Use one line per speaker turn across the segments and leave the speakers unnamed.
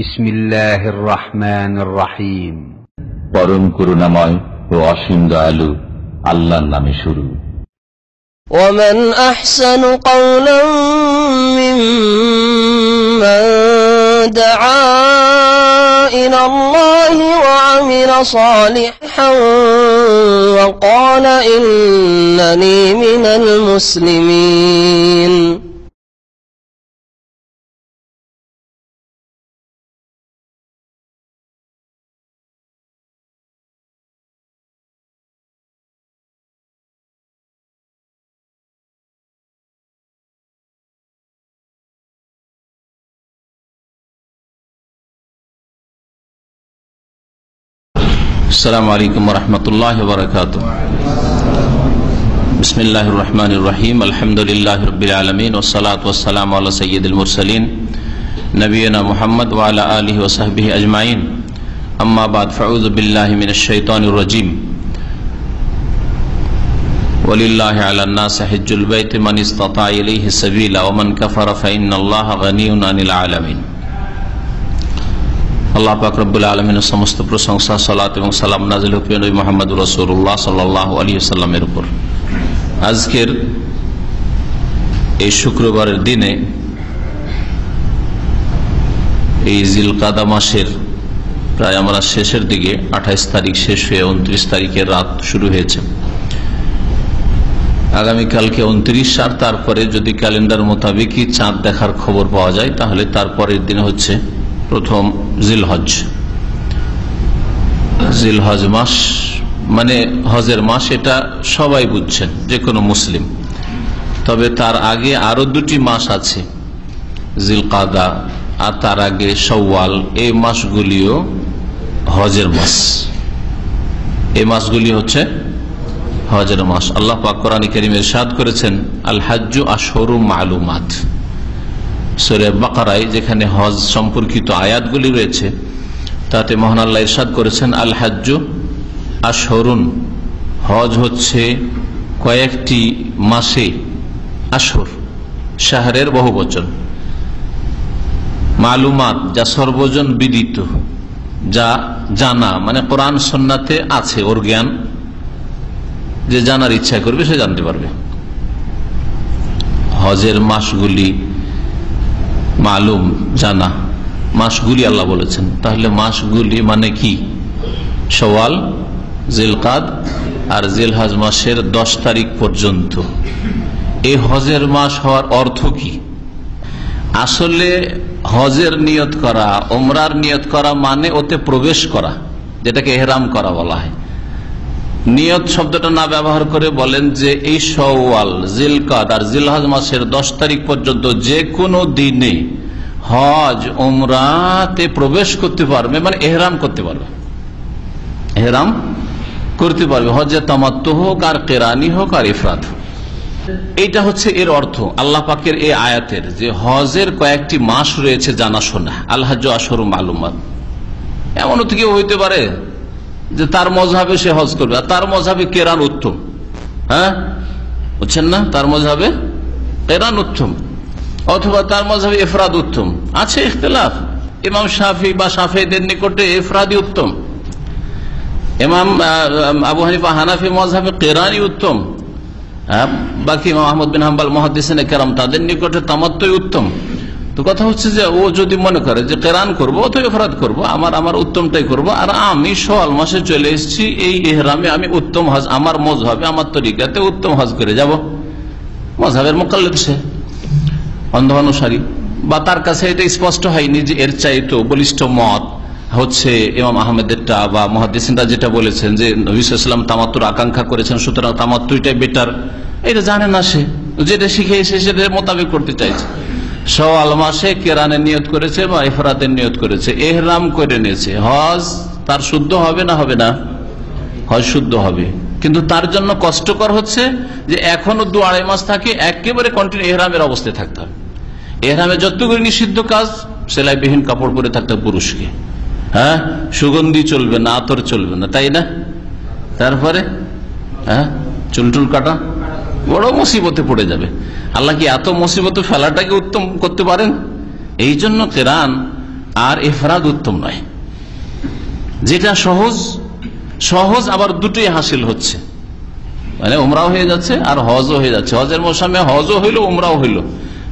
বিসমিল্লাহির রহমানির রহিম।
পরম করুণাময় ও অসীম দয়ালু আল্লাহর নামে শুরু।
ومن أحسن قولا ممن دعا إلى الله وعمل صالحا وقال إنني من المسلمين।
আসসালামু আলাইকুম ওয়া রাহমাতুল্লাহি ওয়া বারাকাতুহু। বিসমিল্লাহির রহমানির রহিম। আলহামদুলিল্লাহি রাব্বিল আলামিন ওয়াস সালাতু ওয়াস সালামু আলা সাইয়্যিদিল মুরসালিন নবিয়িনা মুহাম্মদ ওয়া আলা আলিহি ওয়া সাহবিহি আজমাইন। আম্মা বাদ, ফাউযু বিল্লাহি মিনাশ শাইতানির রাজীম। ওয়ালিল্লাহি আলান নাসি হিজ্জুল বাইতি মান ইসতাতা ইলাইহি সাবিলা ওয়া মান কাফারা ফাইন্নাল্লাহা গানিয়্যুন আনিল আলামিন। আল্লাহ পাক রব্বুল আলামিনের সমস্ত প্রশংসা, সালাত এবং সালাম নাযিল হোক নবী মুহাম্মদ রাসূলুল্লাহ সাল্লাল্লাহু আলাইহি ওয়াসাল্লামের উপর। আজকের এই শুক্রবারের দিনে, এই জিলকাদা মাসের প্রায় আমরা শেষের দিকে, 28 তারিখ শেষ হয়ে 29 তারিখের রাত শুরু হয়েছে। আগামীকালকে 29, আর তারপরে যদি ক্যালেন্ডার মোতাবেকই চাঁদ দেখার খবর পাওয়া যায় তাহলে তারপরের দিনে হচ্ছে প্রথম জিলহজ। জিলহজ মাস মানে হজের মাস, এটা সবাই বুঝছেন, যে কোনো মুসলিম। তবে তার আগে আরো 2টি মাস আছে, জিলকাদা আর তার আগে শাওয়াল। এই মাসগুলিও হজের মাস। এই মাসগুলি হচ্ছে হজের মাস। আল্লাহ পাক কোরআনে কারীমে ইরশাদ করেছেন, আল হাজ্জু আশহুরুম মালুমাত। সূরা বাকারায় যেখানে হজ সম্পর্কিত আয়াতগুলি রয়েছে, তাতে মহান আল্লাহ ইরশাদ করেছেন, আল হাজ্জু আশহুরুন, হজ হচ্ছে কয়েকটি মাসে। আশহুর শাহরের বহুবচন। মালুমাত, যা সর্বজন বিদিত, যা জানা, মানে কোরআন সুন্নাতে আছে, ওর জ্ঞান যে জানার ইচ্ছা করবে সে জানতে পারবে। হজের মাসগুলি মালুম, জানা মাসগুলি আল্লাহ বলেছেন। তাহলে মাসগুলি মানে কি? শাওয়াল, জিলকাদ আর জিলহজ মাসের 10 তারিখ পর্যন্ত। এই হজের মাস হওয়ার অর্থ কি? আসলে হজের নিয়ত করা, ওমরার নিয়ত করা মানে ওতে প্রবেশ করা, যেটাকে ইহরাম করা বলা হয়। নিয়ত শব্দটা না ব্যবহার করে বলেন যে এই শাওয়াল, জিলকাদ আর জিলহজ মাসের 10 তারিখ পর্যন্ত যে কোনো দিনে হজ উমরাতে প্রবেশ করতে পারবে, মানে ইহরাম করতে পারবে, ইহরাম করতে পারবে। হজে তামাত্তু হোক আর কিরানি হোক আর ইফরাদ হোক। এইটা হচ্ছে এর অর্থ আল্লাহ পাকের এই আয়াতের, যে হজের কয়েকটি মাস রয়েছে জানাশোনা। আল হাজ্জু আশহুরুম মালুমাত। এমনও তো কেউ হইতে পারে যে তার মযহাবে সে হজ করবে, আর তার মযহাবে কিরান উত্তম। হ্যাঁ, বুঝছেন না? তার মযহাবে কিরান উত্তম, অথবা তার মযহাবে ইফরাদ উত্তম। আছে ইখতিলাফ। ইমাম শাফি বা শাফিঈদের নিকটে ইফরাদি উত্তম, ইমাম আবু হানিফা হানাফি মযহাবে কিরানি উত্তম, বাকি ইমাম আহমদ বিন হাম্বল মুহাদ্দিসিনে কেরাম তাদের নিকটে তামাত্তুই উত্তম। তো কথা হচ্ছে যে ও যদি মনে করে যে কিরান করবো অথবা ইফরাদ করবো, আমার উত্তমটাই করবো, আর আমি শাওয়াল মাসে চলে এসেছি এই ইহরামে, আমি উত্তম হজ, আমার মযহাবে আমার তরিকাতে উত্তম হজ করে যাব। মযহাবের মুকাল্লিদ সে, অন্ধ অনুসারী, বা তার কাছে এটা স্পষ্ট হয়নি যে এর চাইতে বলিষ্ঠ মত হচ্ছে ইমাম আহমেদেরটা বা মুহাদ্দিসিনরা যেটা বলেছেন যে নবী সাল্লাল্লাহু আলাইহি ওয়াসাল্লাম তামাত্তুর আকাঙ্ক্ষা করেছেন, সুতরাং তামাত্তুইটাই বেটার। এটা জানে না, সে যেটা শিখে এসে সেটার মোতাবেক করতে চাইছে। শাওয়াল মাসে কিরানের নিয়ত করেছে বা ইফরাদের নিয়ত করেছে, ইহরাম করে নিয়েছে, হজ তার শুদ্ধ হবে না? হবে না, হজ শুদ্ধ হবে। কিন্তু তার জন্য কষ্টকর হচ্ছে যে এখনো 2-2.5 মাস থাকে একেবারে কন্টিনিউ ইহরামের অবস্থায় থাকতে হবে। ইহরামে যতগুলি নিষিদ্ধ কাজ, সেলাইবিহীন কাপড় পরে থাকতে হবে পুরুষকে। হ্যাঁ, সুগন্ধি চলবে না, আতর চলবে না, তাই না? তারপরে চুলটুল কাটা, বড় মুসিবতে পড়ে যাবে। আল্লাহ কি এত মুসিবতে ফেলাটাকে উত্তম করতে পারেন? এই জন্য কিরান আর ইফরাদ উত্তম নয়। যেটা সহজ সহজ আবার দুটোই হাসিল হচ্ছে, মানে উমরাও হয়ে যাচ্ছে আর হজও হয়ে যাচ্ছে। হজের মৌসুমে হজও হইল উমরাও হইল,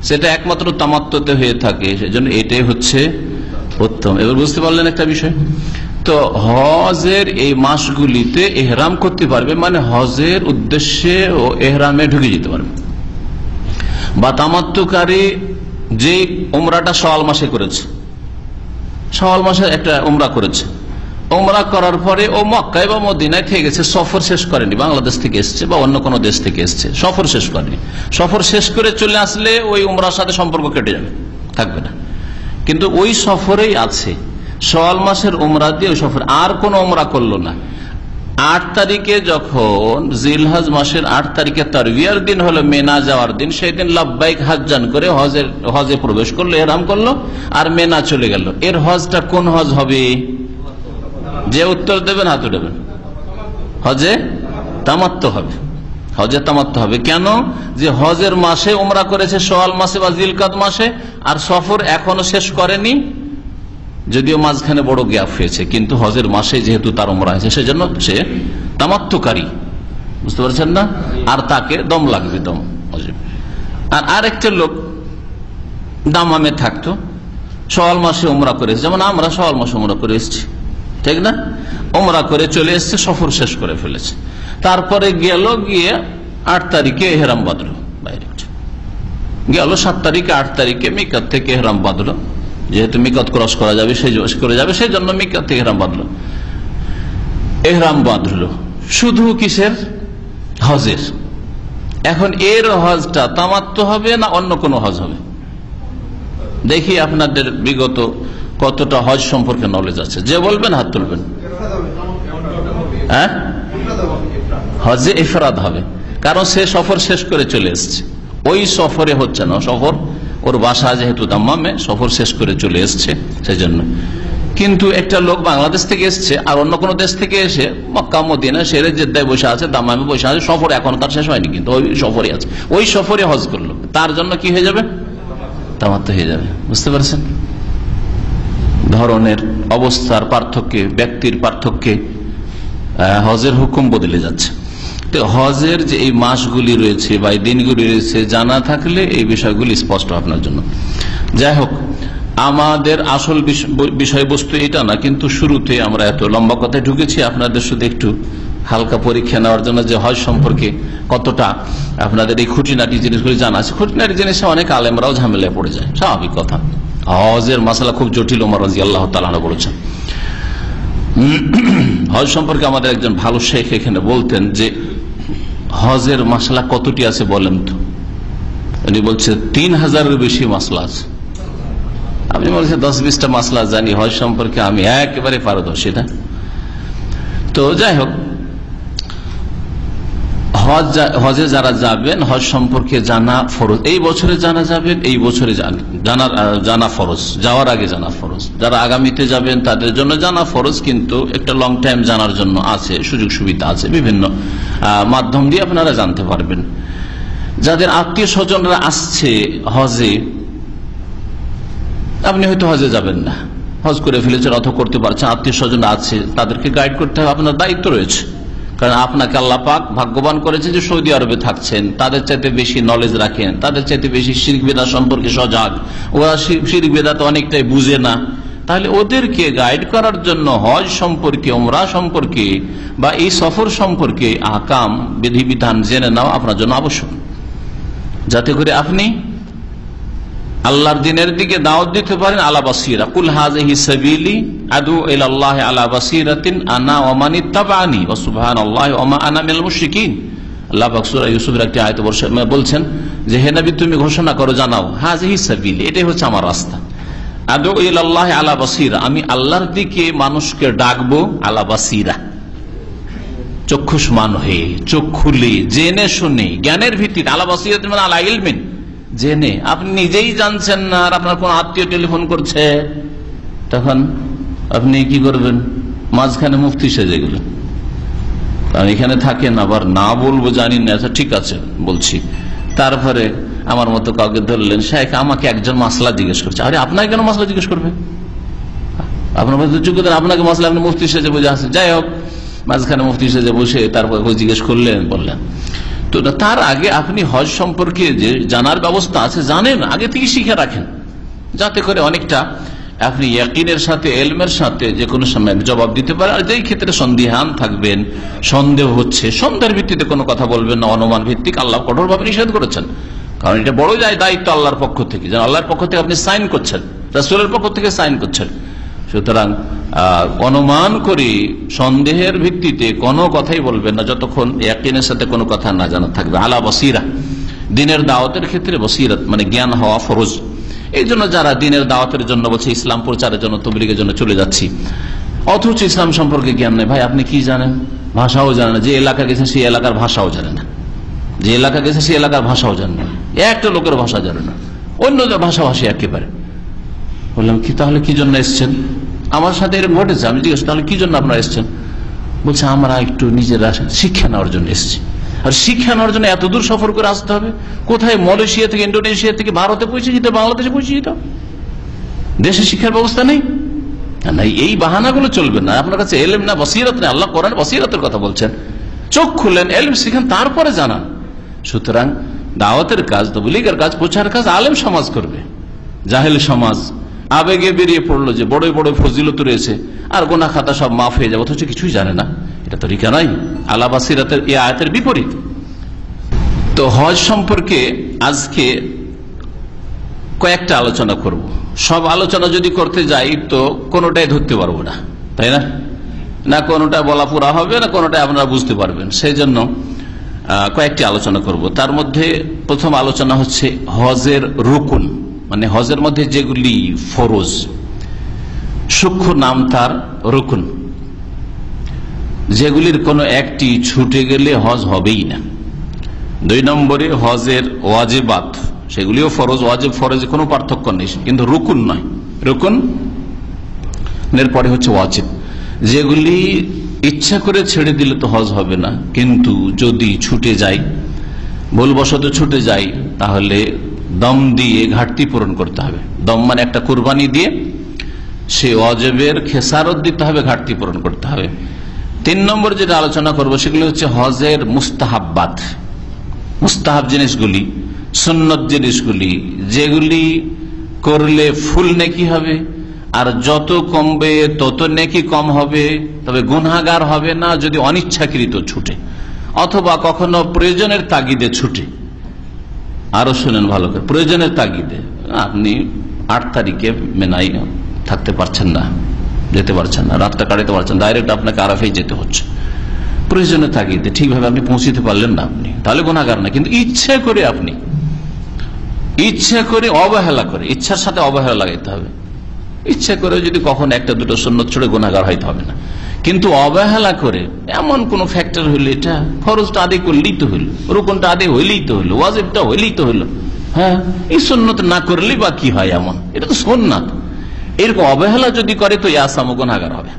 সেটা একমাত্র তামাত্তুতে হয়ে থাকে, সেজন্য এটাই হচ্ছে উত্তম। এবার বুঝতে পারলেন একটা বিষয়। তো হজের এই মাসগুলিতে এহরাম করতে পারবে, মানে হজের উদ্দেশ্যে ও এহরামে ঢুকে যেতে পারবে। বা তামাত্তুকারী যে উমরাটা শাওয়াল মাসে করেছে, শাওয়াল মাসে একটা উমরা করেছে, উমরা করার পরে ও মক্কায় বা মদিনায় থেকে গেছে, সফর শেষ করেনি, বাংলাদেশ থেকে এসছে বা অন্য কোনো দেশ থেকে এসছে, সফর শেষ করেনি। সফর শেষ করে চলে আসলে ওই উমরার সাথে সম্পর্ক কেটে যাবে, থাকবে না। কিন্তু ওই সফরেই আছে, শাওয়াল মাসের উমরা দিয়ে ওই সফর, আর কোনো উমরা করলো না। 8 তারিখে যখন জিলহজ মাসের 8 তারিখে তারবিয়ার দিন হলো, মেনা যাওয়ার দিন, সেই দিন লাব্বাইক হাজ্জান করে হজে প্রবেশ করলো, এহরাম করলো আর মেনা চলে গেল। এর হজটা কোন হজ হবে? যে উত্তর দেবেন হাত উঠাবেন, হজে তামাত্তু হবে। হজে তামাত্তু হবে কেন? যে হজের মাসে উমরা করেছে, শাওয়াল মাসে বা জিলকাদ মাসে, আর সফর এখনো শেষ করেনি, যদিও মাঝখানে বড় গ্যাপ হয়েছে, কিন্তু হজের মাসে যেহেতু তার উমরা হয়েছে সেজন্য সে তামাত্তুকারী, বুঝতে পারছেন না? আর তাকে দম লাগবে, দম হজে। আর আরেকটা লোক দামামে থাকতো, শাওয়াল মাসে উমরা করেছে, যেমন আমরা শাওয়াল মাসে উমরা করে এসেছি, ঠিক না? উমরা করে চলে এসছে, সফর শেষ করে ফেলেছে, তারপরে গেল, গিয়ে 8 তারিখে এহরাম বাঁধলো, বাইরে গেল 7 তারিখে 8 তারিখে মিকাত থেকে এহরাম বাঁধলো, যেহেতু মিকাত ক্রস করা যাবে সেই জন্য মিকাত থেকে এহরাম বাঁধলো শুধু কিসের? হজের। এখন এর হজটা তামাত্তু হবে না অন্য কোনো হজ হবে? দেখি আপনাদের বিগত কতটা হজ সম্পর্কে নলেজ আছে, যে বলবেন হাত তুলবেন। হ্যাঁ, হজে ইফরাদ হবে, কারণ সে সফর শেষ করে চলে এসছে, ওই সফরে হচ্ছে না সফর, ওর বাসা যেহেতু দাম্মামে, সফর শেষ করে চলে এসছে সেই জন্য। কিন্তু একটা লোক বাংলাদেশ থেকে এসছে আর অন্য কোনো দেশ থেকে এসে মক্কা মদিনা সেরে জেদ্দায় বসে আছে, দাম্মামে বসে আছে, সফর এখন তার শেষ হয়নি, কিন্তু ওই সফরে আছে, ওই সফরে হজ করলো, তার জন্য কি হয়ে যাবে? তামাত্তু হয়ে যাবে। বুঝতে পারছেন? ধরনের অবস্থার পার্থক্যে, ব্যক্তির পার্থক্যে হজের হুকুম বদলে যাচ্ছে। তো হজের যে এই মাসগুলি রয়েছে বা এই দিনগুলি রয়েছে, জানা থাকলে এই বিষয়গুলি স্পষ্ট আপনার জন্য। যাই হোক, আমাদের আসল বিষয়বস্তু এটা না, কিন্তু শুরুতে আমরা এত লম্বা কথায় ঢুকেছি, আপনাদের শুধু একটু হালকা পরীক্ষা নেওয়ার জন্য যে হজ সম্পর্কে কতটা আপনাদের এই খুঁটিনাটি জিনিসগুলি জানা আছে। খুঁটিনাটি জিনিসে অনেক আলেমরাও ঝামেলায় পড়ে যায়, স্বাভাবিক কথা। হজের মাসালা খুব জটিল, ওমর রাদিয়াল্লাহু তাআলা আনহু বলেছেন। হজ সম্পর্কে আমাদের একজন ভালো শেখ এখানে বলতেন যে হজের মাসলা কতটি আছে বলেন তো? উনি বলছে 3000-এর বেশি মাসলা আছে। আপনি বলছেন 10-20টা মাসলা জানি, হজ সম্পর্কে আমি একেবারে পারদর্শী না। তো যাই হোক, হজে যারা যাবেন, হজ সম্পর্কে জানা ফরজ, এই বছরে জানা যাবেন, এই বছরে জানা ফরজ, যাওয়ার আগে জানা ফরজ। যারা আগামীতে যাবেন তাদের জন্য জানা ফরজ, কিন্তু একটা লং টাইম জানার জন্য আছে, সুযোগ সুবিধা আছে, বিভিন্ন মাধ্যম দিয়ে আপনারা জানতে পারবেন। যাদের আত্মীয় স্বজনরা আসছে হজে, আপনি হয়তো হজে যাবেন না, হজ করে ফেলেছেন অথবা করতে পারছেন, আত্মীয় স্বজন আছে, তাদেরকে গাইড করতে হবে, আপনার দায়িত্ব রয়েছে। কারণ আপনাকে আল্লাহ পাক ভাগ্যবান করেছে যে সৌদি আরবে থাকছেন, তাদের চাইতে বেশি নলেজ রাখেন, তাদের চাইতে বেশি শিরক বিদআত সম্পর্কে সজাগ, ওরা শিরক বিদআত অনেকটাই বুঝে না, তাহলে ওদেরকে গাইড করার জন্য হজ সম্পর্কে, উমরা সম্পর্কে বা এই সফর সম্পর্কে আহকাম, বিধিবিধান জেনে নেওয়া আপনার জন্য আবশ্যক, যাতে করে আপনি আল্লাহর দিনের দিকে দাওয়াত দিতে পারেন আলা বাসীরা। কুল হাযিহি সাবিলি আদউ ইলাল্লাহি আলা বাসীরাতিন আনা ওয়া মান ইত্তাবা'আনি ওয়া সুবহানাল্লাহি ওয়া মা আনা মিনাল মুশরিকিন। আল্লাহ পাক সূরা ইউসুফের একটি আয়াতে বলছেন যে হে নবী, তুমি ঘোষণা করো, জানাও, হাযিহি সাবিলি, এটাই হচ্ছে আমার রাস্তা, আদউ ইলাল্লাহি আলা বাসীরা, আমি আল্লাহর দিকে মানুষকে ডাকবো, আলা বাসীরা, চক্ষুষ্মান হয়ে, চোখ খুলে, জেনে শুনে, জ্ঞানের ভিত্তিতে, আলা বাসীরাতিন মানে আলা ইলমিন, জেনে। আপনি নিজেই জানছেন না আর আপনার কোন আত্মীয় টেলিফোন করছে, তখন আপনি কি করবেন? মাঝখানে মুফতি সেজে গেলেন, কারণ এখানে থাকেন, আবার না বলবো জানি না, আচ্ছা ঠিক আছে বলছি, তারপরে আমার মতো কাউকে ধরলেন, শেখ আমাকে একজন মাসলা জিজ্ঞেস করছে। আরে আপনাকে কেন মাসলা জিজ্ঞেস করবে? আপনার মধ্যে যোগ্যতা, আপনাকে মশলা আপনি মুফতি সেজে বুঝে আসেন, যাই হোক মাঝখানে মুফতি সেজে বসে তারপর জিজ্ঞেস করলেন, বললেন। তো তার আগে আপনি হজ সম্পর্কে যে জানার ব্যবস্থা আছে জানেন, আগে থেকে শিখে রাখেন, যাতে করে অনেকটা আপনি ইয়াকিনের সাথে এলমের সাথে যে কোনো সময় জবাব দিতে পারেন। আর যেই ক্ষেত্রে সন্দিহান থাকবেন, সন্দেহ হচ্ছে, সন্দেহের ভিত্তিতে কোনো কথা বলবেন না, অনুমান ভিত্তিক আল্লাহ কঠোরভাবে নিষেধ করেছেন। কারণ এটা বড় যায় দায়িত্ব আল্লাহর পক্ষ থেকে, যেন আল্লাহর পক্ষ থেকে আপনি সাইন করছেন, রাসূলের পক্ষ থেকে সাইন করছেন। সুতরাং অনুমান করে সন্দেহের ভিত্তিতে কোনো কথাই বলবেন না যতক্ষণ ইয়াকিনের সাথে কোনো কথা না জানা থাকবে। আলা বসিরা, দিনের দাওয়াতের ক্ষেত্রে বসিরত মানে জ্ঞান হওয়া ফরজ। এই জন্য যারা দিনের দাওয়াতের জন্য বলছে, ইসলাম প্রচারের জন্য, তবলিগের জন্য চলে যাচ্ছি, অথচ ইসলাম সম্পর্কে জ্ঞান নেই। ভাই আপনি কি জানেন? ভাষাও জানেন না। যে এলাকা গেছেন সেই এলাকার ভাষাও জানে না, যে এলাকা গেছে সেই এলাকার ভাষাও জানে না, একটা লোকের ভাষা জানে না, অন্য ভাষাভাষী একেবারে। বললাম কি তাহলে কি জন্য এসছেন? আমার সাথে এরকম ঘটেছে। আমি জিজ্ঞেস তাহলে কি জন্য আপনারা এসছেন? বলছে আমরা একটু নিজেরা শিক্ষা নেওয়ার জন্য এসেছি। আর শিক্ষা নেওয়ার জন্য এত দূর সফর করে আসতে হবে? কোথায়? মালয়েশিয়া থেকে, ইন্ডোনেশিয়া থেকে ভারতে পৌঁছে যেতে, বাংলাদেশে পৌঁছে যেত, দেশে শিক্ষার ব্যবস্থা নেই। এই বাহানাগুলো চলবে না। আপনার কাছে এলম না, বসিরত নেই। আল্লাহ কোরআনে বসিরতের কথা বলছেন। চোখ খুলেন, এলম শিখেন, তারপরে জানান। সুতরাং দাওয়াতের কাজ, তবলিগের কাজ, প্রচার কাজ আলেম সমাজ করবে। জাহেল সমাজ আবেগে বেরিয়ে পড়লো যে বড় বড় ফজিলত রয়েছে আর গোনা খাতা সব মাফ হয়ে যাবে, অথচ কিছুই জানে না। এটা তরিকা নয়, আলা বাসিরাতের এই আয়াতের বিপরীত। তো হজ সম্পর্কে আজকে কয়েকটা আলোচনা করব। সব আলোচনা যদি করতে যাই তো কোনোটাই ধরতে পারবো না, তাই না? না কোনোটা বলা পুরা হবে, না কোনোটাই আপনারা বুঝতে পারবেন। সেই জন্য কয়েকটি আলোচনা করব। তার মধ্যে প্রথম আলোচনা হচ্ছে হজের রুকুন, মানে হজের মধ্যে যেগুলি ফরজ, সূক্ষ্ম নাম তার রুকুন, যেগুলির কোনো একটি ছুটে গেলে হজ হবেই না। 2 নম্বরে হজের ওয়াজিবাত, সেগুলিও ফরজ, ওয়াজিব ফরজে কোনো পার্থক্য নেই, কিন্তু রুকুন নয়। রুকুন এর পরে হচ্ছে ওয়াজিব, যেগুলি ইচ্ছা করে ছেড়ে দিলে তো হজ হবে না, কিন্তু যদি ছুটে যায়, ভুলবশত ছুটে যায়, তাহলে দম দিয়ে ঘাটতি পূরণ করতে হবে। দম মানে একটা কুরবানি দিয়ে সে ওয়াজিবের খেসারত দিতে হবে, ঘাটতি পূরণ করতে হবে। 3 নম্বর যেটা আলোচনা করবো সেগুলি হচ্ছে হজের মুস্তাহাব্বাত, মুস্তাহাব জিনিসগুলি, সুন্নত জিনিসগুলি, যেগুলি করলে ফুল নেকি হবে, আর যত কমবে তত নেকি কম হবে, তবে গুনাহগার হবে না যদি অনিচ্ছাকৃত ছুটে অথবা কখনো প্রয়োজনের তাগিদে ছুটে। আরো শুনেন ভালো করে, প্রয়োজনের তাগিদে আপনি 8 তারিখে মেনাই থাকতে পারছেন না, যেতে পারছেন না, রাতটা কাটাতে পারছেন, ডাইরেক্ট আপনাকে আরাফায় যেতে হচ্ছে, প্রয়োজনের তাগিদে ঠিকভাবে আপনি পৌঁছতে পারলেন না, আপনি তাহলে গুনাহগার না। কিন্তু ইচ্ছা করে আপনি, ইচ্ছা করে অবহেলা করে, ইচ্ছার সাথে অবহেলা লাগাইতে হবে। ইচ্ছা করে যদি কখন 1-2 সুন্নত ছুড়ে গুনাহগার হইতে হবে না, কিন্তু অবহেলা করে এমন কোন ফ্যাক্টর হইলে, এটা ফরজটা আদায় করলেই তো হইল, রুকুনটা আদায় হইলেই তো হইল, ওয়াজিবটা হইলেই তো হইল, হ্যাঁ এই সুন্নত না করলেই বা কি হয়, এমন এটা তো সুন্নাত, এরকম অবহেলা যদি করে তো ইয়াসাম গুনাহগার হবে।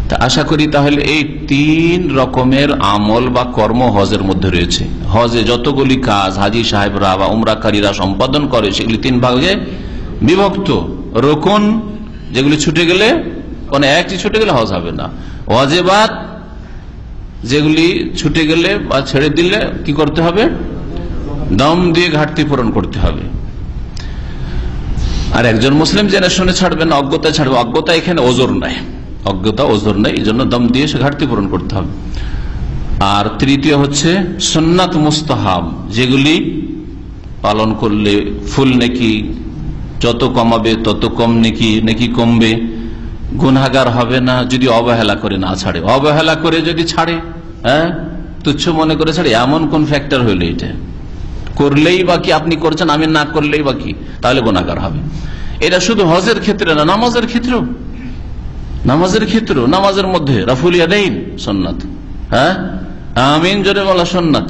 তা আশা করি তাহলে এই 3 রকমের আমল বা কর্ম হজের মধ্যে রয়েছে। হজে যতগুলি কাজ হাজী সাহেবরা বা উমরাকারীরা সম্পাদন করে সেগুলি 3 ভাগে বিভক্ত। রুকুন, যেগুলি ছুটে গেলে, কোন একটি ছুটে গেলে হজ হবে না। ওয়াজিবাত, যেগুলি ছুটে গেলে বা ছেড়ে দিলে কি করতে হবে? দম দিয়ে ঘাটতি পূরণ করতে হবে। আর একজন মুসলিম জেনে শুনে ছাড়বে না, অজ্ঞতা ছাড়বে। অজ্ঞতা এখানে ওজোর নাই, অজ্ঞতা ওজোর নাই, এই জন্য দম দিয়ে সে ঘাটতি পূরণ করতে হবে। আর তৃতীয় হচ্ছে সুন্নাত মুস্তাহাব, যেগুলি পালন করলে ফুল নেকি যত কমাবে তত কম নেকি কমবে, গুনাহগার হবে না যদি অবহেলা করে না ছাড়ে। অবহেলা করে যদি ছাড়ে, হ্যাঁ তুচ্ছ মনে করে ছাড়ে, এমন কোন ফ্যাক্টর হইলে এটা করলেই বাকি আপনি করছেন, আমি না করলেই বাকি, তাহলে গুনাহগার হবে। এটা শুধু হজের ক্ষেত্রে না, নামাজের ক্ষেত্রেও, নামাজের মধ্যে রাফুল ইয়াদাইন সুন্নাত, হ্যাঁ আমিন জোরে বলা সুন্নাত,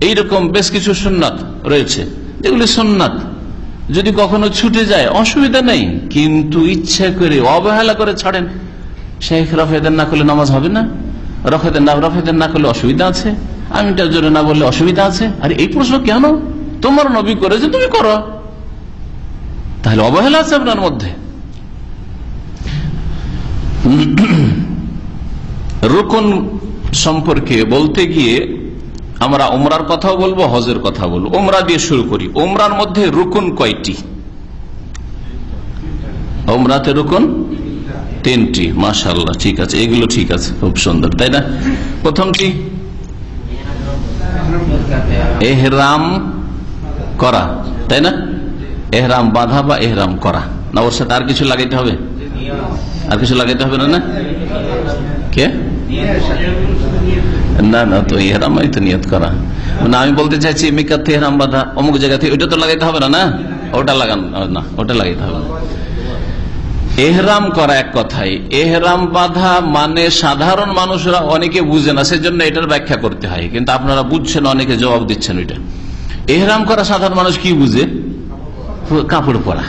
এইরকম বেশ কিছু সুন্নাত রয়েছে যেগুলি সুন্নাত। যদি কখনো ছুটে যায় অসুবিধা নেই, কিন্তু ইচ্ছা করে অবহেলা করে ছাড়েন, শেখ রাফেদান না করলে নামাজ হবে না, রাফেদান না করলে অসুবিধা আছে, আমিনটা জোরে না বললে অসুবিধা আছে। আর এই প্রশ্ন কেন? তোমার নবী করেছে, তুমি করো, তাহলে অবহেলা আছে আপনার মধ্যে, রুকন সম্পর্কে বলতে গিয়ে আমরা উমরার কথাও বলবো, হজের কথা বলবো। উমরা দিয়ে শুরু করি। উমরার মধ্যে রুকন কয়টি? উমরাতে রুকন 3টি। মাশাআল্লাহ, ঠিক আছে, এগুলো ঠিক আছে, খুব সুন্দর, তাই না? প্রথমটি এহরাম করা, তাই না? এহরাম বাঁধা বা এহরাম করা, না ওর সাথে আর কিছু লাগাইতে হবে? আর কিছু লাগাইতে হবে না? না কে না না, তো এহরামই তো নিয়ত করা না। আমি বলতে চাইছি মিকাতে এহরাম বাঁধা অমুক জায়গা থেকে, ওইটা তো লাগাইতে হবে না? না ওটা লাগান না, ওটা লাগাইতে হবে। এহরাম করা এক কথায়, এহরাম বাঁধা মানে সাধারণ মানুষরা অনেকে বুঝে না, সেজন্য এটার ব্যাখ্যা করতে হয়, কিন্তু আপনারা বুঝছেন, অনেকে জবাব দিচ্ছেন। ওইটা এহরাম করা সাধারণ মানুষ কি বুঝে? কাপড় পরা,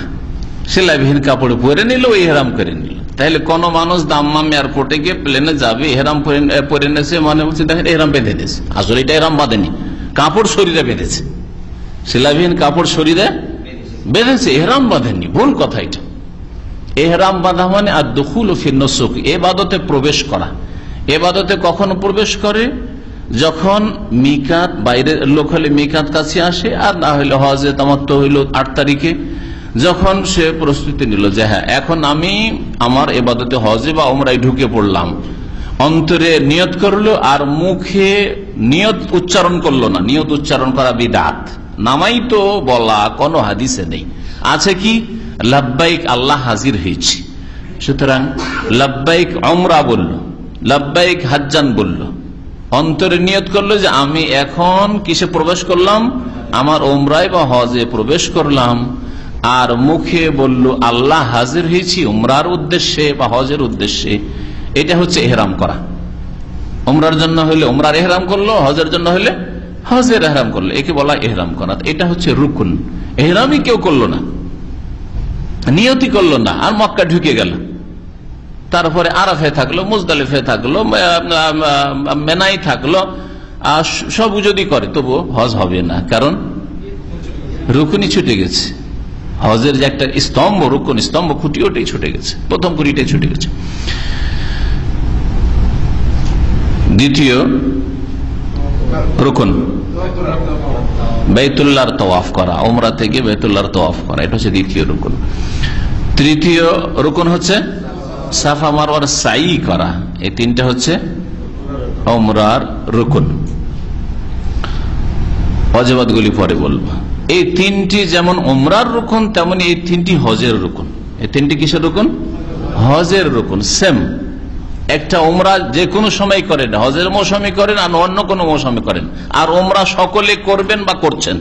সেলাইবিহীন কাপড় পরে নিল, এহরাম করে নিল। তাহলে কোন মানুষ দাম্মাম এয়ারপোর্টে গিয়ে প্লেনে যাবে, এহরাম পরে নেছে, মনে হচ্ছে দেখেন এহরাম বেঁধে নিয়েছে, আসলে এটা এহরাম বাঁধেনি, কাপড় শরীরে বেঁধেছে, সেলাইবিহীন কাপড় শরীরে বেঁধেছে, এহরাম বাঁধেনি, ভুল কথা এটা। এহরাম বাঁধা মানে আর দুখুল ফি নুসুক, এবাদতে প্রবেশ করা। এবাদতে কখন প্রবেশ করে? যখন মিকাত, বাইরের লোক হলে মিকাত কাছে আসে, আর না হলে হজে তামাত্তু হইল 8 তারিখে, যখন সে প্রস্তুতি নিল যে হ্যাঁ এখন আমি আমার এবাদতে হজে বা উমরায় ঢুকে পড়লাম, অন্তরে নিয়ত করলো আর মুখে নিয়ত উচ্চারণ করলো না। নিয়ত উচ্চারণ করা বিদআত, নামাই তো বলা কোনো হাদিসে নেই। আছে কি? লাব্বাইক আল্লাহ হাজির হয়েছি, সুতরাং লাব্বাইক উমরা বলল, লাব্বাইক হাজ্জান বলল, অন্তরে নিয়ত করলো যে আমি এখন কিসে প্রবেশ করলাম? আমার উমরায় বা হজে প্রবেশ করলাম। আর মুখে বলল আল্লাহ হাজির হয়েছি উমরার উদ্দেশ্যে বা হজের উদ্দেশ্যে। এটা হচ্ছে এহরাম করা। উমরার জন্য হইলে উমরার এহরাম করলো, হজের জন্য হইলে হজের এহরাম করলো, একে বলা এহরাম করা। এটা হচ্ছে রুকুন। এহরামই কেউ করলো না, নিয়তি করলো না, আর মক্কা ঢুকে গেল, তারপরে আরাফে থাকলো, মুজদালিফে থাকলো, মেনাই থাকলো, আর সব যদি করে তবু হজ হবে না, কারণ রুকুনই ছুটে গেছে। হজের যে একটা স্তম্ভ, রুকুন স্তম্ভ, খুঁটি, ওটাই ছুটে গেছে, প্রথম খুঁটিটাই ছুটে গেছে। দ্বিতীয় রুকুন বাইতুল্লাহর তওয়াফ করা, উমরা থেকে বাইতুল্লাহর তওয়াফ করা, এটা হচ্ছে দ্বিতীয় রুকুন। তৃতীয় রুকুন হচ্ছে সাফা মারওয়ার সাই করা। এই 3টা হচ্ছে উমরার রুকুন। ওয়াজিবাতগুলি পরে বলবো। এই 3টি যেমন উমরার রুকুন, তেমনি এই 3টি হজের রুকুন। এই 3টি কিসের রুকুন? হজের রুকুন। সেম একটা উমরা যে কোনো সময় করেন, হজের মৌসুমে করেন আর অন্য কোনো মৌসুমে করেন, আর উমরা সকলে করবেন বা করছেন।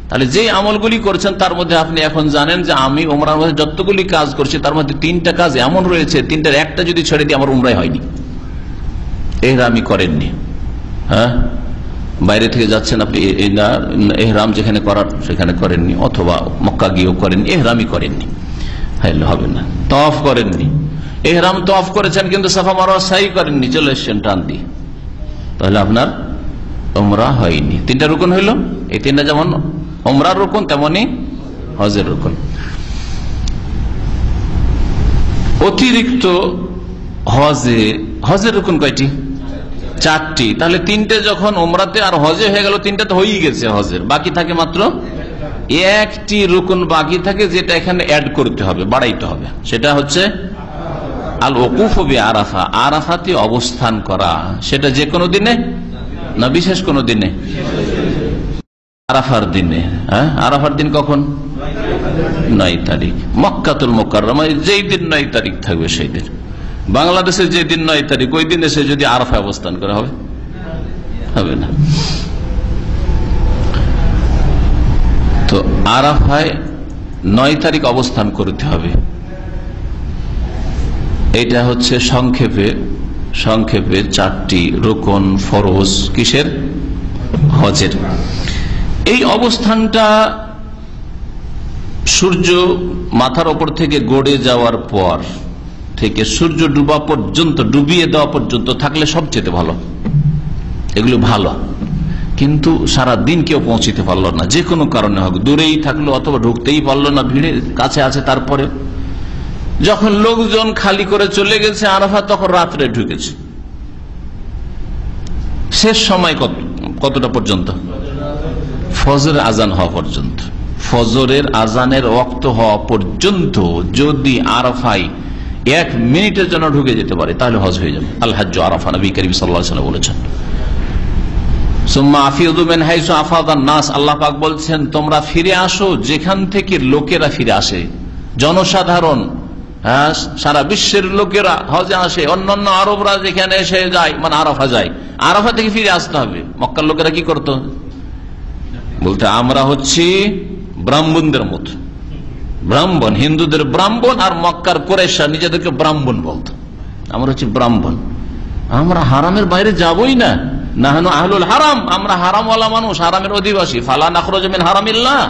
তাহলে যে আমলগুলি করছেন তার মধ্যে আপনি এখন জানেন যে আমি উমরার মধ্যে যতগুলি কাজ করছি তার মধ্যে 3টা কাজ এমন রয়েছে, 3টার একটা যদি ছেড়ে দিই আমার উমরাই হয়নি, এহরামই করেননি। হ্যাঁ, বাইরে থেকে যাচ্ছেন আপনি, এহরাম যেখানে করার সেখানে করেননি, অথবা মক্কা গিয়েও করেননি, এহরামই করেননি, হবে না। তওয়াফ করেননি, এহরাম তওয়াফ করেছেন কিন্তু সাফা মারওয়া সাই করেননি, চলে এসছেন টান দিয়ে, তাহলে আপনার উমরা হয়নি। 3টা রুকুন হইল। এই 3টা যেমন উমরার রুকুন তেমনি হজের রুকুন। অতিরিক্ত হজের রুকুন কয়টি? 4টি। তাহলে 3টে যখন উমরাতে আর হজে হয়ে গেল, 3টা তো হয়েই গেছে হজের, বাকি থাকে মাত্র 1টি রুকুন বাকি থাকে, যেটা এখানে অ্যাড করতে হবে, বাড়াইতে হবে। সেটা হচ্ছে আল ওকুফ বি আরাফা, আরাফাতে অবস্থান করা। সেটা যে কোনো দিনে না বিশেষ কোনো দিনে? আরাফার দিনে। হ্যাঁ, আরাফার দিন কখন? 9 তারিখ। মক্কাতুল মুকাররমা যেই দিন 9 তারিখ থাকবে সেই দিন। বাংলাদেশে যে দিন 9 তারিখ, ওই দিনে সে যদি আরাফায় অবস্থান করা হবে না। তো আরাফায় 9 তারিখ অবস্থান করতে হবে। এটা হচ্ছে সংক্ষেপে 4টি রুকুন ফরজ কিসের? হজের। এই অবস্থানটা সূর্য মাথার ওপর থেকে গড়ে যাওয়ার পর থেকে সূর্য ডুবা পর্যন্ত, ডুবিয়ে দেওয়া পর্যন্ত থাকলে সবচেয়ে ভালো। এগুলো ভালো, কিন্তু সারা দিন কেউ পৌঁছিতে পারলো না, যে কোনো কারণে হোক, দূরেই থাকলো অথবা ঢুকতেই পারলো না, ভিড়ে কাছে আছে, তারপরে যখন লোকজন খালি করে চলে গেছে আরাফা, তখন রাত্রে ঢুকেছে। শেষ সময় কতটা পর্যন্ত? ফজরের আজান হওয়া পর্যন্ত। ফজরের আজানের ওয়াক্ত হওয়া পর্যন্ত যদি আরাফায় 1 মিনিটের জন্য ঢুকে যেতে পারে তাহলে হজ হয়ে যাবে। আল হজ্জু আরাফা, নবী করিম সাল্লাল্লাহু আলাইহি ওয়াসাল্লাম বলেছেন। সুম্মা আফিদু মিন হাইসু আফাদান নাস, আল্লাহ পাক বলছেন তোমরা ফিরে আসো যেখান থেকে লোকেরা ফিরে আসে। জনসাধারণ, সারা বিশ্বের লোকেরা হজে আসে, অন্যান্য আরবরা যেখানে এসে যায়, মানে আরাফা যায়, আরাফা থেকে ফিরে আসতে হবে। মক্কার লোকেরা কি করতো? বলতে আমরা হচ্ছি ব্রাহ্মণদের মতো, ব্রাহ্মণ, হিন্দুদের ব্রাহ্মণ, আর মক্কার কুরাইশরা নিজেদেরকে ব্রাহ্মণ বলতো। আমরা হচ্ছি ব্রাহ্মণ, আমরা হারামের বাইরে যাবই না। নাহনু আহলুল হারাম, আমরা হারামওয়ালা মানুষ, হারামের অধিবাসী। ফালা নাখরুজু মিন হারামিল্লাহ,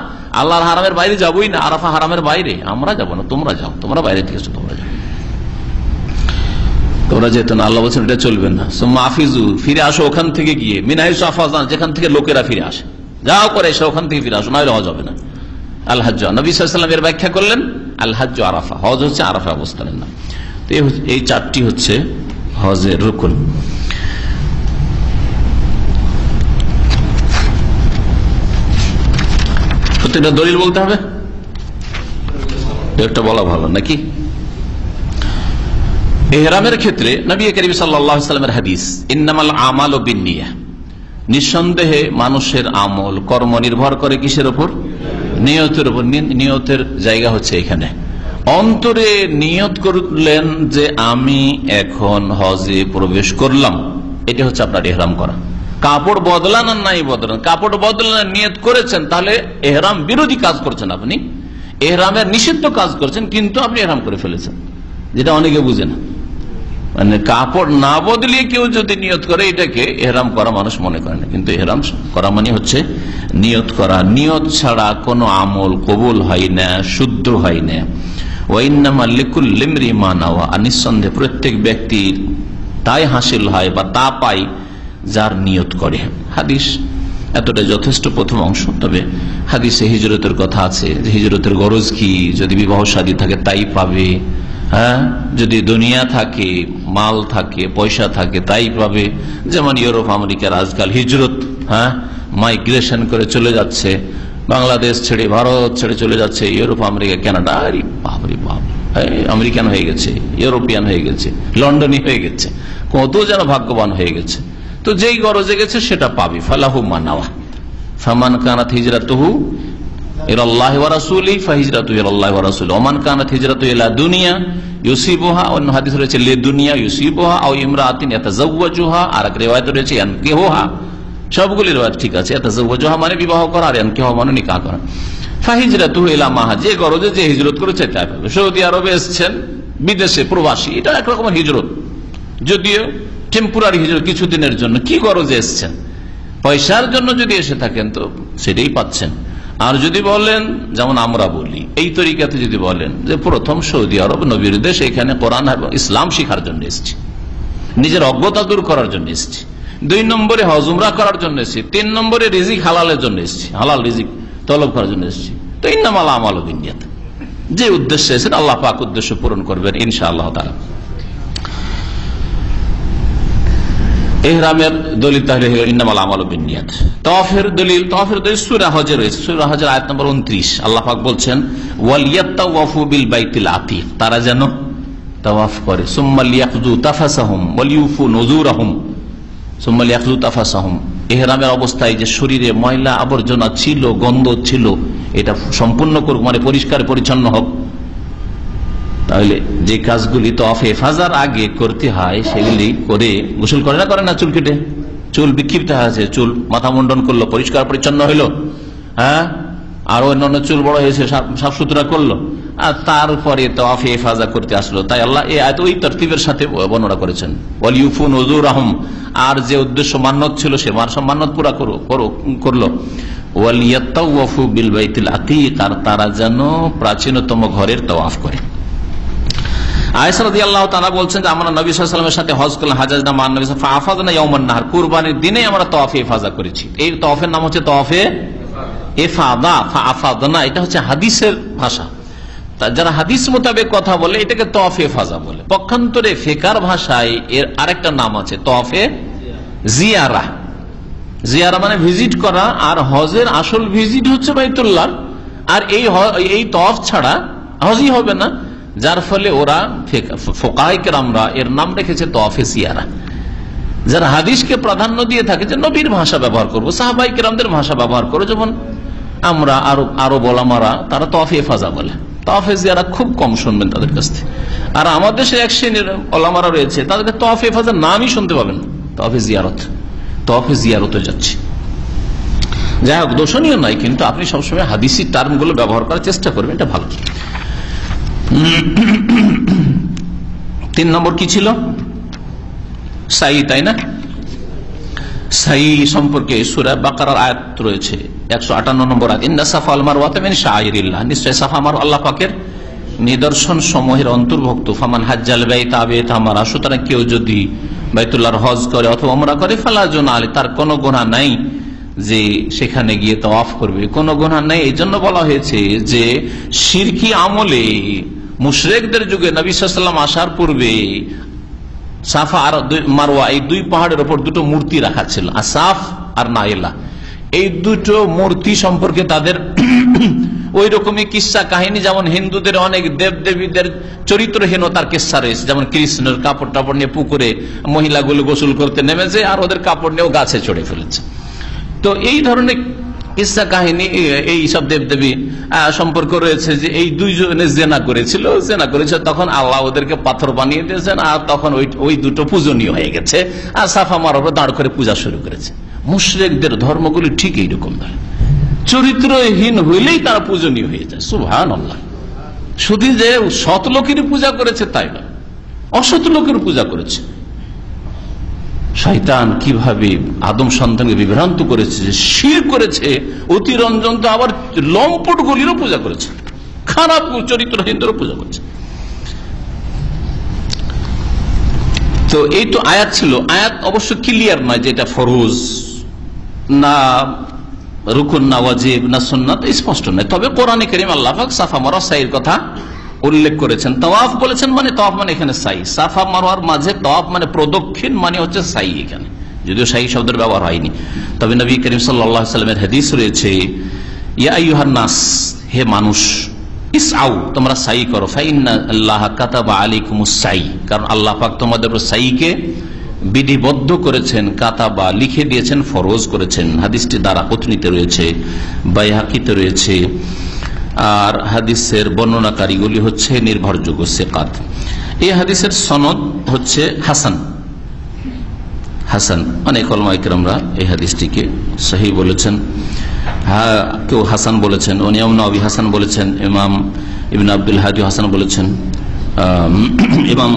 আল্লাহর হারামের বাইরে যাবই না। আরাফা হারামের বাইরে, আমরা যাব না, তোমরা যাও, তোমরা বাইরে থেকে এসো, তোমরা যাও, তোমরা যেত না। আল্লাহ বলছেন এটা চলবে না। সুম্মা আফিজু, ফিরে আসো ওখান থেকে গিয়ে, মিন হাইসু আফাজান, যেখান থেকে লোকেরা ফিরে আসে, যাও করে এসে ওখান থেকে ফিরে আসো, নইলে হজ হবে না। আল হজ্জ, নবী সাল্লাল্লাহু আলাইহি ওয়াসাল্লাম এর ব্যাখ্যা করলেন আল হজ্জ আরাফা, হজ হচ্ছে আরাফা অবস্থানের নাম। তো এই 4টি হচ্ছে হজের রুকুন। প্রত্যেকটা দলিল বলতে হবে, একটা বলা ভালো নাকি? ইহরামের ক্ষেত্রে নবী করিম সাল্লাল্লাহু আলাইহি ওয়াসাল্লামের হাদিস, ইন্নামাল আমালু বিন্নিয়াহ, নিঃসন্দেহে মানুষের আমল, কর্ম নির্ভর করে কিসের উপর? নিয়তের উপর। নিয়তের জায়গা হচ্ছে এখানে। অন্তরে নিয়ত করলেন যে আমি এখন হজে প্রবেশ করলাম, এটা হচ্ছে আপনার ইহরাম করা। কাপড় বদলান আর নাই বদলান, কাপড় বদলান নিয়ত করেছেন, তাহলে এহরাম বিরোধী কাজ করছেন আপনি, এহরামের নিষিদ্ধ কাজ করছেন, কিন্তু আপনি এহরাম করে ফেলেছেন, যেটা অনেকে বুঝে না। মানে কাপড় না বদলিয়ে কেউ যদি নিয়ত করে, এটাকে এহরাম করা মানুষ মনে করে না, কিন্তু এহরাম করা মানে হচ্ছে নিয়ত করা। নিয়ত ছাড়া কোনো আমল কবুল হয় না, শুদ্ধ হয় না। ওয়াইন্নামা লিকুল্লি ইমরিইন মা নাওয়া, নিঃসন্দেহে প্রত্যেক ব্যক্তির তাই হাসিল হয় বা তা পায় যার নিয়ত করে। হাদিস এতটা যথেষ্ট প্রথম অংশ। তবে হাদিসে হিজরতের কথা আছে, যে হিজরতের গরজ কি, যদি বিবাহ শাদী থাকে তাই পাবে, হ্যাঁ, যদি দুনিয়া থাকে, মাল থাকে, পয়সা থাকে তাই পাবে। যেমন ইউরোপ আমেরিকার আজকাল হিজরত, হ্যাঁ, মাইগ্রেশন করে চলে যাচ্ছে, বাংলাদেশ ছেড়ে ভারত ছেড়ে চলে যাচ্ছে ইউরোপ আমেরিকা কানাডা, আরে বাপরে বাপ, আমেরিকান হয়ে গেছে, ইউরোপিয়ান হয়ে গেছে, লন্ডনী হয়ে গেছে, কত যেন ভাগ্যবান হয়ে গেছে। তো যেই গরজে গেছে সেটা পাবে। ফালাহু মা নাওয়া, ফামান কানাত হিজরাতুহু ইলাল্লাহি ওয়া রাসূলিহি ফাহিজরাতুহু ইলাল্লাহি ওয়া রাসূলিহি, ওয়া মান কানাত হিজরাতুহু ইলা দুনিয়া ইউসিবুহা, অন্য হাদিস রয়েছে লি দুনিয়া ইউসিবুহা আও ইমরাতিন ইয়াতাযাওয়াজুহা, আর এক রিওয়ায়াত রয়েছে ইয়ানকিহুহা। সবগুলি রিওয়ায়াত ঠিক আছে। ইয়াতাযাওয়াজুহা মানে বিবাহ করা, আর ইয়ানকিহুহা মানে নিকাহ করা। ফাহিজরাতুহু ইলা মা, যে গরজে যে হিজরত করেছে তাই পাবে। সৌদি আরবে এসেছেন, বিদেশে প্রবাসী, এটা এক রকমের হিজরত, যদিও টেম্পোরারি হিজরত, কিছুদিনের জন্য। কি গরজে এসেছেন? পয়সার জন্য যদি এসে থাকেন তো সেটাই পাচ্ছেন। আর যদি বলেন, যেমন আমরা বলি এই তরিকাতে, যদি বলেন যে প্রথম সৌদি আরব নবীর দেশ, এখানে কোরআন এবং ইসলাম শিখার জন্য এসেছি, নিজের অজ্ঞতা দূর করার জন্য এসেছি, 2 নম্বরে হজ উমরা করার জন্য এসেছি, 3 নম্বরে রিজিক হালালের জন্য এসেছি, হালাল রিজিক তলব করার জন্য এসেছি, তো ইন্নামাল আমালু বিন্নিয়াত, যে উদ্দেশ্যে এসেছেন আল্লাহ পাক উদ্দেশ্য পূরণ করবেন ইনশাআল্লাহ তাআলা। ইহরামের দলিল তাহলে ইন্নামাল আমালু বিন্নিয়াত। তাওয়াফের দলিল সূরা হজে রয়েছে, সূরা হজের আয়াত নম্বর 29, আল্লাহ পাক বলছেন ওয়ালিয়াতাওয়াফু বিল বাইতিল আতীক, তারা যেন তাওয়াফ করে, সুম্মা লিয়াকযু তাফাসাহুম ওয়ালিউফু নুযুরাহুম, সুম্মা লিয়াকযু তাফাসাহুম, ইহরামের অবস্থায় যে শরীরে ময়লা আবর্জনা ছিল, গন্ধ ছিল, এটা সম্পূর্ণ করুক, মানে পরিষ্কার পরিচ্ছন্ন হোক। তাহলে যে কাজগুলি তাওয়াফে ইফাজার আগে করতে হয় সেগুলি করে, গোসল করে না চুল কেটে, চুল বিক্ষিপ্ত আছে, চুল মাথা মুন্ডন করলো, পরিষ্কার পরিচ্ছন্ন হইলো, হ্যাঁ, আর অন্যান্য চুল বড় হয়েছে সাফ সুতরা করলো, আর তারপরে তাওয়াফে ইফাজা করতে আসলো। তাই আল্লাহ এই আয়াত ওই তরতিবের সাথে বর্ণনা করেছেন, ওয়ালিউফু নুযুরাহুম, আর যে উদ্দেশ্য মান্নত ছিল সে মান্নত পুরা করলো, ওয়ালিয়াতাওয়াফু বিল বাইতিল আতীক, আর তারা যেন প্রাচীনতম ঘরের তাওয়াফ করে। আয়েশা রাদিয়াল্লাহু তাআলা বলছেন যে আমরা নবী সাল্লাল্লাহু আলাইহি ওয়াসাল্লামের সাথে হজ করলাম, হাজ্জাজনা মা নবী ফাআফাযনা ইয়াউমান নাহর, কুরবানির দিনে আমরা তাওয়াফে ইফাজা করেছি। এই তাওয়াফের নাম হচ্ছে তাওয়াফে ইফাদা, ফাআফাযনা, এটা হচ্ছে হাদিসের ভাষা। যারা হাদিস মোতাবেক কথা বলে এটাকে তওয়াফে ফাজা বলে। পক্ষান্তরে ফিকার ভাষায় এর আরেকটা নাম আছে তওয়াফে জিয়ারা। জিয়ারা মানে ভিজিট করা, আর হজের আসল ভিজিট হচ্ছে বাইতুল্লাহ। আর এই তওয়াফ ছাড়া হজই হবে না, যার ফলে ওরা ফুকাহায়ে কেরামরা এর নাম রেখেছে তওয়াফে জিয়ারা। যারা হাদিসকে প্রাধান্য দিয়ে থাকে যে নবীর ভাষা ব্যবহার করবো, সাহাবায়ে কেরামদের ভাষা ব্যবহার করবো, যেমন আমরা আরব ওলামারা তারা তওয়াফে ফাজা বলে। তওয়াফে জিয়ারা খুব কম শুনবেন তাদের কাছ থেকে। আর আমাদের দেশে এক শ্রেণীর ওলামারা রয়েছে, তাদেরকে তওয়াফে ফাজার নামই শুনতে পাবেন না, তওয়াফে জিয়ারতে যাচ্ছে। যাই হোক, দোষণীয় নয়, কিন্তু আপনি সবসময় হাদিসি টার্মগুলো ব্যবহার করার চেষ্টা করবেন, এটা ভালো। 3 নম্বর কি ছিল? সাই, তাই না? সাই সম্পর্কে সূরা বাকারার আয়াত রয়েছে 158 নম্বর আয়াত, ইন্না সাফা ওয়াল মারওয়াতা মিন শাআইরিল্লাহ, নিশ্চয় সাফা মারওয়া আল্লাহ পাকের নিদর্শন সমূহের অন্তর্ভুক্ত। ফামান হাজ্জাল বাইতা বিতামারা, সুতরাং কেউ যদি বাইতুল্লাহর হজ করে অথবা উমরা করে, ফালা জুনাহ আলাইহি, তার কোনো গুনাহ নাই যে সেখানে গিয়ে তাওয়াফ করবে, কোনো গুনাহ নাই। এই জন্য বলা হয়েছে যে শিরকি আমলে মুশরিকদের যুগে নবী সাল্লাল্লাহু আলাইহি ওয়াসাল্লাম আসার পূর্বে সাফা আর মারওয়া এই 2 পাহাড়ের উপর 2টো মূর্তি রাখা ছিল, আসাফ আর নাইলা। এই 2টো মূর্তি সম্পর্কে তাদের ওই রকমই কিস্সা কাহিনী, যেমন হিন্দুদের অনেক দেবদেবীদের চরিত্রহীনতার কিস্সা রয়েছে, যেমন কৃষ্ণের কাপড় টাপড় নিয়ে পুকুরে মহিলাগুলো গোসল করতে নেমেছে, আর ওদের কাপড় নিয়েও গাছে চড়ে ফেলেছে। তো এই ধরনের কিস্সা কাহিনী এই সব দেবদেবী সম্পর্ক রয়েছে যে এই 2 জনে জেনা করেছিল, তখন আল্লাহ ওদেরকে পাথর বানিয়ে দিয়েছেন, আর তখন ওই 2টো পূজনীয় হয়ে গেছে, আর সাফা মারওয়া দাঁড় করে পূজা শুরু করেছে। মুশরিকদের ধর্মগুলি ঠিক এইরকম নয়, চরিত্রহীন হইলেই তারা পূজনীয় হয়ে যায়। সুবহানাল্লাহ। শুধু যে সৎ লোকের পূজা করেছে তাই না, অসৎ লোকের পূজা করেছে। শয়তান কিভাবে আদম সন্তানকে বিভ্রান্ত করেছে, যে শিরক করেছে অতিরঞ্জন, তো আবার লম্পট গুলিরও পূজা করেছে, খারাপ চরিত্রহীনদেরও পূজা করেছে। তো এই তো আয়াত ছিল। আয়াত অবশ্য ক্লিয়ার নয় যে এটা ফরজ না রুকুন না ওয়াজিব না সুন্নাত, স্পষ্ট নয়। তবে কোরআনে কারীম আল্লাহ পাক সাফা মারওয়া সাইয়ের কথা উল্লেখ করেছেন। তাওয়াফ বলেছেন, মানে তাওয়াফ মানে এখানে সাই। সাফা মারওয়ার মাঝে তাওয়াফ মানে প্রদক্ষিণ, মানে হচ্ছে সাই এখানে, যদিও সাই শব্দের ব্যবহার হয়নি। তবে নবী করিম সাল্লাল্লাহু আলাইহি ওয়াসাল্লামের হাদিস রয়েছে, ইয়া আইয়ুহান নাস, হে মানুষ, ইসআউ, তোমরা সাই করো, ফাইন্না আল্লাহ কাতাবা আলাইকুমুস সাই, কারণ আল্লাহ পাক তোমাদের উপর সাইকে বিধিবদ্ধ করেছেন, কাতাবা লিখে দিয়েছেন, ফরজ করেছেন। হাদিসটি দারাকুতনিতে রয়েছে, বাইহাকিতে রয়েছে, আর হাদিসের বর্ণনাকারীগুলি হচ্ছে নির্ভরযোগ্য সিকাত। এই হাদিসের সনদ হচ্ছে হাসান। অনেক উলামায়ে কেরামরা এই হাদিসটিকে সহিহ বলেছেন, কেউ হাসান বলেছেন, ইমাম নবী হাসান বলেছেন, ইমাম ইবনে আব্দুল হাদি হাসান বলেছেন, ইমাম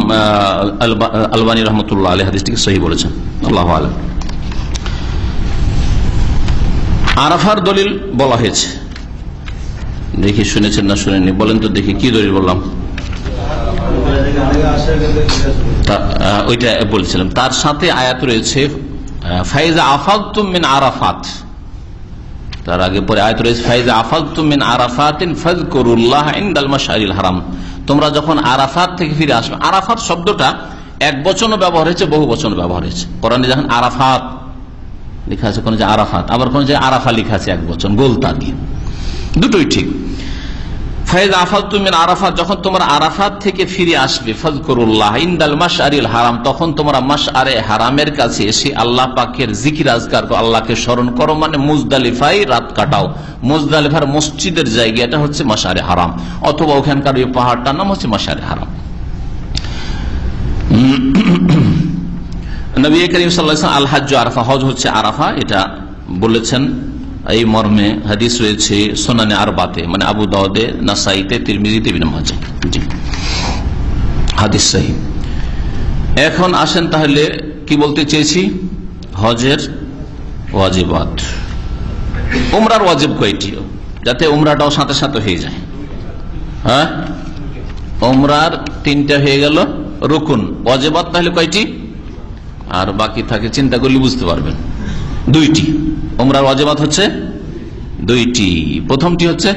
আলবানী রহমতুল্লাহ আলাইহি হাদিসটিকে সহিহ বলেছেন। আল্লাহু আ'লাম। আরাফার দলিল বলা হয়েছে, দেখি শুনেছেন না শুনেননি, বলেন তো দেখি কি দলিল বললাম। ওইটা বলছিলাম। তার সাথে আয়াত রয়েছে ফাইজা আফাদতুম মিন আরাফাত, তার আগে পরে আয়াত রয়েছে ফাইজা আফাদতুম মিন আরাফাতিন ফাযকুরুল্লাহ ইনদাল মাশআরিল হারাম, তোমরা যখন আরাফাত থেকে ফিরে আসবে। আরাফাত শব্দটা এক বচনও ব্যবহার হয়েছে, বহু বচন ব্যবহার হয়েছে। কোরআনে যখন আরাফাত লেখা আছে, কোন যে আরাফাত, আবার কোন যে আরাফা লেখা আছে এক বচন গোলতা দিয়ে, দুটোই ঠিক। ফাইজা আফাদতুম মিন আরাফাত, যখন তোমরা আরাফাত থেকে ফিরে আসবে, ফাযকুরুল্লাহ ইনদাল মাশআরিল হারাম, তখন তোমরা মাশআরে হারামের কাছে এসে আল্লাহ পাকের জিকির আজকার করো, আল্লাহকে স্মরণ করো, মানে মুজদালিফায় রাত কাটাও। মুজদালিফার মসজিদের জায়গা এটা হচ্ছে মাশআরে হারাম, অথবা ওখানকার ওই পাহাড়টার নাম হচ্ছে মাশআরে হারাম। নবী করিম সাল্লাল্লাহু আলাইহি ওয়াসাল্লাম আল হজ্জ আরাফা, হজ হচ্ছে আরাফা, এটা বলেছেন। এই মর্মে হাদিস রয়েছে সুনানে আরবাতে, মানে আবু দাউদে, নাসাইতে, তিরমিজিতে, ইবনে মাজাহ। জি, হাদিস সহিহ। এখন আসেন তাহলে কি বলতে চেয়েছি, হজের ওয়াজিবাত। উমরার ওয়াজিব কয়টি, যাতে উমরাটাও সাথে সাথে হয়ে যায়। হ্যাঁ, উমরার 3টা হয়ে গেল রুকুন, ওয়াজিবাত তাহলে কয়টি, আর বাকি থাকে চিন্তা করলে বুঝতে পারবেন 2টি। উমরার ওয়াজিবাত হচ্ছে 2টি। প্রথমটি হচ্ছে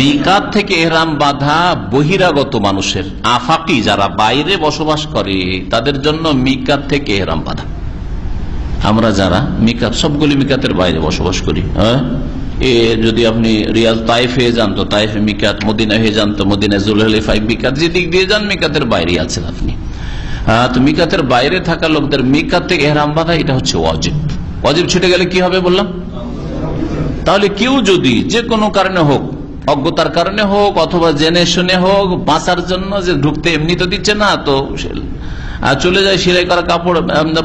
মিকাত থেকে এহরাম বাঁধা বহিরাগত মানুষের, আফাকি যারা বাইরে বসবাস করে তাদের জন্য মিকাত থেকে এহরাম বাঁধা। আমরা যারা মিকাত, সবগুলি মিকাতের বাইরে বসবাস করি, হ্যাঁ, যদি আপনি রিয়াজ তাইফ হয়ে যান তো তাইফে মিকাত, মদিনা হয়ে যান তো মদিনা, জুলহাইফায় মিকাত, যেদিক দিয়ে যান মিকাতের বাইরে আছেন আপনি। তো মিকাতের বাইরে থাকা লোকদের মিকাত থেকে এহরাম বাঁধা এটা হচ্ছে ওয়াজিব। ওয়াজিব ছুটে গেলে কি হবে বললাম? তাহলে কেউ যদি যে কোনো কারণে হোক, অজ্ঞতার কারণে হোক অথবা জেনে শুনে হোক, বাঁচার জন্য যে ঢুকতে এমনি তো দিচ্ছে না, তো চলে যায় সেলাই করা কাপড়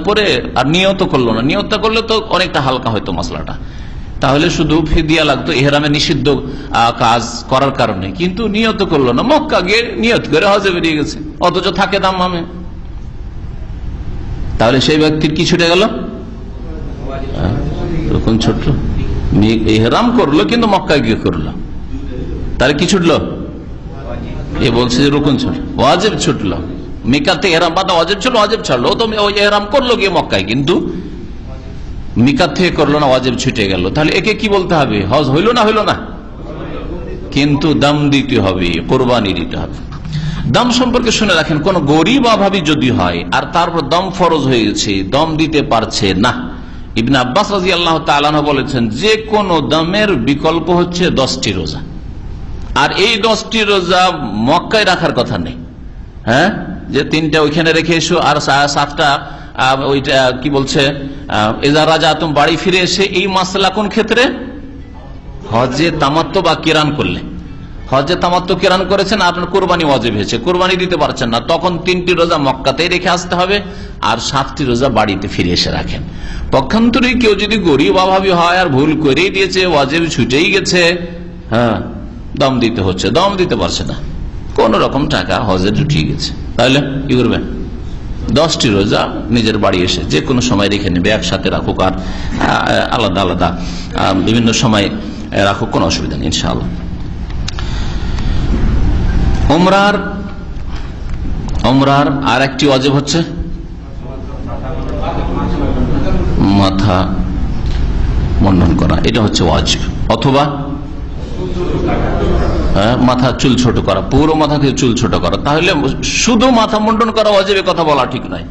পরে, আর নিয়ত করলো না, নিয়ত করলে তো অনেকটা হালকা হয়তো মশলাটা, তাহলে শুধু ফিদিয়া লাগতো এহরামে নিষিদ্ধ কাজ করার কারণে, কিন্তু নিয়ত করলো না, মক্কা গিয়ে নিয়ত করে হজে বেরিয়ে গেছে, অথচ থাকে দাম্মামে, তাহলে সেই ব্যক্তির কি ছুটে গেল? রুকুন ছুটলো, এহরাম করলো কিন্তু মক্কা গিয়ে করলো, তাহলে কি ছুটলো? এ বলছে যে রুকুন ছুটলো, ওয়াজিব ছুটলো। মিকাত থেকে এহরাম বাঁধা ওয়াজিব ছিল, ওয়াজিব ছাড়লো, তো এহরাম করলো গিয়ে মক্কায়, কিন্তু মিকাত থেকে করলো না, ওয়াজিব ছুটে গেল। তাহলে একে কি বলতে হবে? হজ হইল না? হইল না, কিন্তু দাম দিতে হবে, কোরবানি দিতে হবে। দাম সম্পর্কে শুনে রাখেন, কোন গরিব অভাবী যদি হয় আর তারপর দম ফরজ হয়ে গেছে, দম দিতে পারছে না, ইবনে আব্বাস রাদিয়াল্লাহু তাআলা আনহু বলেছেন যে কোন দামের বিকল্প হচ্ছে 10টি রোজা, আর এই 10টি রোজা মক্কায় রাখার কথা নেই, হ্যাঁ, যে 3টা ওইখানে রেখে এসো আর 7টা ওইটা কি বলছে এজা রাজা তুমি বাড়ি ফিরে এসে, এই মাসলা কোন ক্ষেত্রে? হজে তামাত্তু বা কিরান করলে, হজে তামাত্তু কিরান করেছেন, আপনার কোরবানি ওয়াজিব হয়েছে, কোরবানি দিতে পারছেন না, তখন 3টি রোজা মক্কাতেই রেখে আসতে হবে আর 7টি রোজা বাড়িতে ফিরে এসে রাখেন। পক্ষান্তরে কেউ যদি গরিব অভাবী হয় আর ভুল করেই দিয়েছে, ওয়াজিব ছুটেই গেছে, হ্যাঁ, দম দিতে হচ্ছে, দম দিতে পারছে না, কোন রকম টাকা হজে ঢুকিয়ে গেছে, তাহলে কি করবেন? 10টি রোজা নিজের বাড়ি এসে যে কোনো সময় রেখে নেবে, একসাথে রাখুক আর আলাদা আলাদা বিভিন্ন সময় রাখুক, কোনো অসুবিধা নেই ইনশাআল্লাহ। উমরার আর একটি ওয়াজিব হচ্ছে মাথা মুন্ডন করা, এটা হচ্ছে ওয়াজিব, অথবা মাথা চুল ছোট করা, পুরো মাথাকে চুল ছোট করা। তাহলে শুধু মাথা মুন্ডন করা ওয়াজিব কথা বলা ঠিক নয়,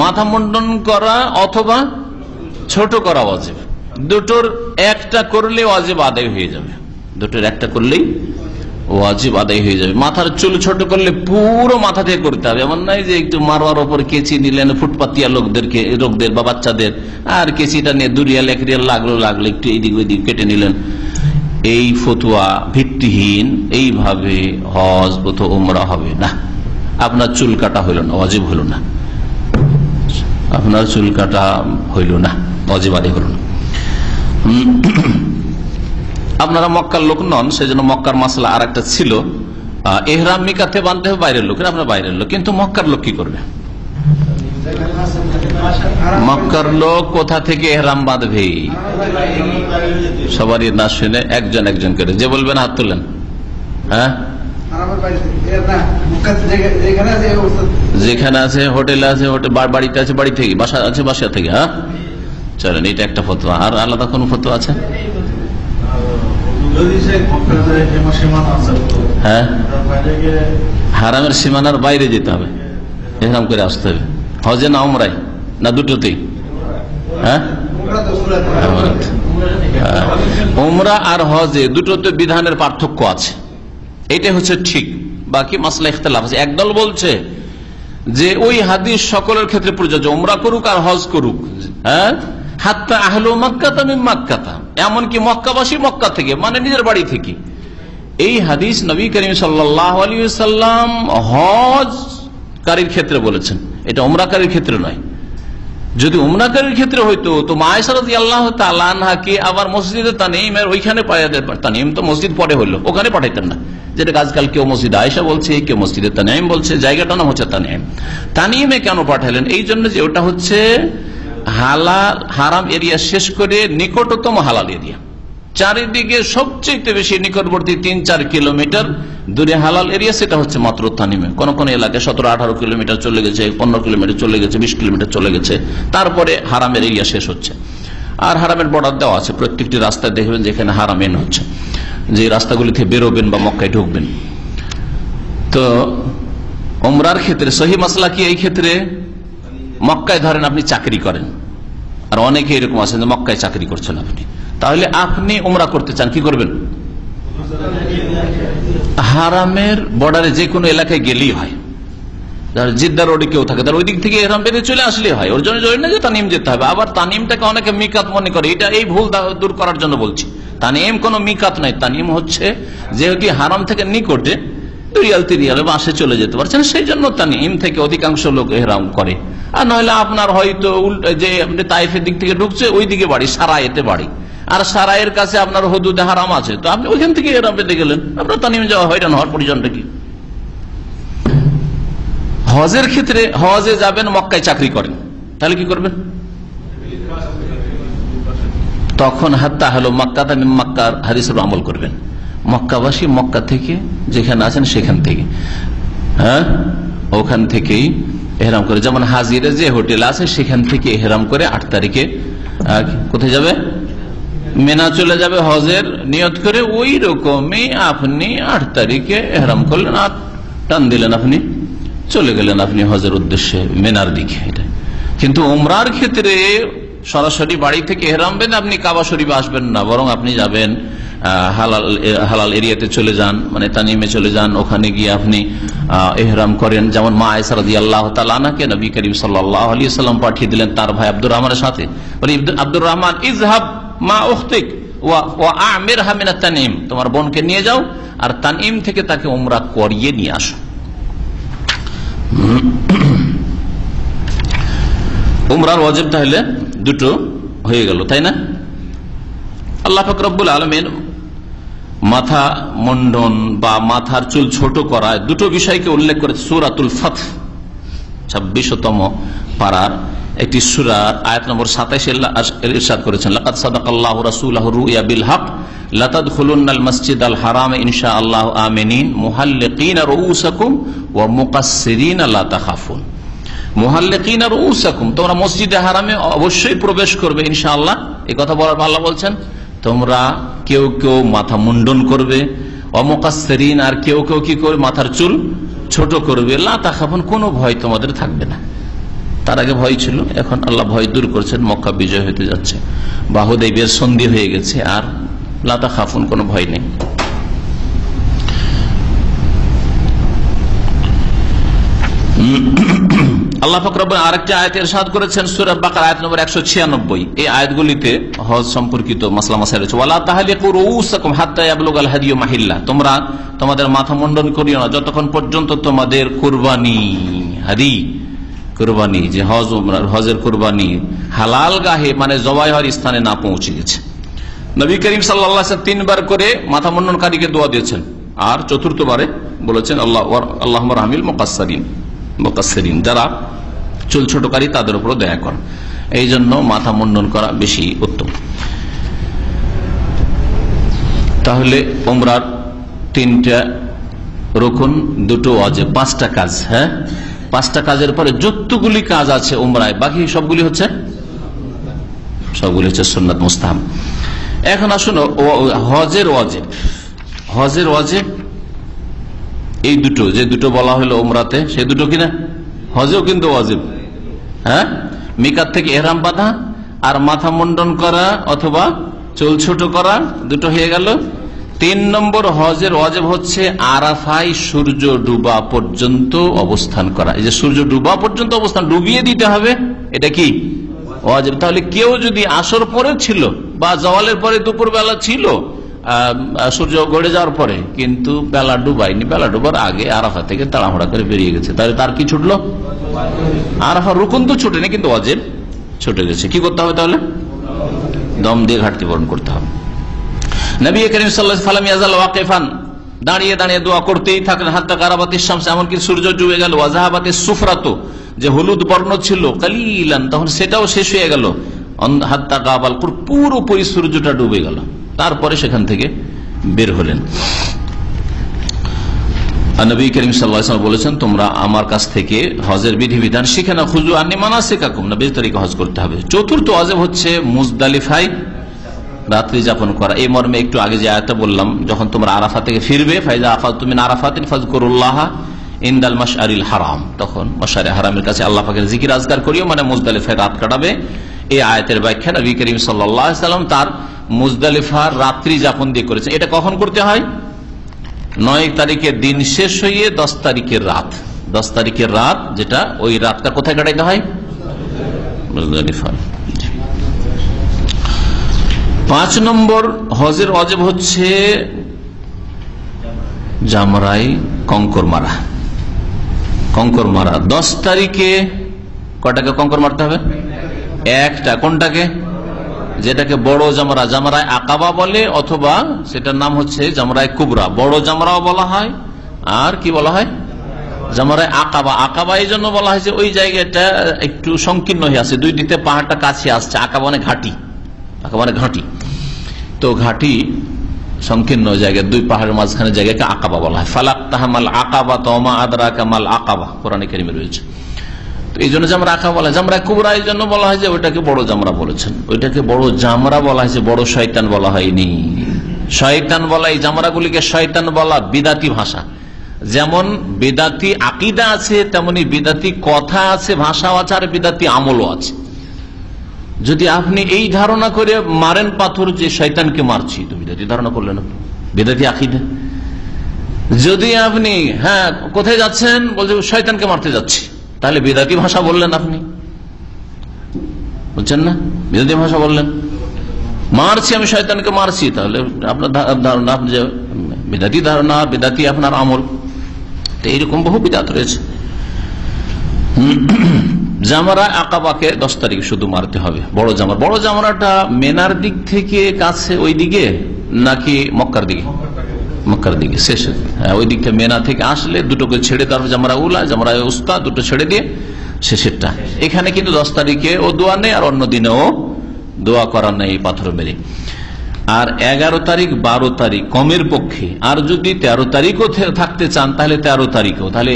মাথা মুন্ডন করা অথবা ছোট করা ওয়াজিব, দুটোর একটা করলে ওয়াজিব আদায় হয়ে যাবে, দুটোর একটা করলেই ওয়াজিব আদায় হয়ে যাবে। মাথার চুল ছোট করলে পুরো মাথা থেকে করতে হবে, এমন নয় যে একটু মারোয়ার ওপর কেচি নিলেন, ফুটপাতিয়া লোকদের বা বাচ্চাদের, আর কেচিটা নিয়ে 2 রিয়াল 1 রিয়াল লাগলো একটু এইদিক ওইদিক কেটে নিলেন। এই ফতুয়া ভিত্তিহীন, এইভাবে হজ বোধ উমরা হবে না। আপনার চুল কাটা হইল না, ওয়াজিব হইল না, আপনার চুল কাটা হইল না, ওয়াজিব আদায় হইল না। আপনারা মক্কার লোক নন, সেজন্য মক্কার মাসলা আর একটা ছিল, এহরাম মিকাতে বাঁধতে হবে বাইরের লোকের, আপনার বাইরের লোক, কিন্তু মক্কার লোক কি করবে? মক্কার লোক কোথা থেকে এহরাম বাঁধবে? সবারই না শুনে একজন একজন করে যে বলবেন হাত তুলেন। হ্যাঁ, যেখানে আছে, হোটেলে আছে, বাড়িতে আছে, বাড়ি থেকে, বাসা আছে, বাসা থেকে। হ্যাঁ, চলেন, এটা একটা ফতোয়া। আর আলাদা কোন ফতোয়া আছে? হ্যাঁ, হারামের সীমানার বাইরে যেতে হবে, এহরাম করে আসতে হবে, হজে না উমরায় না দুটোতেই? হ্যাঁ, উমরা আর হজে দুটোতে বিধানের পার্থক্য আছে, এইটা হচ্ছে ঠিক, বাকি মাসলা ইখতিলাফ আছে। একদল বলছে যে ওই হাদিস সকলের ক্ষেত্রে প্রযোজ্য, উমরা করুক আর হজ করুক, হ্যাঁ, হাত্তা আহলু মাক্কাতা মিন মাক্কাতা, এমনকি মক্কাবাসী মক্কা থেকে, মানে নিজের বাড়ি থেকে। এই হাদিস নবী করিম সাল্লাল্লাহু আলাইহি ওয়াসাল্লাম হজকারীর ক্ষেত্রে বলেছেন, এটা উমরাকারীর ক্ষেত্রে নয়। যদি উমরাকারীর ক্ষেত্রে হইতো তো মা আয়েশা রাদিয়াল্লাহু তাআলা আনহাকে আবার মসজিদে তানঈমের ওইখানে পাঠাতেন, তানঈম তো মসজিদ পরে হইলো, ওখানে পাঠাইতেন না, যেটা আজকাল কেউ মসজিদ আয়েশা বলছে, কেউ মসজিদে তানঈম বলছে, জায়গাটার নাম হচ্ছে তানঈম। তানঈমে কেন পাঠালেন? এই জন্য যে ওটা হচ্ছে হালাল হারাম এরিয়া শেষ করে নিকটতম হালাল এরিয়া, চারিদিকে সবচেয়ে বেশি নিকটবর্তী 3-4 কিলোমিটার দূরে হালাল এরিয়া, সেটা হচ্ছে মাত্র তানঈমে। কোন কোন এলাকায় 17-18 কিলোমিটার চলে গেছে, 15 কিলোমিটার চলে গেছে, 20 কিলোমিটার চলে গেছে, তারপরে হারামের এরিয়া শেষ হচ্ছে। আর হারামের বর্ডার দেওয়া আছে, প্রত্যেকটি রাস্তায় দেখবেন যেখানে হারাম এন হচ্ছে। যে রাস্তাগুলি থেকে বেরোবেন বা মক্কায় ঢুকবেন। তো ওমরার ক্ষেত্রে সহি মাসলা কি, এই ক্ষেত্রে মক্কায় ধরেন আপনি চাকরি করেন, আর অনেকে এরকম আছেন যে মক্কায় চাকরি করছেন আপনি, তাহলে আপনি ওমরা করতে চান, কি করবেন? হারামের বর্ডারে যে কোনো এলাকায় গেলেই হয়। জিদ্দা রোডে কেউ থাকে, তার ওই দিক থেকে এহরাম বেঁধে চলে আসলে হয়, ওর জন্য জরুরি না যে তানিম যেতে হবে। আবার তানিমটাকে অনেকে মিকাত মনে করে, এটা এই ভুল দূর করার জন্য বলছি। তানিম কোন মিকাত নাই, তানিম হচ্ছে যেহেতু হারাম থেকে নিকটে 2 রিয়াল 3 রিয়াল বাসে চলে যেতে পারছেন, সেই জন্য তানিম থেকে অধিকাংশ লোক এহরাম করে। আর নইলে আপনার হয়তো যে আপনি তাইফের দিক থেকে ঢুকছে ওই দিকে বাড়ি, সারাইতে বাড়ি, আর সারাইয়ের কাছে আপনার হুদুদে হারাম আছে, তো আপনি ওইখান থেকে এহরাম বেঁধে গেলেন, আপনার তানিম যাওয়া হয়রান হওয়ার প্রয়োজনটা কি? হজের ক্ষেত্রে হজে যাবেন, মক্কায় চাকরি করেন, তাহলে কি করবেন? তখন হাত্তা হলো মক্কাতে মক্কার হাদিসের আমল করবেন। মক্কাবাসী মক্কা থেকে যেখানে আছেন সেখান থেকে, হ্যাঁ, ওখান থেকেই এহরাম করে, যেমন হাজিরে যে হোটেল আছে সেখান থেকে এহরাম করে 8 তারিখে কোথায় যাবে? মেনা চলে যাবে হজের নিয়ত করে। ওই রকমই আপনি 8 তারিখে এহরাম করলেন আর টান দিলেন, আপনি চলে গেলেন আপনি হজের উদ্দেশ্যে মেনার দিকে। এটা কিন্তু উমরার ক্ষেত্রে সরাসরি বাড়ি থেকে এহরাম বেঁধে আপনি কাবা শরীফে আসবেন না, বরং আপনি যাবেন হালাল এরিয়াতে চলে যান, মানে তানিমে চলে যান, ওখানে গিয়ে আপনি এহরাম করেন। যেমন মা আয়েশা রাদিয়াল্লাহু তাআলা আনহাকে নবী করিম সাল্লাল্লাহু আলাইহি ওয়াসাল্লাম পাঠিয়ে দিলেন তার ভাই আব্দুর রহমানের সাথে, বলে আব্দুর রহমান ইযহাব মা উখতিক ওয়া আমিরহা মিন আত-তানিম, তোমার বোনকে নিয়ে যাও আর তানিম থেকে তাকে উমরা করিয়ে নিয়ে আসো। উমরার ওয়াজিব তাহলে দুটো হয়ে গেল, তাই না? আল্লাহ পাক রব্বুল আলামিন মাথা মুন্ডন বা মাথার চুল ছোট করা দুটো বিষয়কে উল্লেখ করেছে সূরাতুল ফাতহ 26তম পারার একটি সূরার আয়াত নম্বর 27 ইরশাদ করেছেন, লাকাদ সাদাকাল্লাহু রাসূলাহু রুইয়া বিল হক লাতাদখুলুন্নাল মাসজিদাল হারাম ইনশাআল্লাহু আমিনিন মুহাল্লিকিনা রুউসাকুম ওয়া মুকাসসিরিনা লা তাখাফুন। মুহাল্লিকিনা রুউসাকুম, তোমরা মসজিদে হারামে অবশ্যই প্রবেশ করবে ইনশাআল্লাহ। এই কথা বলার আল্লাহ বলছেন তোমরা কেউ কেউ মাথা মুন্ডন করবে, ওয়া মুকাসসিরিন, আর কেউ কেউ কি করবে? মাথার চুল ছোট করবে। লা তাখাফুন, কোনো ভয় তোমাদের থাকবে না। তার আগে ভয় ছিল, এখন আল্লাহ ভয় দূর করছেন, মক্কা বিজয় হতে যাচ্ছে, বা হুদাইবিয়ার সন্ধি হয়ে গেছে, আর লা তাখাফুন, কোনো ভয় নেই। আল্লাহ পাক রব্বুল আরেকটি আয়াতে ইরশাদ করেছেন সূরা বাকারা আয়াত নম্বর 196। এই আয়াতগুলিতে হজ সম্পর্কিত মাসলা মাসাইল রয়েছে। ওয়ালা তাহলিকু রুউসাকুম হাত্তা ইয়াবলুগাল হাদিয়ু মাহিল্লা, তোমরা তোমাদের মাথা মুন্ডন করিও না যতক্ষণ পর্যন্ত তোমাদের কুরবানি, হাদি কুরবানি, যে হজ উমরার হজের কুরবানি হালাল গাহে মানে জবাই হওয়ার স্থানে না পৌঁছে গেছে। নবী করিম সাল্লাল্লাহু আলাইহি ওয়াসাল্লাম 3 বার করে মাথা মুন্ডনকারীকে দোয়া দিয়েছেন, আর চতুর্থবারে বলেছেন আল্লাহুম্মা রাহমিল মুকাসসিরিন, যারা চুল ছোটকারী তাদের উপর দয়া কর। এই জন্য মাথা মুন্ডন করা বেশি উত্তম। তাহলে উমরার 3টা রুকুন, 2টো ওয়াজিব, 5টা কাজ। হ্যাঁ, 5টা কাজের পরে যতগুলি কাজ আছে উমরায়, বাকি সবগুলি হচ্ছে সুন্নাত মুস্তাহাব। এখন আসুন হজের ওয়াজিব। হজের ওয়াজিব এই দুটো, যে দুটো বলা হলো উমরাতে, সেই দুটো কিনা হজেও কিন্তু ওয়াজিব। হ্যাঁ, মিকাত থেকে ইহরাম বাঁধা আর মাথা মুন্ডন করা অথবা চুল ছোট করা, দুটো হয়ে গেল। 3 নম্বর হজের ওয়াজিব হচ্ছে আরাফায় সূর্য ডুবা পর্যন্ত অবস্থান করা। এই যে সূর্য ডুবা পর্যন্ত অবস্থান, ডুবিয়ে দিতে হবে, এটা কি ওয়াজিব। তাহলে কেউ যদি আসর পরে ছিল বা জওয়ালের পরে দুপুর বেলা ছিল, সূর্য গড়ে যাওয়ার পরে, কিন্তু বেলা ডুবাইনি, বেলা ডুবার আগে আরাফা থেকে তাড়াহুড়া করে বেরিয়ে গেছে, তাহলে তার কি ছুটলো? আরাফা রুকুন তো ছুটেনি, কিন্তু ওয়াজিব ছুটে গেছে। কি করতে হবে তাহলে? দম দিয়ে ঘাটতি পূরণ করতে হবে। নবী করিম সাল্লাল্লাহু আলাইহি ওয়াসাল্লাম ইয়াজাল ওয়াকিফান, দাঁড়িয়ে দাঁড়িয়ে দোয়া করতেই থাকলেন, হাত্তা গারাবাতিশ শামস, এমনকি সূর্য ডুবে গেল। ওয়া যাহাবাতিস সুফরাতু, যে হলুদ বর্ণ ছিল, কালিলান, তখন সেটাও শেষ হয়ে গেল। হাত্তা গাবাল কুর, পুরোপুরি সূর্যটা ডুবে গেল, তারপরে সেখান থেকে বের হলেন। নবী করিম সাল্লাল্লাহু আলাইহি ওয়াসাল্লাম বলেছেন তোমরা আমার কাছ থেকে হজের বিধিবিধান শিখে নাও, খুযু আন্নী মানাসিকাকুম, নবীর তরিকা হজ করতে হবে। চতুর্থ ওয়াজিব হচ্ছে মুজদালিফায় রাত্রি যাপন করা। এই মর্মে একটু আগে যে আয়াতটা বললাম, যখন তোমরা আরাফা থেকে ফিরবে, ফাইজা আফাতুম মিন আরাফাতিন ফাযকুরুল্লাহ ইনদাল মাশআরিল হারাম, তখন মাশআরে হারামের কাছে আল্লাহ পাকের জিকির আজকার করিও, মানে মুজদালিফায় রাত কাটাবে। এই আয়াতের ব্যাখ্যা নবী করিম সাল্লাল্লাহু আলাইহি ওয়াসাল্লাম তার মুজদালিফার রাত্রি যাপন দিয়ে করেছেন। এটা কখন করতে হয়? 9 তারিখের দিন শেষ হয়ে 10 তারিখের রাত, 10 তারিখের রাত, যেটা ওই রাতটা কোথায় কাটাইতে হয়? মুজদালিফা। 5 নম্বর হজের ওয়াজিব হচ্ছে জামরাই কঙ্কর মারা। কঙ্কর মারা 10 তারিখে কটাকে কঙ্কর মারতে হবে? একটা। কোনটাকে? যেটাকে বড় জামরা, জামরায় আকাবা বলে, অথবা সেটার নাম হচ্ছে জামরায় কুবরা। বড় জামরাও বলা হয়, আর কি বলা হয়? জামরায় আকাবা। আকাবা এই জন্য বলা হয়েছে ওই জায়গাটা একটু সংকীর্ণ হয়ে আছে, দুই দিকে পাহাড়টা কাছে আসছে। আকাবা মানে ঘাটি, আকাবা মানে ঘাটি। তো ঘাটি সংকীর্ণ জায়গা, দুই পাহাড়ের মাঝখানে জায়গাকে আকাবা বলা হয়। ফালাক তাহামাল আকাবা তমা আদরা কামাল আকাবা, কোরআনে কারিমে রয়েছে। তো এই জন্য জামরা আকাবা বলা হয়। জামরা কুবরা এই জন্য বলা হয় যে ওইটাকে বড় জামরা বলেছেন, ওইটাকে বড় জামরা বলা হয়েছে, বড় শয়তান বলা হয়নি। শয়তান বলা, এই জামরাগুলিকে শয়তান বলা বিদাতি ভাষা। যেমন বিদাতি আকিদা আছে, তেমনি বিদাতি কথা আছে, ভাষাও আছে, আর বিদাতি আমলও আছে। যদি আপনি এই ধারণা করে মারেন পাথর যে শয়তানকে মারছি, তো বিদাতি ধারণা করলেন, বিদাতি আকিদা। যদি আপনি কোথায় যাচ্ছেন, বলছে শয়তানকে মারতে যাচ্ছি, তাহলে বিদাতি ভাষা বললেন আপনি, বুঝছেন না? বিদাতি ভাষা বললেন, মারছি আমি শয়তানকে মারছি, তাহলে আপনার ধারণা বিদাতি ধারণা, বিদাতি আপনার আমল। তো এইরকম বহু বিদাত রয়েছে। জামরা আকাবাকে 10 তারিখ শুধু মারতে হবে, বড় জামরা। বড় জামরাটা মেনার দিক থেকে কাছে ওই দিকে নাকি মক্কার দিকে? মক্কার দিকে শেষে, ওই দিকটা মেনা থেকে আসলে দুটোকে ছেড়ে, তারপর জামরা উলা, জামরা উস্তা দুটো ছেড়ে দিয়ে শেষেরটা। এখানে কিন্তু 10 তারিখে ও দোয়া নেই, আর অন্য দিনেও দোয়া করার নেই পাথর মেরে। আর 11 তারিখ 12 তারিখ কমের পক্ষে, আর যদি 13 তারিখও থাকতে চান তাহলে 13 তারিখও, তাহলে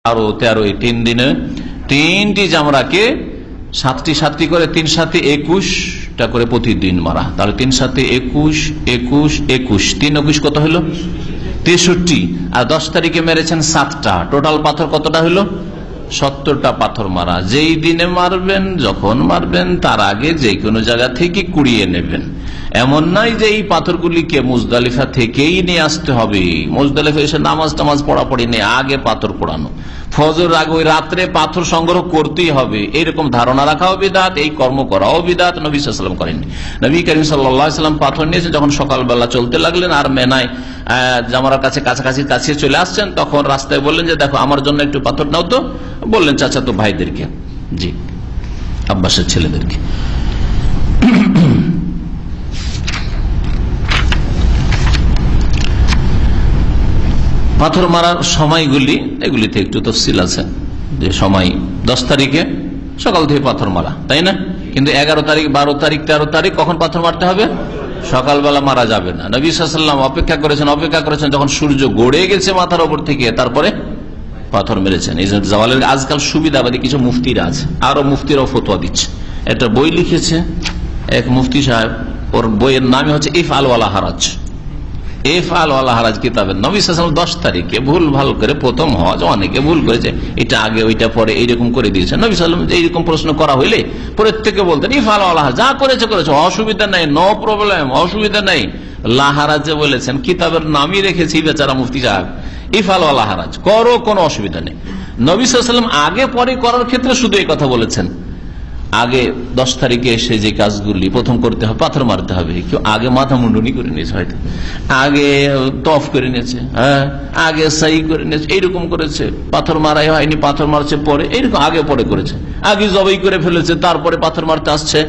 আরো 13, 3 দিনে 3টি জামরাকে 7টি 7টি করে, 3 7 21টা করে প্রতিদিন মারা। তাহলে 3 7 21, 21, 21, 3 21 কত হলো? 63। আর 10 তারিখে মেরেছেন 7টা, টোটাল পাথর কতটা হলো? 70টা পাথর মারা। যেই দিনে মারবেন, যখন মারবেন, তার আগে যে কোনো জায়গা থেকে কুড়িয়ে নেবেন। এমন নয় যে এই পাথরগুলিকে মুজদালিফা থেকেই নিয়ে আসতে হবে, মুজদালিফা এসে নামাজ টামাজ পড়াপড়ি নেই, আগে পাথর পোড়ানো, ফজর আগে ওই রাত্রে পাথর সংগ্রহ করতেই হবে, এইরকম ধারণা রাখাও বিদাত, এই কর্ম করাও বিদাত। নবী সাল্লাল্লাহু আলাইহি ওয়াসাল্লাম করেননি। নবী করিম সাল্লাল্লাহু আলাইহি ওয়াসাল্লাম পাথর নিয়েছেন যখন সকালবেলা চলতে লাগলেন, আর মেনায় জামরার কাছে কাছাকাছি চলে আসছেন, তখন রাস্তায় বললেন যে দেখো আমার জন্য একটু পাথর নাও তো। বললেন চাচা তো ভাইদেরকে, জি আব্বাসের ছেলেদেরকে। পাথর মারার সময়গুলি, এগুলিতে একটু তফসিল আছে, যে সময় 10 তারিখে সকাল থেকে পাথর মারা, তাই না? কিন্তু 11 তারিখ 12 তারিখ 13 তারিখ কখন পাথর মারতে হবে? সকালবেলা মারা যাবে না। নবী সাল্লাল্লাহু আলাইহি ওয়াসাল্লাম অপেক্ষা করেছেন যখন সূর্য গড়ে গেছে মাথার উপর থেকে, তারপরে পাথর মেরেছেন। এই জন্য জাওয়ালের আজকাল সুবিধাবাদী কিছু মুফতিরা আছে, আরো মুফতিরাও ফতোয়া দিচ্ছে। একটা বই লিখেছে এক মুফতি সাহেব, ওর বইয়ের নামই হচ্ছে ইফআল ওয়ালা হারাজ। ইফআল ওয়ালা হারাজ কিতাবের নবী সাল্লাল্লাহু আলাইহি ওয়াসাল্লাম 10 তারিখে ভুল ভাল করে প্রথম হজ, অনেকে ভুল করেছে, এটা আগে ওইটা পরে এইরকম করে দিয়েছে। নবী সাল্লাল্লাহু আলাইহি ওয়াসাল্লাম এইরকম প্রশ্ন করা হইলে প্রত্যেকে বলতেন ইফআল ওয়ালা হারাজ, যা করেছে অসুবিধা নাই, নো প্রবলেম, অসুবিধা নাই। লাহারাজে বলেছেন, কিতাবের নামই রেখেছি বেচারা মুফতি সাহেব, ইফআল ওয়ালা হারাজ, করো, কোনো অসুবিধা নেই। নবী সাল্লাল্লাহু আলাইহি ওয়াসাল্লাম আগে পরে করার ক্ষেত্রে শুধু এই কথা বলেছেন, আগে 10 তারিখে এসে যে কাজগুলি প্রথম করতে হবে, পাথর মারতে হবে। কেউ আগে মাথা মুন্ডনি করে নিয়েছে, হয়তো আগে তফ করে নিয়েছে, আগে সাই করে নিয়েছে, এইরকম করেছে, পাথর মারাই হয়নি, পাথর মারছে পরে, এইরকম আগে পরে করেছে, আগে জবাই করে ফেলেছে, তারপরে পাথর মারতে আসছে।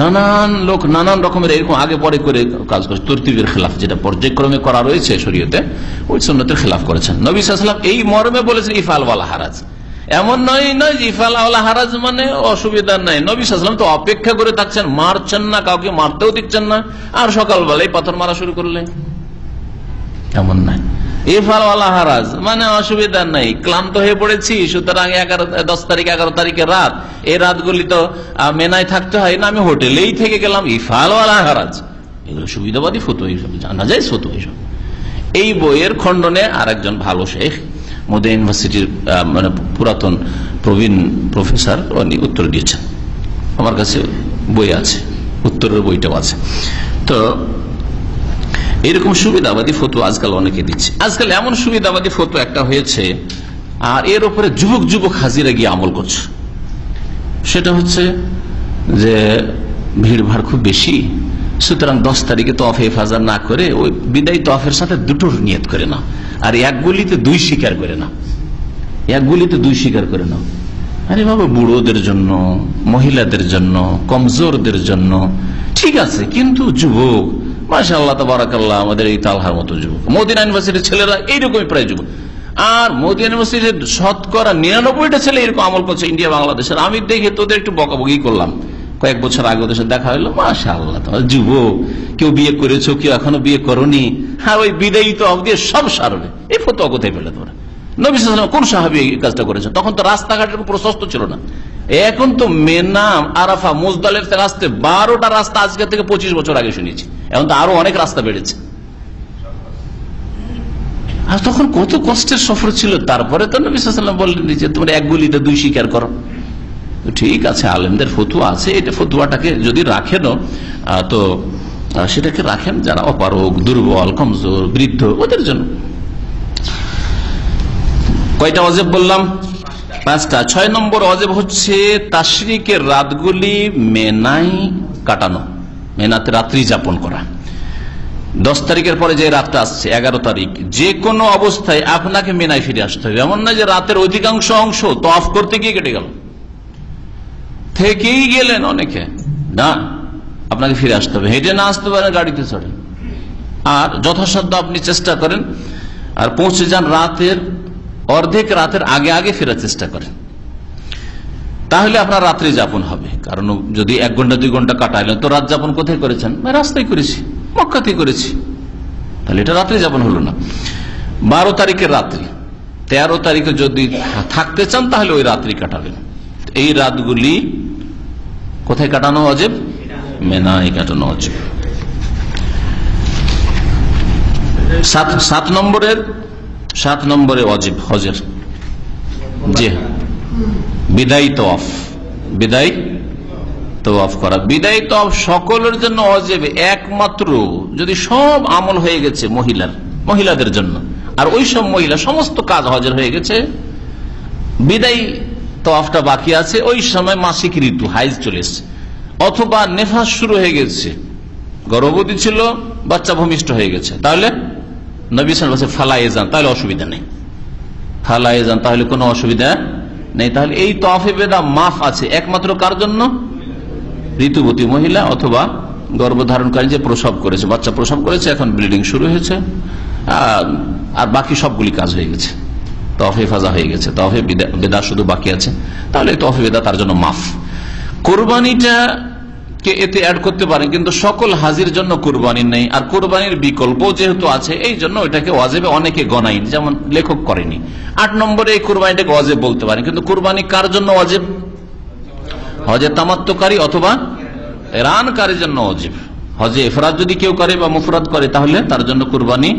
নানান লোক নানান রকমের এরকম আগে পরে করে কাজ করছে, তরতিবের খেলাফ, যেটা পর্যায়ক্রমে করা রয়েছে শরীয়তে, ওই সুন্নতের খেলাফ করেছেন। নবী সাল্লাল্লাহু আলাইহি ওয়াসাল্লাম এই মর্মে বলেছেন ইফআল ওয়ালা হারাজ। এমন নয় যে ইফালা ওয়ালা হারাজ মানে অসুবিধা নাই। নবী সাল্লাল্লাহু আলাইহি ওয়াসাল্লাম তো অপেক্ষা করে থাকছেন, মারছেন না, কাউকে মারতেও দিচ্ছেন না, আর সকালবেলায় পাথর মারা শুরু করলেন, এমন নাই। ইফাল ওয়ালা হারাজ মানে অসুবিধা নাই, ক্লান্ত হয়ে পড়েছি, সুতরাং 10 তারিখ 11 তারিখের রাত, এই রাতগুলি তো মেনায় থাকতে হয় না, আমি হোটেলেই থেকে গেলাম, ইফাল ওয়ালা হারাজ, এগুলো সুবিধাবাদী ফতোয়া, এইসব জানা যায় ফতোয়া। এইসব এই বইয়ের খণ্ডনে আর একজন ভালো শেখ মদিনা ইউনিভার্সিটির মানে পুরাতন প্রবীণ প্রফেসর, উনি উত্তর দিয়েছেন, আমার কাছে বই আছে, উত্তরের বইটাও আছে। তো এরকম সুবিধাবাদী ফতোয়া আজকাল অনেকে দিচ্ছে। আজকাল এমন সুবিধাবাদী ফতোয়া একটা হয়েছে, আর এর উপরে যুবক যুবক হাজিরা গিয়ে আমল করছে। সেটা হচ্ছে যে ভিড় ভাড় খুব বেশি, সুতরাং 10 তারিখে তওয়াফে ইফাজা না করে ওই বিদায়ী তওয়াফের সাথে দুটোর নিয়ত করে না, আর এক গুলিতে 2 স্বীকার করে না, এক গুলিতে 2 স্বীকার করে না। আরে বাবা, বুড়োদের জন্য, মহিলাদের জন্য, কমজোরদের জন্য ঠিক আছে, কিন্তু যুবক মাশাআল্লাহ তাবারাকাল্লাহ, আমাদের এই তালহার মতো যুবক, মদিনা ইউনিভার্সিটির ছেলেরা এইরকমই প্রায় যুবক, আর মদিনা ইউনিভার্সিটির শতকরা 99টা ছেলে এরকম আমল করছে ইন্ডিয়া বাংলাদেশের। আমি দেখে তোদের একটু বকাবকি করলাম, কয়েক বছর আগে ওদের সাথে দেখা হলো, মাশাআল্লাহ তোমার যুবক, কেউ বিয়ে করেছো, কেউ এখনো বিয়ে করোনি, হ্যাঁ ওই বিদায়ী তো দিয়ে সব সারবে। এই ফতোয়া কোথায় পেলে তোমরা? নবী সাল্লাল্লাহু আলাইহি ওয়াসাল্লাম কোন সাহাবী এই কাজটা করেছেন? তখন তো রাস্তাঘাটের প্রশস্ত ছিল না। এখন তো মেনা, আরাফা, মুজদালিফা রাস্তা 12টা রাস্তা আজকে থেকে 25 বছর আগে শুনেছি, এখন তো আরো অনেক রাস্তা বেড়েছে। আর তখন কত কষ্টের সফর ছিল, তারপরে তো নবী সাল্লাল্লাহু আলাইহি ওয়াসাল্লাম বললেন যে তোমরা এক গুলিতে 2 স্বীকার করো। ঠিক আছে, আলেমদের ফতোয়া আছে, এটা ফতোয়াটাকে যদি রাখেন তো সেটাকে রাখেন যারা অপারগ, দুর্বল, কমজোর, বৃদ্ধ, ওদের জন্য। কয়টা ওয়াজিব বললাম? 5টা। 6 নম্বর ওয়াজিব হচ্ছে তাশরিকের রাতগুলি মেনায় কাটানো, মেনাতে রাত্রি যাপন করা। 10 তারিখের পরে যে রাতটা আসছে 11 তারিখ, যে কোনো অবস্থায় আপনাকে মেনায় ফিরে আসতে হবে। এমন না যে রাতের অধিকাংশ অংশ তওয়াফ করতে গিয়ে কেটে গেল, থেকেই গেলেন অনেকে, না, আপনাকে ফিরে আসতে হবে। হেঁটে না আসতে পারেন, গাড়িতে চড়েন, আর যথাসাধ্য আপনি চেষ্টা করেন আর পৌঁছে যান রাতের অর্ধেক, রাতের আগে আগে ফেরার চেষ্টা করেন, তাহলে আপনার রাত্রি যাপন হবে। কারণ যদি 1 ঘন্টা 2 ঘন্টা কাটাইলেন, তো রাত যাপন কোথায় করেছেন? রাস্তায় করেছি, মক্কাতেই করেছি, তাহলে এটা রাত্রি যাপন হলো না। 12 তারিখের রাত্রি, 13 তারিখে যদি থাকতে চান তাহলে ওই রাত্রি কাটাবেন। এই রাতগুলি কোথায় কাটানো ওয়াজিব? মেনায় কাটানো ওয়াজিব। 7 নম্বরে ওয়াজিব হজের, জি, বিদায়ী তওয়াফ, বিদায়ী তওয়াফ করা। বিদায়ী তওয়াফ সকলের জন্য ওয়াজিব, একমাত্র যদি সব আমল হয়ে গেছে মহিলাদের জন্য, আর ওই সব মহিলা সমস্ত কাজ হজের হয়ে গেছে, বিদায়ী তওয়াফটা বাকি আছে, ওই সময় মাসিক ঋতু, হাইজ চলে এসছে, অথবা নেফাস শুরু হয়ে গেছে, গর্ভবতী ছিল, বাচ্চা ভূমিষ্ঠ হয়ে গেছে, তাহলে নবী সাল্লাল্লাহু আলাইহি ওয়াসাল্লাম ফালায়েজান, তাহলে অসুবিধা নেই, ফালায়েজান, তাহলে কোনো অসুবিধা নেই। তাহলে এই তওয়াফে বেদা মাফ আছে একমাত্র কার জন্য? ঋতুবতী মহিলা অথবা গর্ভধারণকারী, যে প্রসব করেছে, বাচ্চা প্রসব করেছে, এখন ব্লিডিং শুরু হয়েছে, আর বাকি সবগুলি কাজ হয়ে গেছে, তওয়াফে ফাজা হয়ে গেছে, তওয়াফে বেদা শুধু বাকি আছে, তাহলে তওয়াফে বেদা তার জন্য মাফ। কোরবানিটা কে এতে অ্যাড করতে পারেন, কিন্তু সকল হাজির জন্য কোরবানি নেই, আর কোরবানির বিকল্প যেহেতু আছে, এই জন্য ওইটাকে ওয়াজিবে অনেকে গণায়নি, যেমন লেখক করেনি। 8 নম্বরে এই কোরবানিটাকে ওয়াজিব বলতে পারেন, কিন্তু কোরবানি কার জন্য ওয়াজিব? হজে তামাত্তুকারী অথবা ইরানকারীর জন্য ওয়াজিব। হজে ইফরাদ যদি কেউ করে বা মুফরাদ করে, তাহলে তার জন্য কোরবানি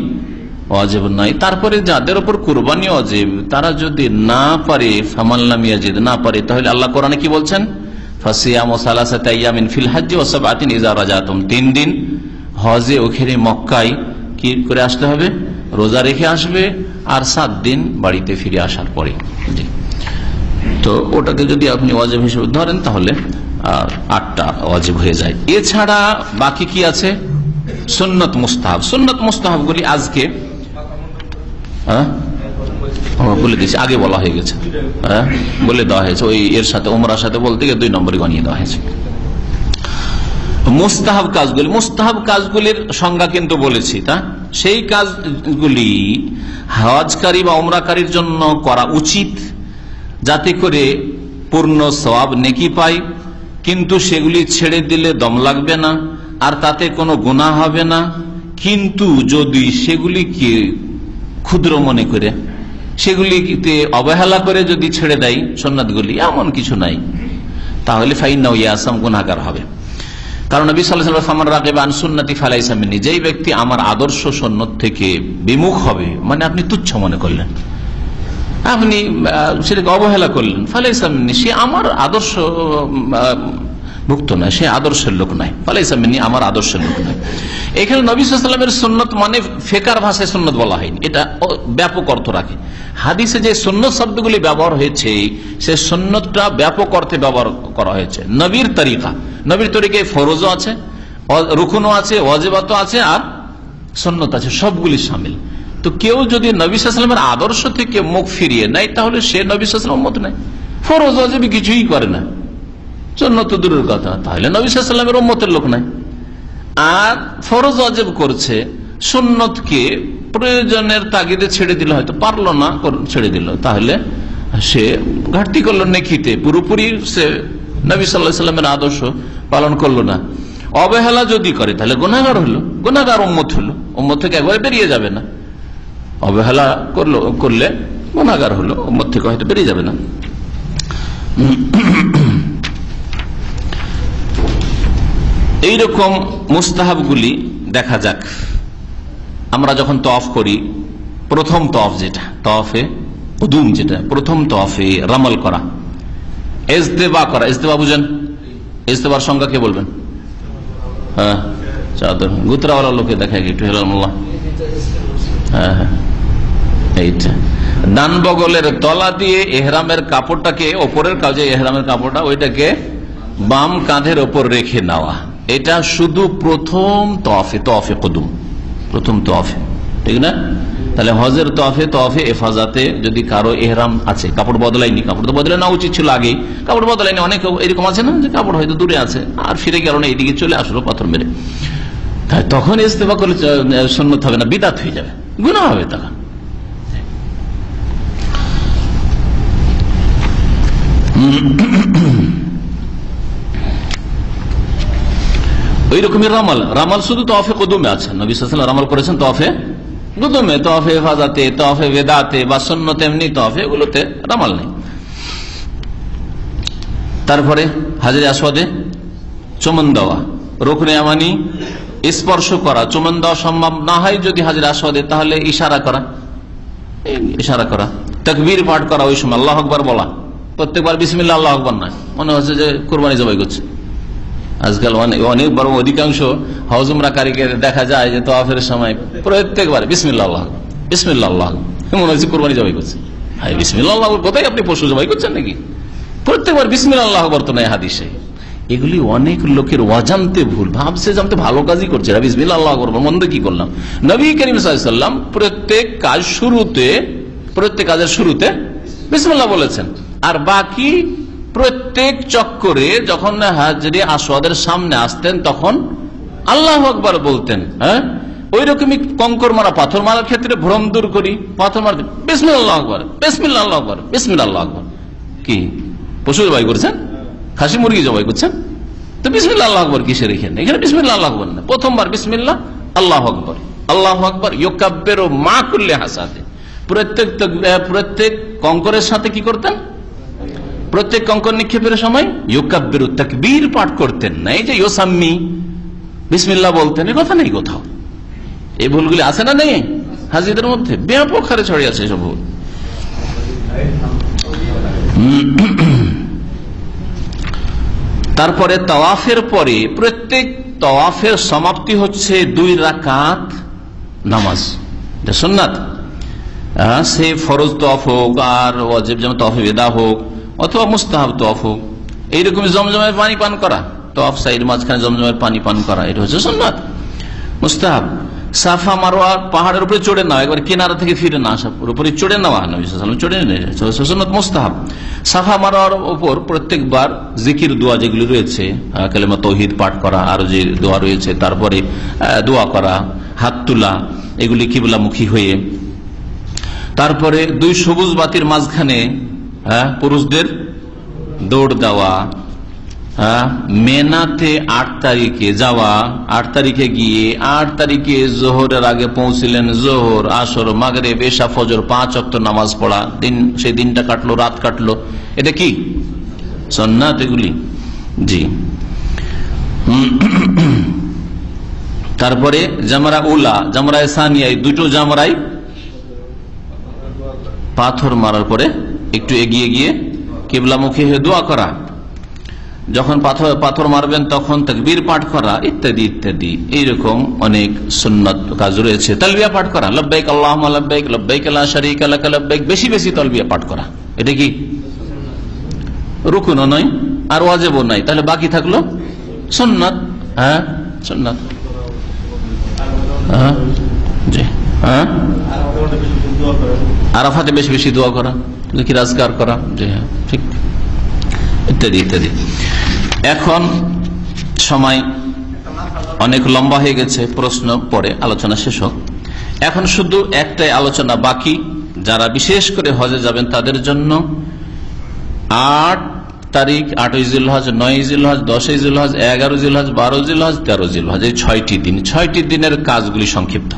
ওয়াজিব নাই। তারপরে যাদের উপর কোরবানি ওয়াজিব, তারা যদি না পারে, ফামান লাম ইয়াজিদ, না পারে, তাহলে আল্লাহ কোরআনে কি বলছেন? ফাসিয়ামু সালাসাতি আইয়ামিন ফিল হজ্জি ওয়া সাবআতিন ইযা রাজাতুম, 3 দিন হজে ওখানে মক্কায় কি করে আসতে হবে? রোজা রেখে আসবে, আর 7 দিন বাড়িতে ফিরে আসার পরে। তো ওটাকে যদি আপনি ওয়াজিব হিসেবে ধরেন, তাহলে 8টা ওয়াজিব হয়ে যায়। এছাড়া বাকি কি আছে? সুন্নত মুস্তাহাব। সুন্নত মুস্তাহাবগুলি আজকে বলে দিয়েছি, আগে বলা হয়ে গেছে, বলে দেওয়া হয়েছে, ওই এর সাথে ওমরার সাথে বলতে গিয়ে 2 নম্বরে গণিয়ে দেওয়া হয়েছে। মুস্তাহাব কাজগুলি, মুস্তাহাব কাজগুলির সংজ্ঞা কিন্তু বলেছি, তা সেই কাজগুলি হজকারী বা ওমরাকারীর জন্য করা উচিত, যাতে করে পূর্ণ সওয়াব নেকি পাই, কিন্তু সেগুলি ছেড়ে দিলে দম লাগবে না আর তাতে কোনো গুনাহ হবে না। কিন্তু যদি সেগুলিকে ক্ষুদ্র মনে করে, সেগুলিতে অবহেলা করে যদি ছেড়ে দেয় সুন্নাতগুলি, এমন কিছু নাই, তাহলে ফাইন্নাহু ইয়াসাম, গুনাহগার হবে। কারণ নবী সাল্লাল্লাহু আলাইহি ওয়াসাল্লাম ফামান রাগিবা আন সুন্নতি ফালাইসা মিন্নি, যেই ব্যক্তি আমার আদর্শ সুন্নত থেকে বিমুখ হবে, মানে আপনি তুচ্ছ মনে করলেন, আপনি সেটাকে অবহেলা করলেন, ফালাইসা মিন্নি, সে আমার আদর্শ ভুক্ত নয়, সে আদর্শের লোক নয়। ফালাইসা মিন্নি, আমার আদর্শের লোক নয়। এখানে নবী সাল্লাল্লাহু আলাইহি ওয়াসাল্লামের সুন্নত মানে ফেকার ভাষায় সুন্নত বলা হয়নি, এটা ব্যাপক অর্থ রাখে। হাদিসে যে সুন্নত শব্দগুলি ব্যবহার হয়েছে, সে সুন্নতটা ব্যাপক অর্থে ব্যবহার করা হয়েছে। নবীর তরিকা, নবীর তরিকায় ফরজও আছে, রুকুনও আছে, ওয়াজিবাতও আছে, আর সুন্নত আছে, সবগুলি শামিল। তো কেউ যদি নবী সাল্লাল্লাহু আলাইহি ওয়াসাল্লামের আদর্শ থেকে মুখ ফিরিয়ে নেয়, তাহলে সে নবী সাল্লাল্লাহু আলাইহি ওয়াসাল্লামের উম্মত নয়, ফরজ ওয়াজিব কিছুই করে না, সুন্নত তো দূরের কথা, তাহলে নবী সাল্লাল্লাহু আলাইহি ওয়াসাল্লামের উম্মতের লোক নাই। আর ফরজ ওয়াজিব করছে, সুন্নতকে প্রয়োজনের তাগিদে ছেড়ে দিল, হয়তো পারলো না, ছেড়ে দিল, তাহলে সে ঘাটতি করলো নেকিতে, পুরোপুরি সে নবী সাল্লাল্লাহু আলাইহি ওয়াসাল্লামের আদর্শ পালন করলো না। অবহেলা যদি করে তাহলে গুনাহগার হলো, গুনাহগার উম্মত হলো, উম্মত থেকে একবারে বেরিয়ে যাবে না। অবহেলা করলে গুনাহগার হলো, উম্মত থেকে হয়তো বেরিয়ে যাবে না। এইরকম মুস্তাহাবগুলি দেখা যাক। আমরা যখন তওয়াফ করি, প্রথম তওয়াফ যেটা তওয়াফে কুদুম, যেটা প্রথম তওয়াফে রামাল করা, ইজতিবা করা। ইজতিবা বুঝেন? ইজতিবার সংজ্ঞা কে বলবেন? হ্যাঁ, চাদর গুতরাওয়ালা লোকে দেখায় একটু হেলামুল্লাহ। হ্যাঁ হ্যাঁ, এইটা ডান বগলের তলা দিয়ে এহরামের কাপড়টাকে, ওপরের কাজে এহরামের কাপড়টা, ওইটাকে বাম কাঁধের ওপর রেখে নেওয়া। এটা শুধু প্রথম তওয়াফে, তওয়াফে কুদুম, প্রথম তওয়াফে, ঠিক না? তাহলে হজের তওয়াফে, তওয়াফে ইফাজাতে যদি কারো এহরাম আছে, কাপড় বদলায়নি, কাপড় তো বদলে না উচিত ছিল আগেই, কাপড় বদলায়নি, অনেক এরকম আছে না যে কাপড় হয়তো দূরে আছে আর ফিরে গেল না, এইদিকে চলে আসলো পাথর মেরে, তাই তখন ইস্তেফা করলে সুন্নত হবে না, বিদআত হয়ে যাবে, গুনাহ হবে তখন। ওই রকমই রামাল, রামাল শুধু তওয়াফে কুদুমে আছে। নবী সাল্লাল্লাহু আলাইহি ওয়াসাল্লাম রামাল করেছেন তওয়াফে কুদুমে, তওয়াফে ইফাজাতে, তওয়াফে বেদাতে বা সুন্নত, এমনি তওয়াফে, এগুলোতে রামাল নেই। তারপরে হাজরে আসওয়াদে চুমন দেওয়া, রুকনে ইয়ামানি স্পর্শ করা, চুমন দেওয়া সম্ভব না হয় যদি হাজরে আসওয়াদে, তাহলে ইশারা করা, ইশারা করা, তাকবীর পাঠ করা, ওই সময় আল্লাহু আকবার বলা, প্রত্যেকবার বিসমিল্লাহ আল্লাহু আকবার নয়, মনে হচ্ছে যে কুরবানি জবাই করছে। আজকাল অনেক বড় অধিকাংশ হজ উমরাকারীকে দেখা যায় যে তওয়াফের সময় প্রত্যেকবার বিসমিল্লাহ আল্লাহু আকবার, বিসমিল্লাহ আল্লাহু আকবার, মনে হচ্ছে কুরবানি জবাই করছে। ভাই বিসমিল্লাহ আল্লাহু আকবার কোথায়, আপনি পশু জবাই করছেন নাকি? প্রত্যেকবার বিসমিল্লাহ আল্লাহু আকবার তো নাই হাদিসে। এগুলি অনেক লোকের অজান্তে ভুল, ভাবছে যে আমি তো ভালো কাজই করছি, বিসমিল্লাহ আল্লাহু আকবার, মন্দ কি করলাম? নবী করিম সাল্লাল্লাহু আলাইহি ওয়াসাল্লাম প্রত্যেক কাজের শুরুতে বিসমিল্লাহ বলেছেন, আর বাকি প্রত্যেক চক্করে যখন হাজরে আসওয়াদের সামনে আসতেন তখন আল্লাহু আকবার বলতেন। হ্যাঁ, ওই রকমই কঙ্কর মারা, পাথর মারার ক্ষেত্রে ভ্রম দূর করি, পাথর মারতে বিসমিল্লাহ আল্লাহু আকবার, বিসমিল্লাহ আল্লাহু আকবার, বিসমিল্লাহ আল্লাহু আকবার। কি পশু জবাই করছেন, খাসি মুরগি জবাই করছেন, তো বিসমিল্লাহ আল্লাহু আকবার কিসের এখানে? এখানে বিসমিল্লাহ আল্লাহু আকবার না, প্রথমবার বিসমিল্লাহ আল্লাহু আকবার, আল্লাহু আকবার ইউকাব্বিরু মা কুল্লি হাসাতে। প্রত্যেক কঙ্করের সাথে কি করতেন? প্রত্যেক কঙ্কর নিক্ষেপের সময় ইউকাব্বিরু, তাকবীর পাঠ করতেন না, এই যে ইউসাম্মি বিসমিল্লাহ বলতেন, এই কথা নেই কোথাও। এই ভুলগুলি আছে না নেই হাজিদের মধ্যে? ব্যাপক হারে ছড়িয়ে আছে সব ভুল। তারপরে তাওয়াফের পরে প্রত্যেক তাওয়াফের সমাপ্তি হচ্ছে 2 রাকাত নামাজ, এটা সুন্নাত। সে ফরজ তাওয়াফ হোক আর ওয়াজিব যেমন তাওয়াফে বিদা হোক, অথবা মুস্তাহাব তাওয়াফ হোক, এইরকমই জমজমের পানি পান করা, তাওয়াফ সাইর মাঝখানে জমজমের পানি পান করা, এটা হচ্ছে সুন্নাত মুস্তাহাব। সাফা মারওয়া পাহাড়ের উপরে চড়ে নেওয়া, একবার কিনারা থেকে ফিরে না আসা, উপরে চড়ে নেওয়া, নবী সাল্লাল্লাহু আলাইহি ওয়াসাল্লাম চড়ে নিয়েছে, সুন্নাত মুস্তাহাব। সাফা মারওয়ার উপর প্রত্যেকবার জিকির দোয়া যেগুলি রয়েছে, কালেমা তাওহীদ পাঠ করা, আর যে দোয়া রয়েছে, তারপরে দোয়া করা, হাত তোলা, এগুলি কিবলামুখী হয়ে, তারপরে 2 সবুজ বাতির মাঝখানে হ্যাঁ, পুরুষদের দৌড় দেওয়া, মেনাতে 8 তারিখে যাওয়া, 8 তারিখে গিয়ে 8 তারিখে জোহরের আগে পৌঁছিলেন, জোহর, আসর, মাগরিব, এশা, ফজর 5 ওয়াক্ত নামাজ পড়া, সেই দিনটা কাটলো, রাত কাটলো, এটা কি সুন্নাত এগুলি? জি। তারপরে জামরা উলা, জামরা সানিয়া, এই দুটো জামরাই পাথর মারার পরে একটু এগিয়ে গিয়ে কিবলামুখী হয়ে দোয়া করা, যখন পাথর মারবেন তখন তাকবীর পাঠ করা, ইত্যাদি ইত্যাদি। এইরকম অনেক সুন্নাত কাজ রয়েছে। তালবিয়া পাঠ করা, লব্বাইক আল্লাহুম্মা লব্বাইক, লব্বাইক লা শারীকা লাক লব্বাইক, বেশি বেশি তালবিয়া পাঠ করা। এটা কি রুকুনও নয় আর ওয়াজিবও নাই, তাহলে বাকি থাকলো সুন্নাত। হ্যাঁ, সুন্নাত। হ্যাঁ, জি। হ্যাঁ, আরাফাতে বেশি বেশি দোয়া করা, জিকির আজকার করা, জি হ্যাঁ, ঠিক, ইত্যাদি ইত্যাদি। এখন সময় অনেক লম্বা হয়ে গেছে, প্রশ্ন পরে আলোচনা শেষ হোক। এখন শুধু একটাই আলোচনা বাকি, যারা বিশেষ করে হজে যাবেন তাদের জন্য 8 তারিখ, 8ই জিলহজ, 9ই জিলহজ, 10ই জিলহজ, 11 জিলহজ, 12 জিলহজ, 13 জিলহজ, এই 6টি দিন, 6টি দিনের কাজগুলি সংক্ষিপ্ত।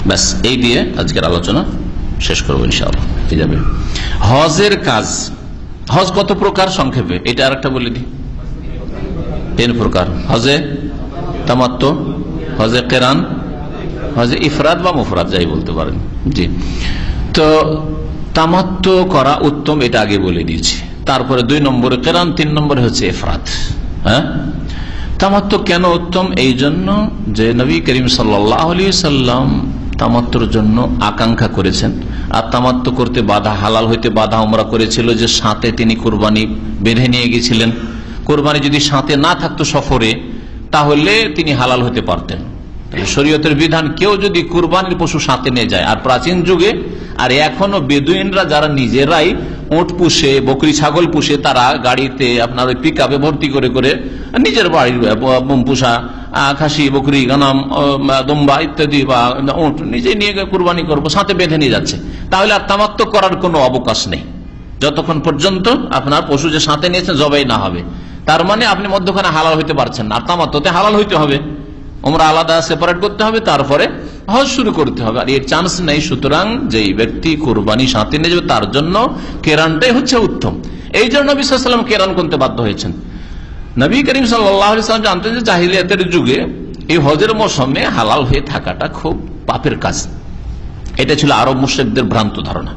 ব্যাস, এই দিয়ে আজকের আলোচনা শেষ করবো ইনশাআল্লাহ। ঠিক যাবে। হজের কাজ, হজ কত প্রকার সংক্ষেপে এটা আরেকটা বলে দিই। 3 প্রকার: হজে তামাত্তু, হজে কেরান, হজে ইফরাদ বা মুফরাদ, যাই বলতে পারেন। জি। তো তামাত্তু করা উত্তম, এটা আগে বলে দিয়েছি। তারপরে 2 নম্বরে কেরান, 3 নম্বরে হচ্ছে ইফরাদ। হ্যাঁ, তামাত্তু কেন উত্তম? এই জন্য যে নবী করিম সাল্লাল্লাহু আলাইহি সাল্লাম তামাত্তুর জন্য আকাঙ্ক্ষা করেছেন, আর তামাত্তু করতে বাধা, হালাল হইতে বাধা উমরা করেছিল যে সাথে তিনি কুরবানি বেঁধে নিয়ে গেছিলেন। কুরবানি যদি সাথে না থাকতো সফরে, তাহলে তিনি হালাল হতে পারতেন। শরীয়তের বিধান, কেউ যদি কুরবানির পশু সাথে নিয়ে যায়, আর প্রাচীন যুগে আর এখনো বেদুইনরা যারা নিজেরাই উট পুষে, বকরি ছাগল পুষে, তারা গাড়িতে আপনার ওই পিকআপে ভর্তি করে করে নিজের বাড়ির পুষা খাসি, বকরি, গানাম, দম্বা ইত্যাদি বা উট নিজে নিয়ে কুরবানি করবো, সাথে বেঁধে নিয়ে যাচ্ছে। তাহলে আর তামাত্তু করার কোনো অবকাশ নেই যতক্ষণ পর্যন্ত আপনার পশু যে সাথে নিয়েছেন জবাই না হবে। তার মানে আপনি মধ্যখানে হালাল হইতে পারছেন না, আর তামাত্তুতে হালাল হইতে হবে, ওমরা আলাদা সেপারেট করতে হবে, তারপরে হজ শুরু করতে হবে, আর এর চান্স নেই। সুতরাং যেই ব্যক্তি কুরবানি সাথে নিয়ে যাবে তার জন্য কেরানটাই হচ্ছে উত্তম। এই জন্য নবী সাল্লাল্লাহু আলাইহি ওয়াসাল্লাম কেরান করতে বাধ্য হয়েছেন। নবী করিম সাল্লাল্লাহু আলাইহি ওয়াসাল্লাম জানতেন যে জাহিলিয়াতের যুগে এই হজের মৌসুমে হালাল হয়ে থাকাটা খুব পাপের কাজ। এটা ছিল আরব মুশরিকদের ভ্রান্ত ধারণা,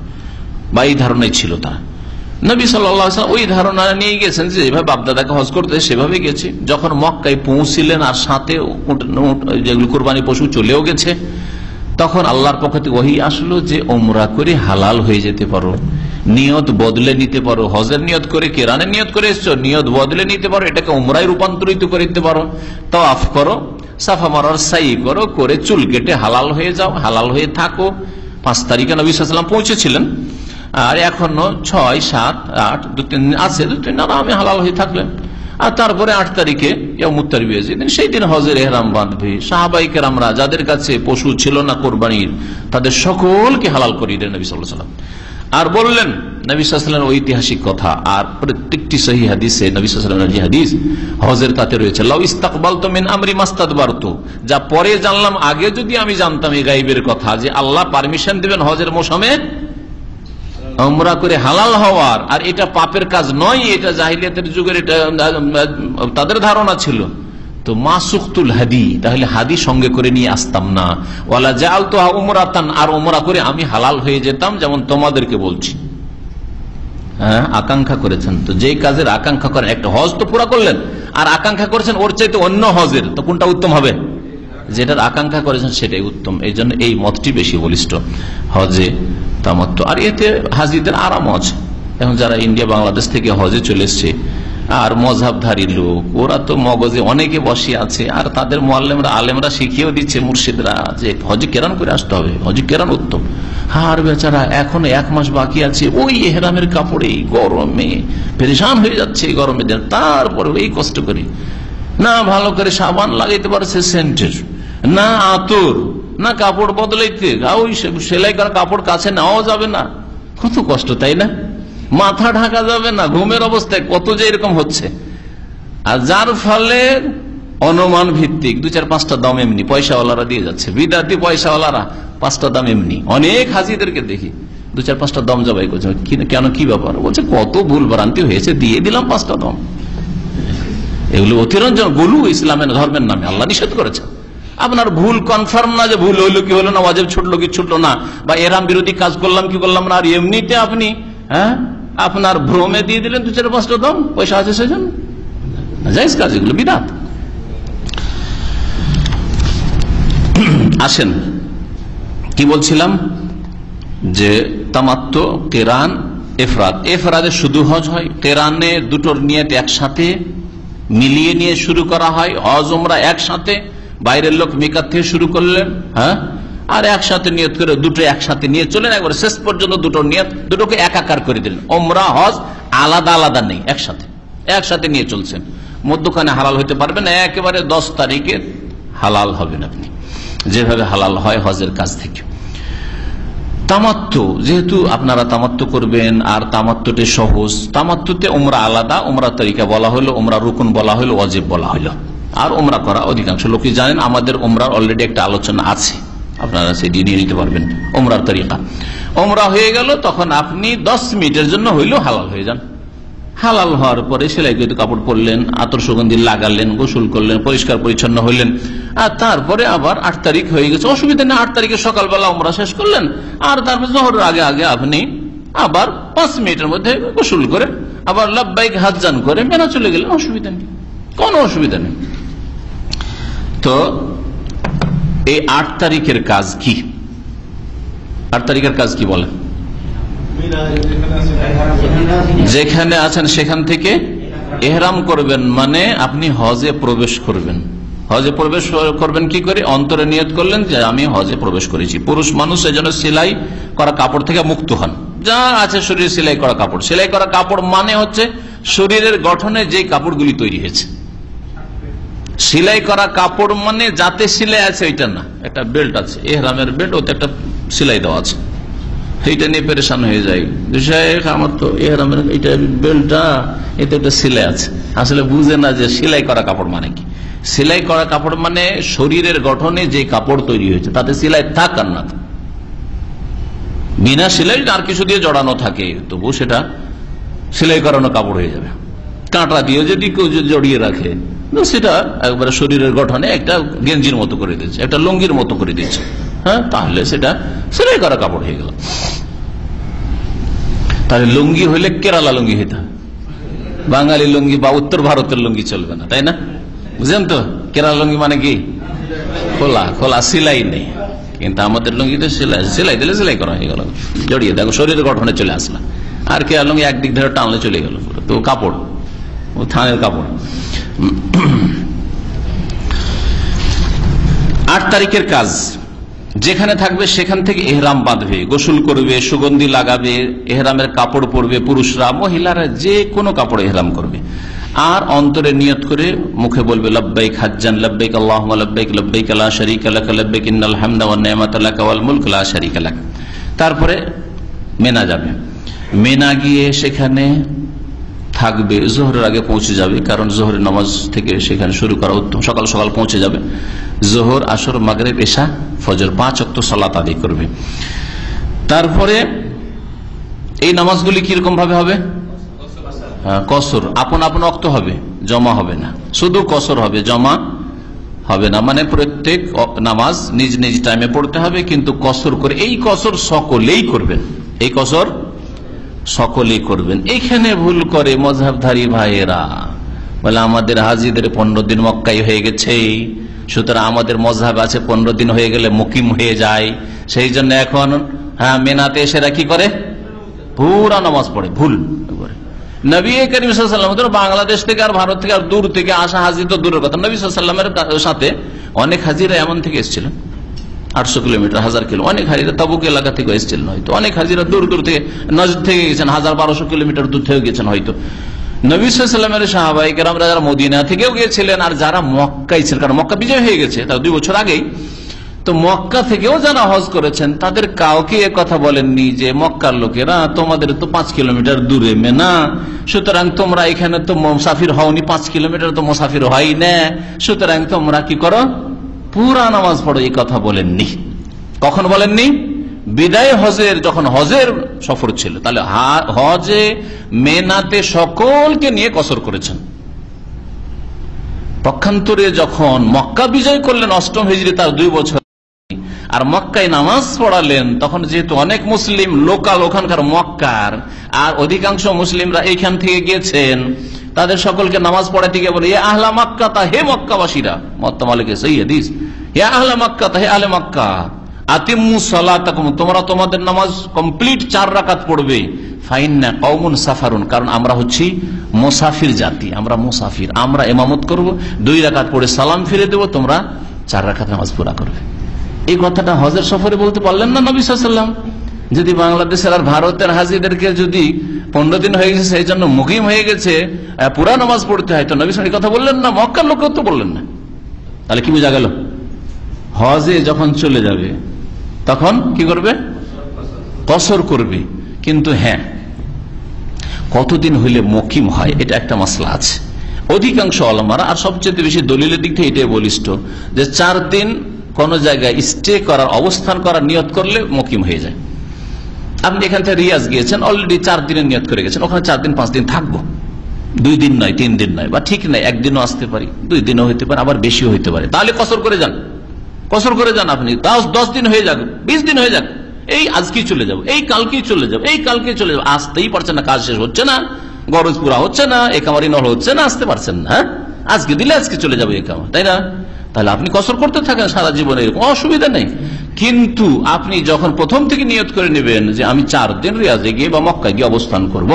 বা এই ধারণাই ছিল তারা। নবী সাল্লাল্লাহু আলাইহি ওয়াসাল্লাম ওই ধারণা নিয়ে গেছেন যে যেভাবে বাপদাদাকে হজ করতে সেভাবে গেছে। যখন মক্কায় পৌঁছিলেন আর সাথে যেগুলো কুরবানি পশু চলেও গেছে, তখন আল্লাহর পক্ষ থেকে ওহী আসলো যে ওমরা করে হালাল হয়ে যেতে পারো, নিয়ত বদলে নিতে পারো, হজের নিয়ত করে কেরানের নিয়ত করে এসছো, নিয়ত বদলে নিতে পারো, এটাকে ওমরায় রূপান্তরিত করে দিতে পারো, তাওয়াফ করো, সাফা মারার সাই করো, করে চুল কেটে হালাল হয়ে যাও, হালাল হয়ে থাকো। 5 তারিখে নবী সাল্লাল্লাহু আলাইহি ওয়াসাল্লাম পৌঁছেছিলেন, আর এখনো 6, 7, 8 2-3 দিন আছে, 2-3 আরামে হালাল হয়ে থাকলেন। আর তারপরে 8 তারিখে সেই দিন হজের এহরাম বাঁধবে। সাহাবায়ে কেরামরা যাদের কাছে পশু ছিল না কোরবানির, তাদের সকলকে হালাল করিয়ে দিলেন নবী সাল্লাল্লাহু আলাইহি ওয়াসাল্লাম। আর বললেন নবী সাল্লাল্লাহু আলাইহি ওয়াসাল্লামের ঐতিহাসিক কথা, আর প্রত্যেকটি সহিহ হাদিসে নবী সাল্লাল্লাহু আলাইহি ওয়াসাল্লামের যে হাদিস হজের তাতে রয়েছে, লাউ ইস্তাকবালতু মিন আমরি মাস্তাদবারতু, যা পরে জানলাম, আগে যদি আমি জানতাম এই গায়বের কথা যে আল্লাহ পারমিশন দিবেন হজের মৌসুমে উমরা করে হালাল হওয়ার, আর এটা পাপের কাজ নয়, এটা জাহিলিয়াতের যুগের এটা তাদের ধারণা ছিল, তো মা সুখতুল হাদি, তাহলে হাদি সঙ্গে করে নিয়ে আসতাম না, ওয়ালা জাআলতুহা উমরাতান, আর উমরা করে আমি হালাল হয়ে যেতাম, যেমন তোমাদেরকে বলছি। হ্যাঁ, আকাঙ্ক্ষা করেছেন, তো যেই কাজের আকাঙ্ক্ষা করেন, একটা হজ তো পুরা করলেন, আর আকাঙ্ক্ষা করেছেন ওর চাইতে অন্য হজের, তো কোনটা উত্তম হবে? যেটার আকাঙ্ক্ষা করেছেন সেটাই উত্তম। এই জন্য এই মতটি বেশি বলিষ্ঠ, হজে তামাত্তু। আর এতে হাজিদের আরাম আছে। এখন যারা ইন্ডিয়া বাংলাদেশ থেকে হজে চলে এসছে, আর মযহাবধারী লোক, ওরা তো মগজে অনেকে বসে আছে, আর তাদের মুআল্লিমরা আলেমরা শিখিয়েও দিচ্ছে, মুর্শিদরা, যে হজে কেরান করে আসতে হবে, হজে কেরান উত্তম। আর বেচারা এখন 1 মাস বাকি আছে, ওই এহরামের কাপড়ে গরমে পেরেশান হয়ে যাচ্ছে, গরমের দিন, তারপরে এই কষ্ট করি না, ভালো করে সাবান লাগাইতে পারছে সেন্টের, না আতর, না কাপড় বদলাইতে, ওই সেলাই করা কাপড় কাছে নেওয়া যাবে না, কত কষ্ট, তাই না? মাথা ঢাকা যাবে না, ঘুমের অবস্থায় কত যে এরকম হচ্ছে। আর যার ফলে অনুমান ভিত্তিক 2-4-5টা দাম এমনি পয়সাওয়ালারা দিয়ে যাচ্ছে, বিদ্যার্থী পয়সাওয়ালারা 5টা দাম এমনি। অনেক হাজিদেরকে দেখি 2-4-5টা দম জবাই করছে। কেন, কি ব্যাপার? বলছে কত ভুল ভ্রান্তি হয়েছে, দিয়ে দিলাম 5টা দম। এগুলো অতিরঞ্জন গুলু ইসলামের ধর্মের নামে আল্লাহ নিষেধ করেছে। আপনার ভুল কনফার্ম না যে ভুল হইলো কি হলো না, ওয়াজিব ছুটলো কি ছুটলো না, বা এরাম বিরোধী কাজ করলাম কি করলাম না, আর এমনিতে আপনি আপনার ভ্রমে দিয়ে দিলেন 2-4-5টা দম, পয়সা আছে সেজন্য। জায়েজ কাজ এগুলো, বিদআত। আসেন কি বলছিলাম, যে তামাত্তু, কিরান, ইফরাদ। ইফরাদে শুধু হজ হয়, কিরানে দুটোর নিয়ত একসাথে মিলিয়ে নিয়ে শুরু করা হয়। হজ উমরা একসাথে, বাইরের লোক মিকাত থেকে শুরু করলেন, আর একসাথে নিয়ত করে দুটো একসাথে নিয়ে চলেন, একবার শেষ পর্যন্ত দুটোর নিয়ত, দুটোকে একাকার করে দিলেন। উমরা হজ আলাদা আলাদা নেই, একসাথে নিয়ে চলছেন। মধ্যখানে হালাল হইতে পারবেন, একেবারে 10 তারিখে হালাল হবেন আপনি, যেভাবে হালাল হয় হজের কাজ থেকে। তামাত্তু, যেহেতু আপনারা তামাত্তু করবেন, আর তামাত্তুতে সহজ, তামাত্তুতে উমরা আলাদা, উমরা তরিকা বলা হলো, উমরা রুকুন বলা হলো, ওয়াজিব বলা হলো। আর উমরা করা অধিকাংশ লোকই জানেন, আমাদের উমরার অলরেডি একটা আলোচনা আছে, আপনারা সেটি নিয়ে নিতে পারবেন। উমরার তরিকা, উমরা হয়ে গেল, তখন আপনি 10 মিনিটের জন্য হইলেও হালাল হয়ে যান। হালাল হওয়ার পরে সেলাইকৃত কাপড় পরলেন, আতর সুগন্ধি লাগালেন, গোসল করলেন, পরিষ্কার পরিচ্ছন্ন হইলেন, আর তারপরে আবার 8 তারিখ হয়ে গেছে, অসুবিধা নেই, 8 তারিখে সকালবেলা উমরা শেষ করলেন, আর তারপর জোহরের আগে আগে আপনি আবার 5 মিনিটের মধ্যে গোসল করে আবার লাব্বাইক হাজ্জান করে মেনা চলে গেলেন, অসুবিধা নেই, কোনো অসুবিধা নেই। তো এই 8 তারিখের কাজ কি? 8 তারিখের কাজ কি বলেন? যেখানে আছেন সেখান থেকে ইহরাম করবেন, মানে আপনি হজে প্রবেশ করবেন। হজে প্রবেশ করবেন কি করে? অন্তরে নিয়ত করলেন যে আমি হজে প্রবেশ করেছি। পুরুষ মানুষ এজন্য সেলাই করা কাপড় থেকে মুক্ত হন, যা আছে শরীরে সেলাই করা কাপড়। সেলাই করা কাপড় মানে হচ্ছে শরীরের গঠনে যে কাপড়গুলি তৈরি হয়েছে। সেলাই করা কাপড় মানে যাতে সেলাই আছে ওইটা না, একটা বেল্ট আছে, ইহরামের বেল্ট, ওতে একটা সেলাই দেওয়া আছে, এইটা নিয়ে পেরেশান হয়ে যায়। আমার তো ইহরামের এইটা বেল্টটা, এতে একটা সেলাই আছে, আসলে বুঝে না যে সেলাই করা কাপড় মানে কি। সেলাই করা কাপড় মানে শরীরের গঠনে যে কাপড় তৈরি হয়েছে, তাতে সেলাই থাক আর না, বিনা সেলাই আর কিছু দিয়ে জড়ানো থাকে, তবু সেটা সেলাই করানো কাপড় হয়ে যাবে। কাঁটা দিয়ে যদি কেউ জড়িয়ে রাখে, সেটা একবারে শরীরের গঠনে একটা গেঞ্জির মতো করে দিচ্ছে, একটা লুঙ্গির মতো করে দিচ্ছে, তাহলে সেটা সেলাই করা কাপড় হয়ে গেল। তাহলে লুঙ্গি হইলে কেরালা লুঙ্গি হইতে হবে, বাঙালি লুঙ্গি বা উত্তর ভারতের লুঙ্গি চলবে না, তাই না? বুঝলেন তো? কেরালা লুঙ্গি মানে কি? খোলা খোলা, সেলাই নেই। কিন্তু আমাদের লুঙ্গিতে সেলাই দিলে সেলাই করা হয়ে গেল, জড়িয়ে দেখো শরীরের গঠনে চলে আসলো। আর কেরালা লুঙ্গি একদিক ধরে টানলে চলে গেল, তো কাপড় ও থানের কাপড়। 8 তারিখের কাজ, যেখানে থাকবে সেখান থেকে এহরাম বাঁধবে, গোসল করবে, সুগন্ধি লাগাবে, এহরামের কাপড় পরবে, পুরুষরা, মহিলারা যে কোনো কাপড় এহরাম করবে। আর অন্তরে নিয়ত করে মুখে বলবে লব্বাইক হাজ্জান লব্বাইক আল্লাহুম্মা লব্বাইক লব্বাইক লা শারীকা লাক লব্বাইক ইন্নাল হামদা ওয়ান নি'মাতা লাক ওয়াল মুলক লা শারীকা লাক। তারপরে মেনা যাবে, মেনা গিয়ে সেখানে থাকবে, জোহরের আগে পৌঁছে যাবে, কারণ জোহরের নামাজ থেকে সেখানে শুরু করা উত্তম, সকাল সকাল পৌঁছে যাবে। জোহর, আসর, মাগরিব, এশা, ফজর 5 ওয়াক্ত সালাত আদায় করবে। তারপরে এই নামাজগুলি কিরকম ভাবে হবে? কসর, আপন আপন ওয়াক্ত হবে, জমা হবে না, শুধু কসর হবে, জমা হবে না। মানে প্রত্যেক নামাজ নিজ নিজ টাইমে পড়তে হবে, কিন্তু কসর করে। এই কসর সকলেই করবেন, এই কসর সকলেই করবেন। এইখানে ভুল করে মযহাবধারী ভাইয়েরা, বলে আমাদের হাজিদের 15 দিন মক্কাই হয়ে গেছে, সুতরাং আমাদের মযহাব আছে 15 দিন হয়ে গেলে মুকিম হয়ে যায়, সেই জন্য এখন মেনাতে এসে কি করে? পুরা নামাজ পড়ে। ভুল। নবী করিম সাল্লাল্লাহু আলাইহি ওয়াসাল্লাম বাংলাদেশ থেকে আর ভারত থেকে আর দূর থেকে আসা হাজি তো দূরের কথা, নবী সাল্লাল্লাহু আলাইহি ওয়াসাল্লামের সাথে অনেক হাজিরা এমন থেকে এসেছিলেন, 800 কিলোমিটার, 1000 কিলো, অনেক হাজিরা তাবুক এলাকা থেকে এসেছিলেন, হয়তো অনেক হাজিরা দূর দূর থেকে, নজদ থেকে গেছেন, 1000-1200 কিলোমিটার দূর থেকে গেছেন হয়তো। নবী সাল্লাল্লাহু আলাইহি ওয়াসাল্লামের সাহাবায়ে কেরাম যারা মদিনা থেকেও গিয়েছিলেন, আর যারা মক্কায় ছিলেন, কারণ মক্কা বিজয় হয়ে গেছে তার 2 বছর আগেই, তো মক্কা থেকেও যারা হজ করেছেন তাদের কাউকে এ কথা বলেননি যে মক্কার লোকেরা তোমাদের তো 5 কিলোমিটার দূরে মেনা, সুতরাং তোমরা এখানে তো মুসাফির হওনি, 5 কিলোমিটার তো মুসাফির হয় না, সুতরাং তোমরা কি করো, পুরা নামাজ পড়ো, এই কথা বলেননি। কখন বলেননি? বিদায় হজের, যখন হজের সফর ছিল। তাহলে হজে মেনাতে সকলকে নিয়ে কসর করেছেন। পক্ষান্তরে যখন মক্কা বিজয় করলেন 8ম হিজরি, তার 2 বছর, আর মক্কায় নামাজ পড়ালেন, তখন যেহেতু অনেক মুসলিম লোকাল ওখানকার মক্কার, আর অধিকাংশ মুসলিমরা এইখান থেকে গিয়েছেন, তাদের সকলকে নামাজ পড়াতে গিয়ে বলে, ইয়া আহলা মক্কা, তা হে মক্কাবাসীরা, মুওয়াত্তা মালিকের সহিহ হাদিস, ইয়া আহলা মক্কা, তা হে আহলে মক্কা, আতিম্মু সালাতাকুম, তোমরা তোমাদের নামাজ কমপ্লিট 4 রাকাত পড়বে, ফাইন্না কওমুন সাফারুন, কারণ আমরা হচ্ছি মুসাফির জাতি, আমরা মুসাফির, আমরা ইমামত করব, 2 রাকাত পড়ে সালাম ফিরে দেব, তোমরা 4 রাকাত নামাজ পুরা করবে। এই কথাটা হজের সফরে বলতে পারলেন না নবী সাল্লাল্লাহু আলাইহি ওয়াসাল্লাম? যদি বাংলাদেশের আর ভারতের হাজিদেরকে যদি 15 দিন হয়ে গেছে, সেই জন্য মুকিম হয়ে গেছে, পুরা নামাজ পড়তে হয়, তো নবী সাল্লাল্লাহু আলাইহি ওয়াসাল্লাম কথা বললেন না? মক্কার লোকও তো বললেন না। তাহলে কি বোঝা গেল? হজে যখন চলে যাবে তখন কি করবে? কসর করবে। কিন্তু হ্যাঁ, কতদিন হইলে মুকিম হয়, এটা একটা মাসলা আছে। অধিকাংশ ওলামারা, আর সবচেয়ে বেশি দলিলের দিক থেকে এটাই বলিষ্ঠ, যে 4 দিন কোন জায়গায় স্টে করার, অবস্থান করার নিয়ত করলে মুকিম হয়ে যায়। আপনি এখান থেকে রিয়াজ গিয়েছেন, অলরেডি 4 দিনের নিয়ত করে গেছেন, ওখানে 4 দিন 5 দিন থাকবো, 2 দিন নয়, 3 দিন নয়, বা ঠিক নাই 1 দিনও আসতে পারি, 2 দিনও হইতে পারে, আবার বেশিও হইতে পারে। তাহলে কসর করে যান, কসর করে যান। আপনি 10 দিন হয়ে যাক, 20 দিন হয়ে যাক, এই আজকেই চলে যাবো, এই কালকেই চলে যাবো, এই কালকে চলে যাবো, আসতেই পারছেন না, কাজ শেষ হচ্ছে না, গরজ পুরা হচ্ছে না, একামারি নল হচ্ছে না, আসতে পারছেন না, হ্যাঁ, আজকে দিলে আজকে চলে যাবো একামা, তাই না? তাহলে আপনি কসর করতে থাকেন সারা জীবনে, এরকম অসুবিধা নেই। কিন্তু আপনি যখন প্রথম থেকে নিয়ত করে নেবেন যে আমি 4 দিন রিয়াজে গিয়ে বা মক্কায় গিয়ে অবস্থান করব,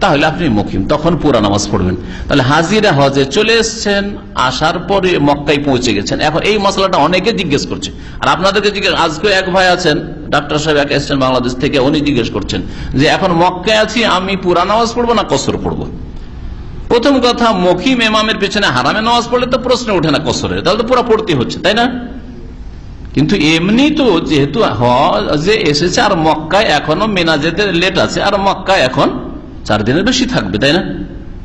তাহলে আপনি মুকিম, তখন পুরা নামাজ পড়বেন। তাহলে হাজিরা হজে চলে এসছেন, আসার পরে মক্কায় পৌঁছে গেছেন। এখন এই মশলাটা অনেকে জিজ্ঞেস করছে, আর আপনাদেরকে জিজ্ঞেস, আজকে এক ভাই আছেন, ডাক্তার সাহেব এক এসছেন বাংলাদেশ থেকে, উনি জিজ্ঞেস করছেন যে এখন মক্কায় আছি, আমি পুরা নামাজ পড়বো না কসর পড়বো? প্রথম কথা, মুকিম ইমামের পেছনে হারামে নামাজ পড়লে তো প্রশ্ন ওঠে না কসরের, তাহলে তো পুরা পড়তে হচ্ছে, তাই না? কিন্তু এমনি তো যেহেতু হজে এসেছে, আর মক্কায় এখনো মিনা যেতে লেট আছে, আর মক্কায় এখন 4 দিনের বেশি থাকবে, তাই না?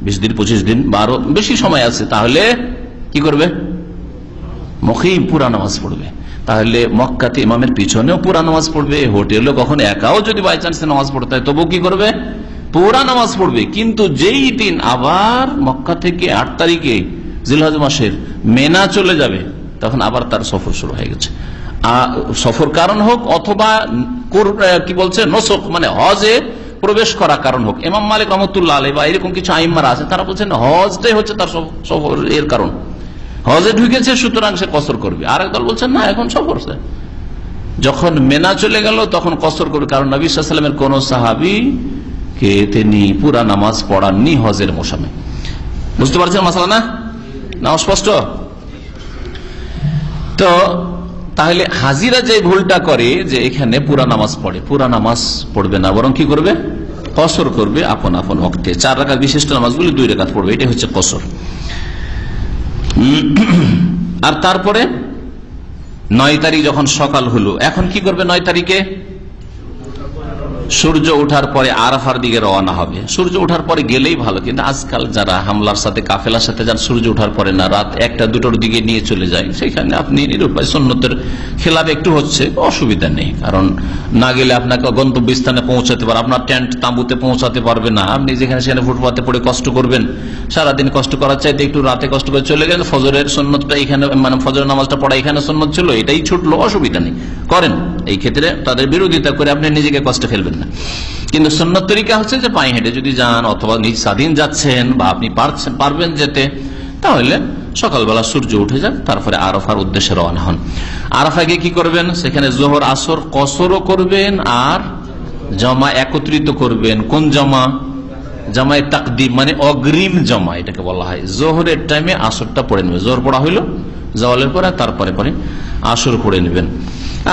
20 দিন 25 দিন 12 বেশি সময় আছে, তাহলে কি করবে? মুকিম পুরা নামাজ পড়বে। তাহলে মক্কাতে ইমামের পিছনেও পুরা নামাজ পড়বে, হোটেলে কখন একাও যদি বাই চান্স নামাজ পড়তে হয় তবুও কি করবে? পুরা নামাজ পড়বে। কিন্তু যেই দিন আবার মক্কা থেকে 8 তারিখে জিলহজ মাসের মেনা চলে যাবে, তখন আবার তার সফর শুরু হয়ে গেছে। সফর কারণ হোক, অথবা কি বলছে নসক, মানে হজে প্রবেশ করা কারণ হোক। ইমাম মালিক রহমতুল্লাহ আলাইহি বা এরকম কিছু আইম্মারা আছে, তারা বলছেন হজটাই হচ্ছে তার সফর এর কারণ, হজে ঢুকেছে সুতরাং সে কসর করবে। আর একদল বলছেন না, এখন সফর, যখন মেনা চলে গেল তখন কসর করবে, কারণ নবী সাল্লাল্লাহু আলাইহি ওয়াসাল্লামের কোন সাহাবী কে তিনি পুরা নামাজ পড়াননি হজের মৌসুমে। বুঝতে পারছেন মাসালা? না অস্পষ্ট? তো তাহলে হাজিরা যে ভুলটা করে যে এখানে পুরা নামাজ পড়ে, পুরা নামাজ পড়বে না, বরং কি করবে? কসর করবে আপন আপন ওয়াক্তে। 4 রাকাত বিশিষ্ট নামাজগুলি 2 রাকাত পড়বে, এটা হচ্ছে কসর। আর তারপরে 9 তারিখ যখন সকাল হলো, এখন কি করবে? 9 তারিখে সূর্য ওঠার পরে আরাফার দিকে রওনা হবে। সূর্য ওঠার পরে গেলেই ভালো, কিন্তু আজকাল যারা হামলার সাথে কাফেলার সাথে যান, সূর্য ওঠার পরে না, রাত 1টা-2টোর দিকে নিয়ে চলে যায়, সেখানে আপনি নিরুপায়, সুন্নতের খেলাফ একটু হচ্ছে, অসুবিধা নেই। কারণ না গেলে আপনাকে গন্তব্যস্থানে পৌঁছাতে পারে, আপনার টেন্ট তাঁবুতে পৌঁছাতে পারবে না, আপনি যেখানে সেখানে ফুটপাতে পড়ে কষ্ট করবেন। সারাদিন কষ্ট করার চাইতে একটু রাতে কষ্ট করে চলে গেলেন, ফজরের সুন্নতটা এখানে, মানে ফজরের নামাজটা পড়া এখানে সুন্নত ছিল, এটাই ছুটলো, অসুবিধা নেই, করেন। এই ক্ষেত্রে তাদের বিরোধিতা করে আপনি নিজেকে কষ্ট ফেলবেন না। কিন্তু সুন্নত তরিকা হচ্ছে যে পায়ে হেঁটে যদি যান, অথবা নিজ স্বাধীন যাচ্ছেন, বা আপনি পারবেন যেতে, তাহলে সকালবেলা সূর্য উঠে যান, তারপরে আরাফার উদ্দেশ্যে রওনা হন। আরাফা গিয়ে কি করবেন? সেখানে জোহর আসর কসরও করবেন, আর জমা একত্রিত করবেন। কোন জমা? জামায়ে তাকদিম, মানে অগ্রিম জমা, এটাকে বলা হয়। জোহরের টাইমে আসরটা পড়ে নেবেন, জোহর পড়া হইলো জওয়ালের পরে, তারপরে পরে আসর পড়ে নেবেন,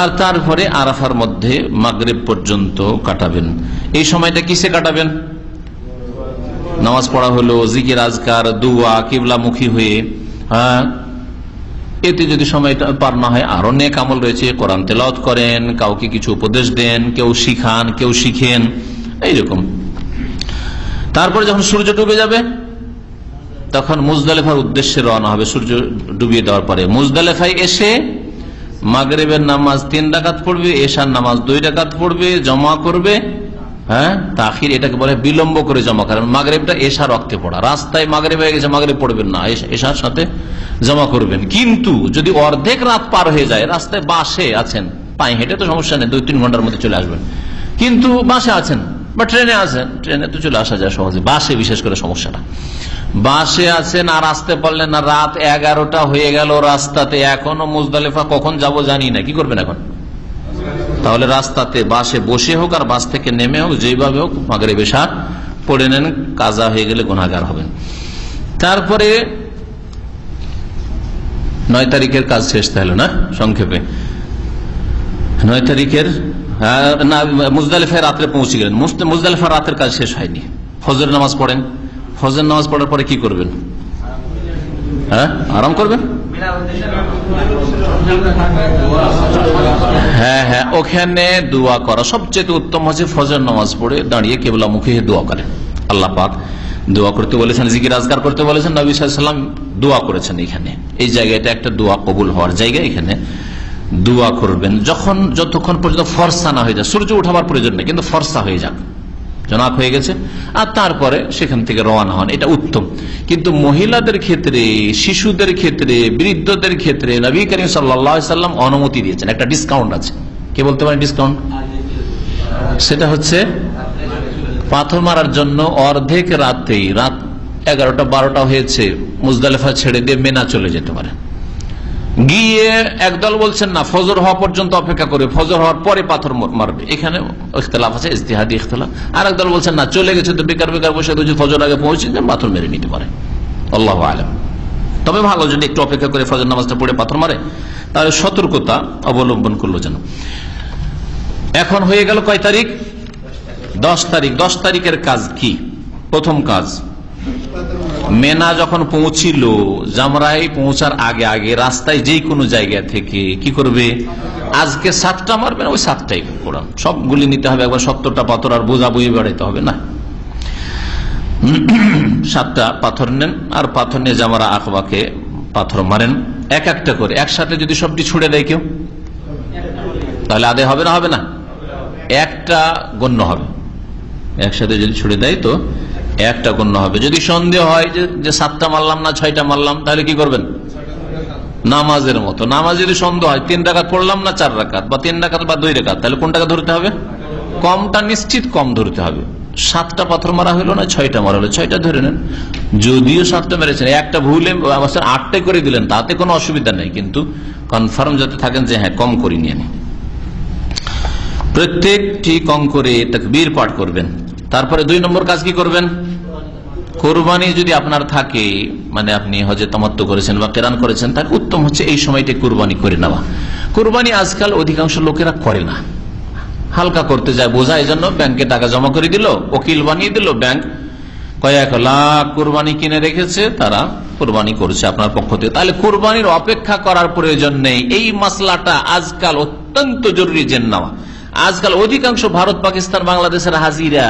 আর তারপরে আরাফার মধ্যে মাগরিব পর্যন্ত কাটাবেন। এই সময়টা কিসে কাটাবেন? নামাজ পড়া হলো, জিকির আজকার, দুয়া, কিবলামুখী হয়ে, এতে যদি সময়টা পার না হয় আরো নেক আমল রয়েছে, কোরআন তেলাওয়াত করেন, কাউকে কিছু উপদেশ দেন, কেউ শিখান, কেউ শিখেন, এইরকম। তারপরে যখন সূর্য ডুবে যাবে তখন মুজদালিফার উদ্দেশ্যে রওনা হবে। সূর্য ডুবিয়ে দেওয়ার পরে মুজদালিফায় এসে মাগরিবের নামাজ 3 রাকাত পড়বে, এশার নামাজ 2 রাকাত পড়বে, জমা করবে। হ্যাঁ, তাখির এটাকে বলে বিলম্ব করে জমা করেন। মাগরিবটা এশার ওয়াক্তে পড়া, রাস্তায় মাগরিব হয়ে গেছে, মাগরিব পড়বেন না, এশার সাথে জমা করবেন। কিন্তু যদি অর্ধেক রাত পার হয়ে যায়, রাস্তায় বাসে আছেন, পায়ে হেঁটে তো সমস্যা নেই, 2-3 ঘন্টার মধ্যে চলে আসবেন, কিন্তু বাসে আছেন বা ট্রেনে আছেন, ট্রেনে তো চলে আসা যায় সহজে, বাসে বিশেষ করে সমস্যাটা। বাসে আছেন আর আসতে পারলেন না, রাত 11টা হয়ে গেল রাস্তাতে, এখনো মুজদালিফা কখন যাব জানি না, কি করবেন এখন? তাহলে রাস্তাতে বাসে বসে হোক আর বাস থেকে নেমে হোক, যেভাবে হোক মাগরিব এশা পড়ে নেন, কাজা হয়ে গেলে গুনাহগার হবেন। তারপরে 9 তারিখের কাজ শেষ তাহলে না, সংক্ষেপে 9 তারিখের মুজদালিফায় রাত্রে পৌঁছে গেলেন, মুজদালিফার রাতের কাজ শেষ হয়নি। ফজর নামাজ পড়েন, ফজর নামাজ পড়ার পরে কি করবেন? হ্যাঁ, আরাম করবেন। হ্যাঁ, ওখানে দোয়া করা সবচেয়ে উত্তম হচ্ছে ফজর নামাজ পড়ে দাঁড়িয়ে কেবলা মুখে দোয়া করেন। আল্লাহ পাক দোয়া করতে বলেছেন, জিকির আজকার করতে বলেছেন, নবী সাল্লাল্লাহু আলাইহি ওয়াসাল্লাম দোয়া করেছেন। এখানে এই জায়গাটা একটা দোয়া কবুল হওয়ার জায়গা, এখানে দোয়া করবেন যতক্ষণ পর্যন্ত ফর্সা না হয়ে যায়। সূর্য উঠাবার প্রয়োজন নেই, কিন্তু ফর্সা হয়ে যাক, জনাক হয়ে গেছে, আর তারপরে সেখান থেকে রওনা হন, এটা উত্তম। কিন্তু মহিলাদের ক্ষেত্রে, শিশুদের ক্ষেত্রে, বৃদ্ধদের ক্ষেত্রে নবী করিম সাল্লাল্লাহু আলাইহি ওয়াসাল্লাম অনুমতি দিয়েছেন, একটা ডিসকাউন্ট আছে। কে বলতে পারেন ডিসকাউন্ট? সেটা হচ্ছে পাথর মারার জন্য অর্ধেক রাতেই, রাত 11টা-12টা হয়েছে, মুজদালিফা ছেড়ে দিয়ে মেনা চলে যেতে পারে। গিয়ে একদল বলছেন না, ফজর হওয়া পর্যন্ত অপেক্ষা করে, ফজর হওয়ার পরে পাথর মারবে, এখানে ইখতিলাফ আছে, ইজতিহাদি ইখতিলাফ। আর একদল বলছেন না, চলে গেছে তো বেকার বেকার বসে রয়েছে, ফজর আগে পৌঁছে যান, পাথর মেরে নিতে পারে। আল্লাহু আলাম। তবে ভালো যদি একটু অপেক্ষা করে ফজর নামাজটা পড়ে পাথর মারে, তাহলে সতর্কতা অবলম্বন করলো যেন। এখন হয়ে গেল কয় তারিখ? 10 তারিখ। 10 তারিখের কাজ কি? প্রথম কাজ, মেনা যখন পৌঁছিল, জামরায় পৌঁছার আগে আগে রাস্তায় যে কোনো জায়গা থেকে কি করবে? আজকে 7টা মারবেন, ওই 7টাই কোরআন সবগুলি নিতে হবে, একবার 70টা পাথর আর বোঝা বই বেড়াইতে হবে না। 7টা পাথর নেন, আর পাথর নিয়ে জামরা আকবাকে পাথর মারেন এক একটা করে। একসাথে যদি সবটি ছুড়ে দেয় কেউ, তাহলে আদায় হবে না? হবে না, একটা গণ্য হবে। একসাথে যদি ছুড়ে দেয় তো একটা গণ্য হবে। যদি সন্দেহ হয় যে 7টা মারলাম না 6টা মারলাম, তাহলে কি করবেন? নামাজের মতো, নামাজ যদি সন্দেহ হয় 3 রাকাত পড়লাম না 4 রাকাত, বা 3 রাকাত বা 2 রাকাত, তাহলে কোনটাকে ধরতে হবে? কমটা নিশ্চিত কম ধরতে হবে। 7টা পাথর মারা হলো না 6টা মারা হলো, 6টা ধরে নেন। যদিও 7টা মেরেছেন, একটা ভুলে 8টাই করে দিলেন, তাতে কোনো অসুবিধা নেই, কিন্তু কনফার্ম যাতে থাকেন যে হ্যাঁ কম করি নিয়ে নি। প্রত্যেকটি কম করে তাকবীর পাঠ করবেন। তারপরে 2 নম্বর কাজ কি করবেন? কোরবানি যদি আপনার থাকে, মানে আপনি হজে তামাত্তু করেছেন বা কিরান করেছেন, তার উত্তম হচ্ছে এই সময়টা কোরবানি করে নেওয়া। কোরবানি আজকাল অধিকাংশ লোকেরা করে না, হালকা করতে যায়, বোঝা, এই জন্য ব্যাংকে টাকা জমা করে দিল, উকিল বানিয়ে দিল, ব্যাংক কয়েক লাখ কোরবানি কিনে রেখেছে, তারা কোরবানি করছে আপনার পক্ষ থেকে। তাহলে কোরবানির অপেক্ষা করার প্রয়োজন নেই। এই মাসলাটা আজকাল অত্যন্ত জরুরি জেনে নেওয়া। আজকাল অধিকাংশ ভারত, পাকিস্তান, বাংলাদেশের হাজিরা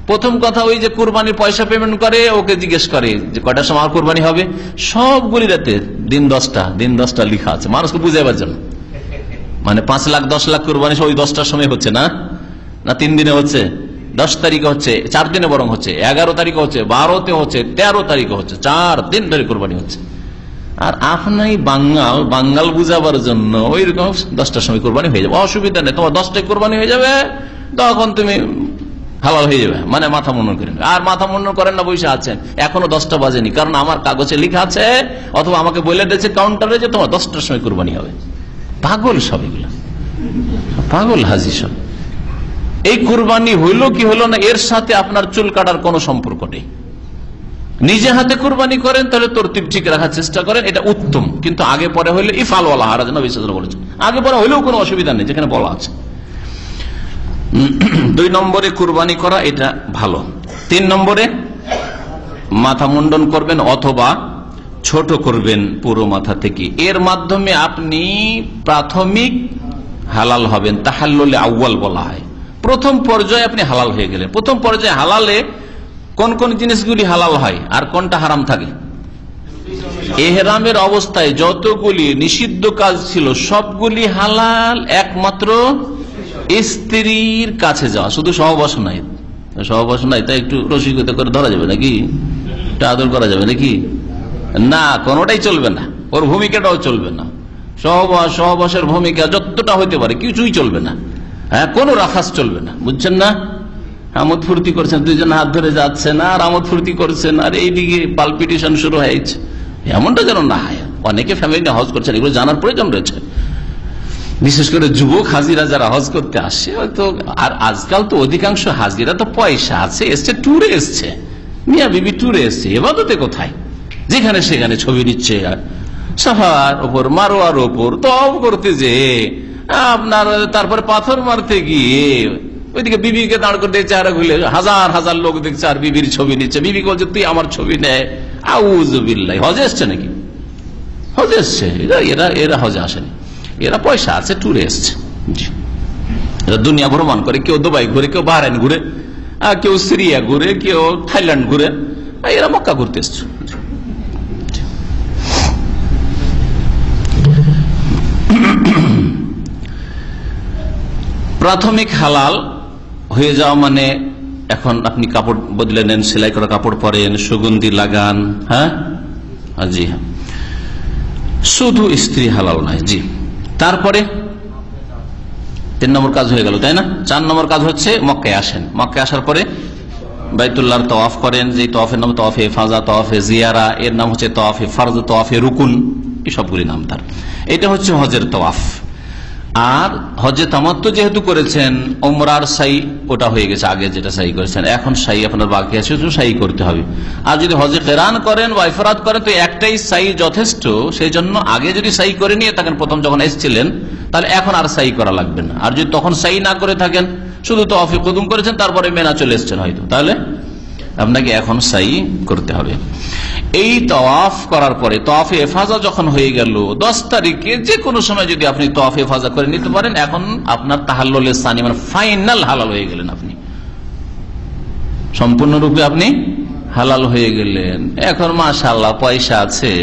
প্রথম কথা ওই যে কোরবানির পয়সা পেমেন্ট করে, ওকে জিজ্ঞেস করে যে কয়টার সময় আমার কোরবানি হবে। সবগুলি রাতে দিন 10টা লিখা আছে মানুষকে বুঝাইবার জন্য। মানে 5 লাখ 10 লাখ কোরবানি ওই 10টার সময় হচ্ছে না, 3 দিনে হচ্ছে, 10 তারিখে হচ্ছে, 4 দিনে বরং হচ্ছে, 11 তারিখে হচ্ছে, 12তে হচ্ছে, 13 তারিখে হচ্ছে, 4 দিন ধরে কোরবানি হচ্ছে। আর আপনাই বাঙ্গাল বুঝাবার জন্য ওই রকম 10টার সময় কোরবানি হয়ে যাবে, অসুবিধা নেই, তোমার 10টায় কোরবানি হয়ে যাবে, তখন তুমি হালাল হয়ে যাবে, মানে মাথা মুন্ডন করেন। আর মাথা মুন্ডন করেন না, বসে আছেন, এখনো 10টা বাজেনি, কারণ আমার কাগজে লেখা আছে অথবা আমাকে বলে দিয়েছে কাউন্টারে যে তোমার 10টার সময় কোরবানি হবে। পাগল সব, এগুলো পাগল হাজি সব। এই কোরবানি হইল কি হলো না, এর সাথে আপনার চুল কাটার কোনো সম্পর্ক নেই। নিজে হাতে কোরবানি করেন, তাহলে তরতিব ঠিক রাখার চেষ্টা করেন, এটা উত্তম। কিন্তু আগে পরে হইলে ইফাল ওয়ালা হারাজ, নবী সাল্লাল্লাহু আলাইহি ওয়াসাল্লাম বলেছেন, আগে পরে হইলেও কোনো অসুবিধা নেই, যেখানে বলা আছে। 2 নম্বরে কুরবানি করা, এটা ভালো। 3 নম্বরে মাথা মুন্ডন করবেন অথবা ছোট করবেন পুরো মাথা থেকে। এর মাধ্যমে আপনি প্রাথমিক হালাল হবেন, তাহাল্লুল আউয়াল বলা হয়। প্রথম পর্যায়ে আপনি হালাল হয়ে গেলেন। প্রথম পর্যায়ে হালালে কোন কোন জিনিসগুলি হালাল হয় আর কোনটা হারাম থাকে? এহরামের অবস্থায় যতগুলি নিষিদ্ধ কাজ ছিল সবগুলি হালাল, একমাত্র স্ত্রীর কাছে যাওয়া। শুধু সহবাস নাই, সহবাস নাই তাই একটু রসিকতা করে ধরা যাবে নাকি, একটু আদর করা যাবে নাকি? না, কোনোটাই চলবে না, ওর ভূমিকাটাও চলবে না। সহবাসের ভূমিকা যতটা হইতে পারে কিছুই চলবে না। হ্যাঁ, কোনো রাখাস চলবে না, বুঝছেন না? আমোদ ফুর্তি করছেন, দুইজন হাত ধরে যাচ্ছেন আর আমোদ ফুর্তি করছেন, আর এইদিকে পালপিটেশন শুরু হয়েছে। এমনটা যেন না হয়। অনেকে ফ্যামিলি হজ করছেন, এগুলো জানার প্রয়োজন রয়েছে। বিশেষ করে যুবক হাজিরা যারা হজ করতে আসে, হয়তো আর আজকাল তো অধিকাংশ হাজিরা তো পয়সা আছে, এসছে ট্যুরে, এসছে মিয়া বিবি ট্যুরে এসছে, এবাদতে কোথায়? যেখানে সেখানে ছবি নিচ্ছে, সাফার ওপর মারোয়ার ওপর তওয়াফ করতে যে আপনার, তারপরে পাথর মারতে গিয়ে ওইদিকে বিবিকে দাঁড় করতে চেহারা খুলে হাজার হাজার লোক দেখছে আর বিবির ছবি নিচ্ছে। বিবি বলছে তুই আমার ছবি নেয়। আউযুবিল্লাহ। হজে এসছে নাকি? হজে এসছে এরা হজে আসেনি, এরা পয়সা আছে ট্যুরে এসছে। এরা দুনিয়া ভ্রমণ করে, কেউ দুবাই ঘুরে, কেউ বাহরাইন ঘুরে, কেউ সিরিয়া ঘুরে, কেউ থাইল্যান্ড ঘুরে, এরা মক্কা ঘুরতে এসছে। প্রাথমিক হালাল হয়ে যাওয়া মানে এখন আপনি কাপড় বদলে নেন, সেলাই করা কাপড় পরেন, সুগন্ধি লাগান। হ্যাঁ, জি হ্যাঁ, শুধু স্ত্রী হালাল নয়। জি, তারপরে 3 নম্বর কাজ হয়ে গেল, তাই না? 4 নম্বর কাজ হচ্ছে মক্কায় আসেন। মক্কায় আসার পরে বাইতুল্লাহর তওয়াফ করেন, যে তওয়াফের নাম তওয়াফে ফাজা, তওয়াফে জিয়ারা, এর নাম হচ্ছে তওয়াফে ফরজ, তওয়াফে রুকুন, এই সবগুলি নাম তার। এটা হচ্ছে হজের তওয়াফ। আর হজে তামাত্তু যেহেতু করেছেন, ওমরার সাই ওটা হয়ে গেছে, আগে যেটা সাই করেছেন, এখন সাই আপনার বাকি আছে, সাই করতে হবে। আর যদি হজে কেরান করেন বা ইফরাদ করেন তো একটাই সাই যথেষ্ট। সেই জন্য আগে যদি সাই করে নিয়ে থাকেন প্রথম যখন এসেছিলেন, তাহলে এখন আর সাই করা লাগবে না। আর যদি তখন সাই না করে থাকেন, শুধু তওয়াফে কুদুম করেছেন, তারপরে মেনা চলে এসছেন হয়তো, তাহলে আপনাকে এখন সাই করতে হবে। এই তওয়াফ করার পরে তওয়াফে ইফাজা যখন হয়ে গেল 10 তারিখে, যে কোনো সময় যদি আপনি তওয়াফে ইফাজা করে নিতে পারেন, এখন আপনার তাহাল্লুলে সানি মানে ফাইনাল হালাল হয়ে গেলেন। আপনি সম্পূর্ণরূপে আপনি হালাল হয়ে গেলেন। এখন মাশাআল্লাহ পয়সা আছে,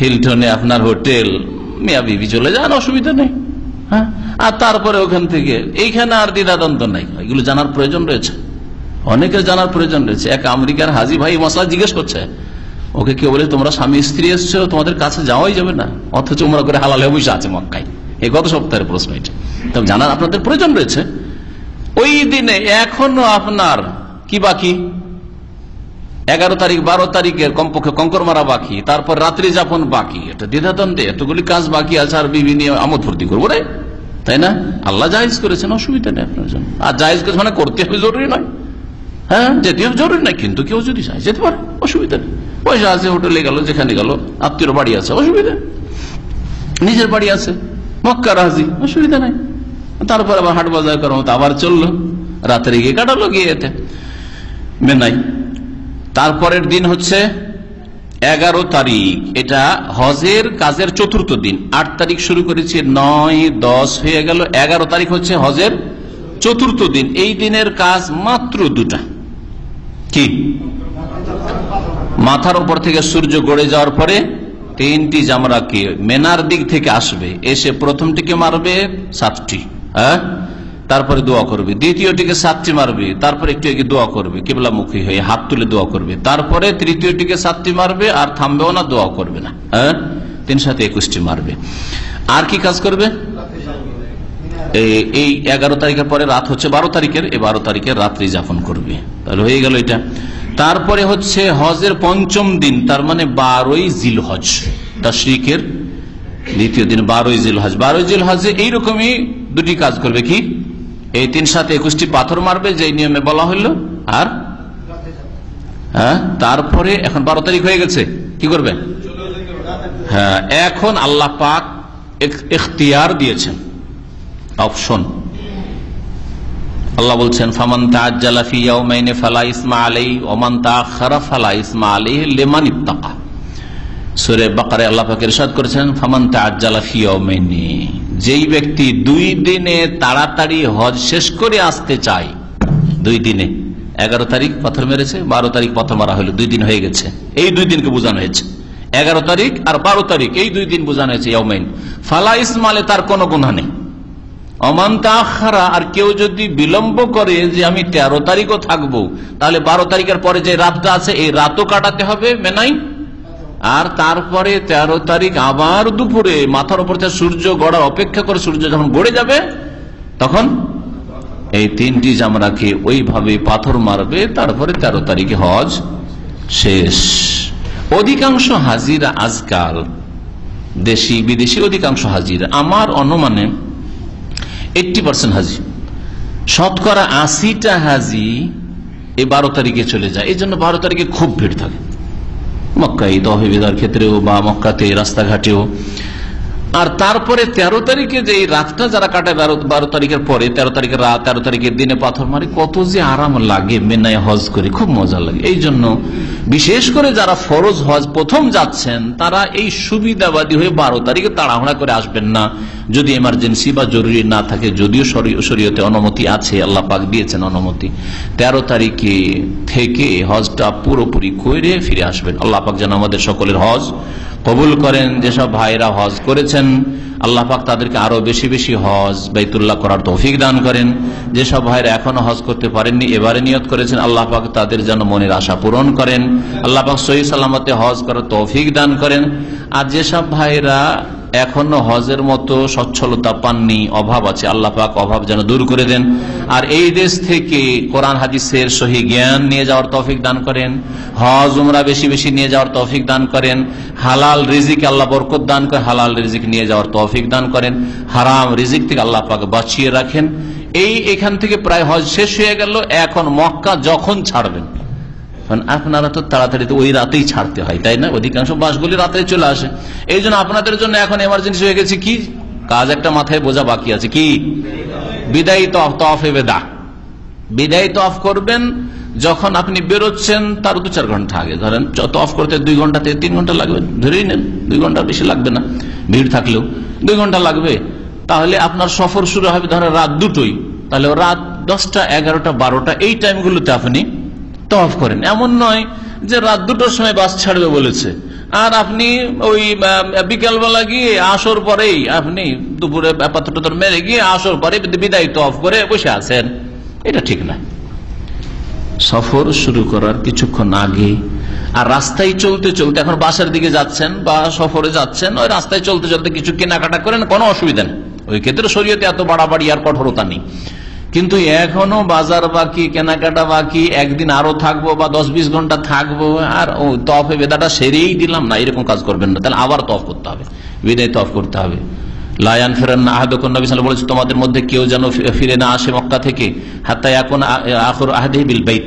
হিলটনে আপনার হোটেল, মিয়া বিবি চলে যান, অসুবিধা নেই। হ্যাঁ, আর তারপরে ওখান থেকে এইখানে আর দ্বিধাদ্বন্দ্ব নাই। এগুলো জানার প্রয়োজন রয়েছে, অনেকের জানার প্রয়োজন রয়েছে। এক আমেরিকার হাজি ভাই মশলা জিজ্ঞেস করছে, ওকে কেউ বলে তোমরা স্বামী স্ত্রী এসছো, তোমাদের কাছে যাওয়াই যাবে না, অথচ উমরা করে হালাল হয়ে বসে আছে মক্কায়। এই গত সপ্তাহের প্রশ্ন এটা, তবে জানার আপনাদের প্রয়োজন রয়েছে। ওই দিনে এখনো আপনার কি বাকি? 11 তারিখ 12 তারিখের কমপক্ষে কঙ্কর মারা বাকি, তারপর রাত্রি যাপন বাকি। এটা দ্বিধাদ্বন্দ্বে এতগুলি কাজ বাকি আছে, আর বিবি নিয়ে আমোদ ফুর্তি করবো রে, তাই না? আল্লাহ জায়েজ করেছেন, অসুবিধা নেই আপনার জন্য। আর জায়েজ করেছে মানে করতে হবে জরুরি নয়। হ্যাঁ, যেতে হবে জরুরি নয়, কিন্তু কেউ যদি চায় যেতে পারে, অসুবিধা নেই। পয়সা আছে, হোটেলে গেল, যেখানে গেল, আত্মীয় বাড়ি আছে, অসুবিধা, নিজের বাড়ি আছে, মক্কা রাজি, অসুবিধা নাই। তারপর আবার হাট বাজার করার মতো আবার চললো, রাতের গিয়ে কাটালো গিয়ে এতে মেনাই। তারপরের দিন হচ্ছে 11 তারিখ, এটা হজের কাজের 4র্থ দিন। 8 তারিখ শুরু করেছি, 9, 10 হয়ে গেল, 11 তারিখ হচ্ছে হজের 4র্থ দিন। এই দিনের কাজ মাত্র 2টা। কি? মাথার উপর থেকে সূর্য গড়ে যাওয়ার পরে 3টি জামরাকে মেনার দিক থেকে আসবে, এসে প্রথমটিকে মারবে 7টি, হ্যাঁ, তারপরে দোয়া করবে। দ্বিতীয়টিকে 7টি মারবে, তারপরে একটু এগিয়ে দোয়া করবে, কিবলামুখী হয়ে হাত তুলে দোয়া করবে। তারপরে তৃতীয়টিকে 7টি মারবে, আর থামবেও না, দোয়া করবে না। হ্যাঁ, 3 সাথে 21টি মারবে। আর কি কাজ করবে? এই 11 তারিখের পরে রাত হচ্ছে 12 তারিখের, এই 12 তারিখের রাত্রি যাপন করবে। তাহলে হয়ে গেল এটা। তারপরে হচ্ছে হজের 5ম দিন, তার মানে 12ই জিলহজ, তাশরিকের 2য় দিন, 12ই জিলহজ। 12ই জিলহজে এইরকমই 2টি কাজ করবে। কি? এই 3 সাথে 21টি পাথর মারবে, যে নিয়মে বলা হইলো। আর হ্যাঁ, তারপরে এখন 12 তারিখ হয়ে গেছে, কি করবে? হ্যাঁ, এখন আল্লাহ পাক ইখতিয়ার দিয়েছেন, অপশন। আল্লাহ বলছেন, ফামান তাআজ্জালা ফি ইয়াওমাইনি ফালা ইসমা আলাইহি ওয়া মান তাআখারা ফালা ইসমা আলাইহি লিমান ইত্তাকা। সূরা বাকারায় আল্লাহ পাক ইরশাদ করেছেন, ফামান তাআজ্জালা ফি ইয়াওমাইনি, যেই ব্যক্তি 2 দিনে তাড়াতাড়ি হজ শেষ করে আসতে চায়, 2 দিনে, 11 তারিখ পাথর মেরেছে, 12 তারিখ পাথর মারা হলো, 2 দিন হয়ে গেছে, এই 2 দিনকে বোঝানো হয়েছে। 11 তারিখ আর 12 তারিখ এই 2 দিন বোঝানো হয়েছে ইয়াওমাইন। ফালা ইসমালে, তার কোনো গুনাহ নেই। অমান তাআখারা, আর কেউ যদি বিলম্ব করে যে আমি 13 তারিখও থাকবো, তাহলে 12 তারিখের পরে যে রাতটা আছে এই রাতও কাটাতে হবে মেনাই। আর তারপরে 13 তারিখ আবার দুপুরে মাথার উপর থেকে সূর্য গড়ার অপেক্ষা করে, সূর্য যখন গড়ে যাবে তখন এই 3টি জামরাকে ওইভাবে পাথর মারবে, তারপরে 13 তারিখে হজ শেষ। অধিকাংশ হাজিরা আজকাল, দেশি বিদেশি অধিকাংশ হাজিরা, আমার অনুমানে 80% হাজি, শতকরা 80টা হাজি এই 12 তারিখে চলে যায়। এই জন্য 12 তারিখে খুব ভিড় থাকে মক্কায়, তওয়াফে বিদার ক্ষেত্রেও বা মক্কাতে রাস্তাঘাটেও। আর তারপরে 13 তারিখে যে এই রাতটা যারা কাটায়, 12 তারিখের পরে 13 তারিখের রাত, 13 তারিখের দিনে পাথর মারে, কত যে আরাম লাগে মেনায় হজ করে, খুব মজা লাগে। এই জন্য বিশেষ করে যারা ফরজ হজ প্রথম যাচ্ছেন তারা এই সুবিধাবাদী হয়ে 12 তারিখে তাড়াহুড়া করে আসবেন না, যদি এমার্জেন্সি বা জরুরি না থাকে। যদিও শরীয়তে অনুমতি আছে, আল্লাহ পাক দিয়েছেন অনুমতি, 13 তারিখে থেকে হজটা পুরোপুরি করে ফিরে আসবেন। আল্লাহ পাক যেন আমাদের সকলের হজ কবুল করেন। যেসব ভাইরা হজ করেছেন আল্লাহ পাক তাদেরকে আরো বেশি বেশি হজ বাইতুল্লাহ করার তৌফিক দান করেন। যেসব ভাইরা এখনো হজ করতে পারেননি, এবারে নিয়ত করেছেন, আল্লাহ পাক তাদের যেন মনের আশা পূরণ করেন। আল্লাহ পাক সহি সালামতে হজ করার তৌফিক দান করেন। আর যেসব ভাইরা এখনো হজের মতো সচ্ছলতা পাননি, অভাব আছে, আল্লাহ পাক অভাব যেন দূর করে দেন। আর এই দেশ থেকে কোরআন হাদিসের সহি জ্ঞান নিয়ে যাওয়ার তৌফিক দান করেন, হজ উমরা বেশি বেশি নিয়ে যাওয়ার তৌফিক দান করেন, হালাল রিজিক আল্লাহ বরকত দান করে হালাল রিজিক নিয়ে যাওয়ার তৌফিক দান করেন, হারাম রিজিক থেকে আল্লাহ পাক বাঁচিয়ে রাখেন। এখান থেকে প্রায় হজ শেষ হয়ে গেল। এখন মক্কা যখন ছাড়বেন, আপনারা তো তাড়াতাড়ি ওই রাতেই ছাড়তে হয়, তাই না? অধিকাংশ বাসগুলি রাতে চলে আসে। এই জন্য আপনাদের জন্য এখন এমার্জেন্সি হয়ে গেছে কি কাজ, একটা মাথায় বোঝা বাকি আছে, কি বিদায়ী তওয়াফ, তওয়াফে বেদা। বিদায়ী তওয়াফ করবেন যখন আপনি বেরোচ্ছেন তার 2-4 ঘন্টা আগে। ধরেন তওয়াফ করতে 2 ঘন্টা থেকে 3 ঘন্টা লাগবে, ধরেই নেন 2 ঘন্টা বেশি লাগবে না, ভিড় থাকলেও 2 ঘন্টা লাগবে। তাহলে আপনার সফর শুরু হবে ধরেন রাত 2টোই, তাহলে রাত 10টা, 11টা, 12টা এই টাইমগুলোতে আপনি তওয়াফ করেন। এমন নয় যে রাত 2টোর সময় বাস ছাড়বে বলেছে আর আপনি ওই বিকালবেলা গিয়ে আসর পরেই আপনি দুপুরে পাথর মেরে গিয়ে আসর পরে বিদায় তওয়াফ করে বসে আছেন, এটা ঠিক না। সফর শুরু করার কিছুক্ষণ আগে, আর রাস্তায় চলতে চলতে, এখন বাসার দিকে যাচ্ছেন বা সফরে যাচ্ছেন, ওই রাস্তায় চলতে চলতে কিছু কেনাকাটা করেন, কোনো অসুবিধা নেই। ওই ক্ষেত্রে শরীয়তে এত বাড়াবাড়ি আর কঠোরতা নেই। কিন্তু এখনো বাজার বাকি, কেনাকাটা বাকি, একদিন আরো থাকবো বা 10-20 ঘন্টা থাকবো আর তওয়াফে বেদাটা সেরেই দিলাম না, এরকম কাজ করবেন না। তাহলে আবার তওয়াফ করতে হবে, বিদায় তওয়াফ করতে হবে। লায়ান ফেরান না আহাদুকুম, নবী সাল্লাল্লাহু আলাইহি ওয়াসাল্লাম বলেছেন, তোমাদের মধ্যে কেউ যেন ফিরে না আসে মক্কা থেকে, হাত্তা ইয়াকুন আখিরু আহদিহি বিল বাইত,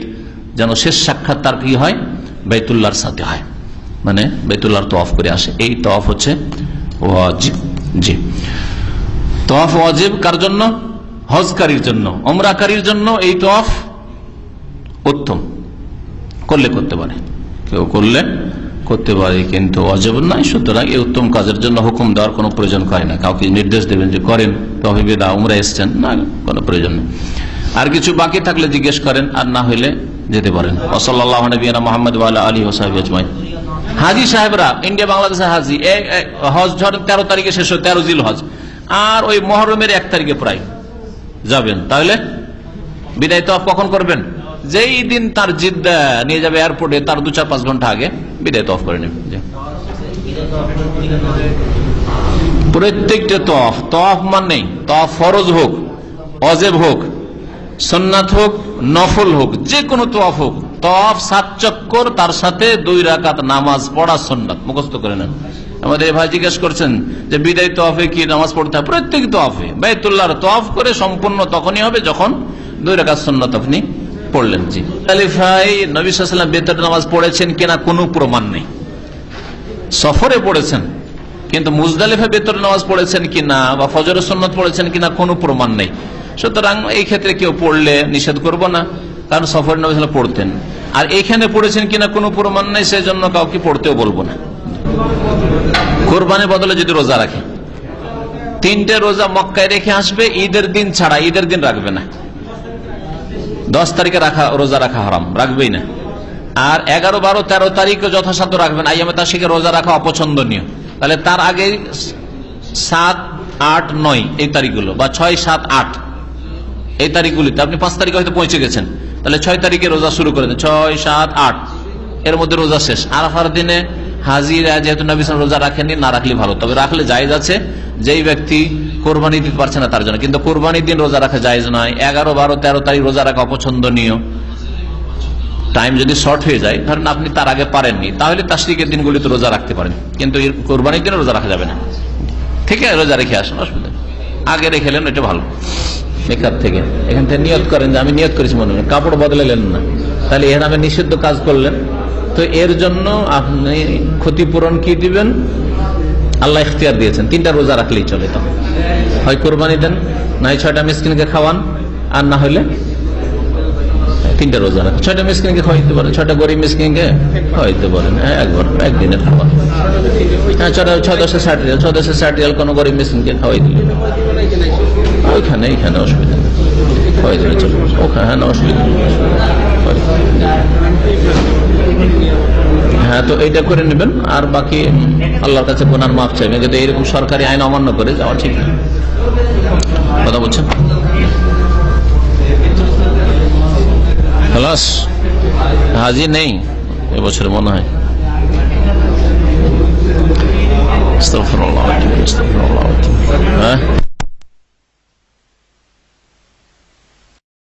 যেন শেষ সাক্ষাৎ তার কি হয়, বাইতুল্লাহর সাথে হয়, মানে বাইতুল্লাহর তওয়াফ করে আসে। এই তওয়াফ হচ্ছে ওয়াজিব। জি, তওয়াফ ওয়াজিব কার জন্য? হজকারীর জন্য, উমরাকারীর জন্য এই তওয়াফ উত্তম, করলে করতে পারে, কেউ করলে করতে পারে, কিন্তু ওয়াজিব নয়। সুতরাং এই উত্তম কাজের জন্য হুকুম দেওয়ার কোনো প্রয়োজন হয় না, কাউকে নির্দেশ দেবেন যে করেন, তওয়াফে বিদা উমরা এসছেন না, কোনো প্রয়োজন নেই। আর কিছু বাকি থাকলে জিজ্ঞেস করেন, আর না হইলে যেতে পারেন। সাল্লাল্লাহু নবিয়ানা মুহাম্মদ ওয়া আলা আলিহি ওয়া সাহবিহি আজমাইন। হাজী সাহেবরা ইন্ডিয়া বাংলাদেশের হাজী, হজ 13 তারিখে শেষ হয়, 13 জিলহজ, আর ওই মুহররমের 1 তারিখে প্রায় যাবেন। তাহলে বিদায় তওয়াফ কখন করবেন? যেই দিন তার জিদ্দা নিয়ে যাবে এয়ারপোর্টে, তার 2-4-5 ঘন্টা আগে বিদায় তওয়াফ করে নেবেন। প্রত্যেকটা তওয়াফ মানে তওয়াফ ফরজ হোক, ওয়াজিব হোক, সুন্নাত হোক, নফল হোক, যে কোনো তওয়াফ হোক, তওয়াফ 7 চক্কর, তার সাথে 2 রাকাত নামাজ পড়া সুন্নাত, মুখস্থ করে নেন। আমাদের ভাই জিজ্ঞেস করছেন যে বিদায় তওয়াফে কি নামাজ পড়তে হবে? প্রত্যেক তওয়াফে বাইতুল্লাহর তওয়াফ করে সম্পূর্ণ তখনই হবে যখন 2 রাকাত সুন্নাত আপনি পড়লেন। জি, মুজদালিফায় নবী সাল্লাল্লাহু আলাইহি ওয়াসাল্লাম বেতর নামাজ পড়েছেন কিনা কোনো প্রমাণ নেই। সফরে পড়েছেন, কিন্তু মুজদালিফায় বেতর নামাজ পড়েছেন কিনা বা ফজরের সুন্নাত পড়েছেন কিনা কোনো প্রমাণ নেই। সুতরাং এই ক্ষেত্রে কেউ পড়লে নিষেধ করব না, কারণ সফরে নবী সাল্লাল্লাহু আলাইহি ওয়াসাল্লাম পড়তেন। আর এখানে পড়েছেন কিনা কোনো প্রমাণ নেই, সেজন্য কাউকে পড়তেও বলবো না। কোরবানির বদলে যদি রোজা রাখে, 3টে রোজা মক্কায় রেখে আসবে, ঈদের দিন ছাড়া, ঈদের দিন রাখবে না। 10 তারিখে রোজা রাখা হারাম, রাখবেই না। আর 11, 12, 13 তারিখে যথাসাধ্য রাখবেন। আইয়ামে তাশরিকে রোজা রাখা অপছন্দনীয়। তাহলে তার আগে 7, 8, 9 এই তারিখগুলো, বা 6, 7, 8 এই তারিখগুলিতে আপনি 5 তারিখে হয়তো পৌঁছে গেছেন, তাহলে 6 তারিখে রোজা শুরু করে দেন। 6, 7, 8 এর মধ্যে রোজা শেষ। আরাফার দিনে হাজিরা যেহেতু নবী সাল্লাল্লাহু আলাইহি ওয়াসাল্লাম রোজা রাখেননি, না রাখলে ভালো, তবে রাখলে জায়েজ আছে যেই ব্যক্তি কোরবানি দিতে পারছে না তার জন্য। কিন্তু কোরবানির দিন রোজা রাখা জায়েজ নয়। 11, 12, 13 তারিখ রোজা রাখা অপছন্দনীয়। টাইম যদি শর্ট হয়ে যায়, ধরেন আপনি তার আগে পারেননি, তাহলে তাশরিকের দিনগুলিতে রোজা রাখতে পারেন, কিন্তু কোরবানির দিনে রোজা রাখা যাবে না। ঠিক আছে, রোজা রেখে আসুন, অসুবিধা আগে রেখেলেন, এটা ভালো। এখান থেকে নিয়ত করেন যে আমি নিয়ত করেছি, মনে হয় কাপড় বদলালেন না, তাহলে ইহরামে নিষিদ্ধ কাজ করলেন। তো এর জন্য আপনি ক্ষতিপূরণ কি দিবেন? আল্লাহ ইখতিয়ার দিয়েছেন, 3টা রোজা রাখলেই চলে। তো হয় কোরবানি দেন, নাই 6টা মিসকিনকে খাওয়ান, আর না হলে 3টা রোজা রাখেন। 6টা মিসকিনকে খাওয়াইতে পারেন, 6টা গরিব মিসকিনকে খাওয়াইতে পারেন, একবার একদিনের খাবার। হ্যাঁ, 6-10-60 রিয়াল, 6-10-60 রিয়াল কোনো গরিব মিসকিনকে খাওয়াই দিলেন, ওইখানে এখানে অসুবিধা নেই, খাওয়াই দিলে চলবে, ওখানে অসুবিধা নেই। হ্যাঁ, তো এইটা করে নেবেন, আর বাকি আল্লাহর কাছে গুনার মাফ চাইবেন। কিন্তু এইরকম সরকারি আইন অমান্য করে যাওয়া ঠিক না। কথা বলছেন? খালাস, হাজি নেই এবছর মনে হয়। আস্তাগফিরুল্লাহ, আস্তাগফিরুল্লাহ। হ্যাঁ।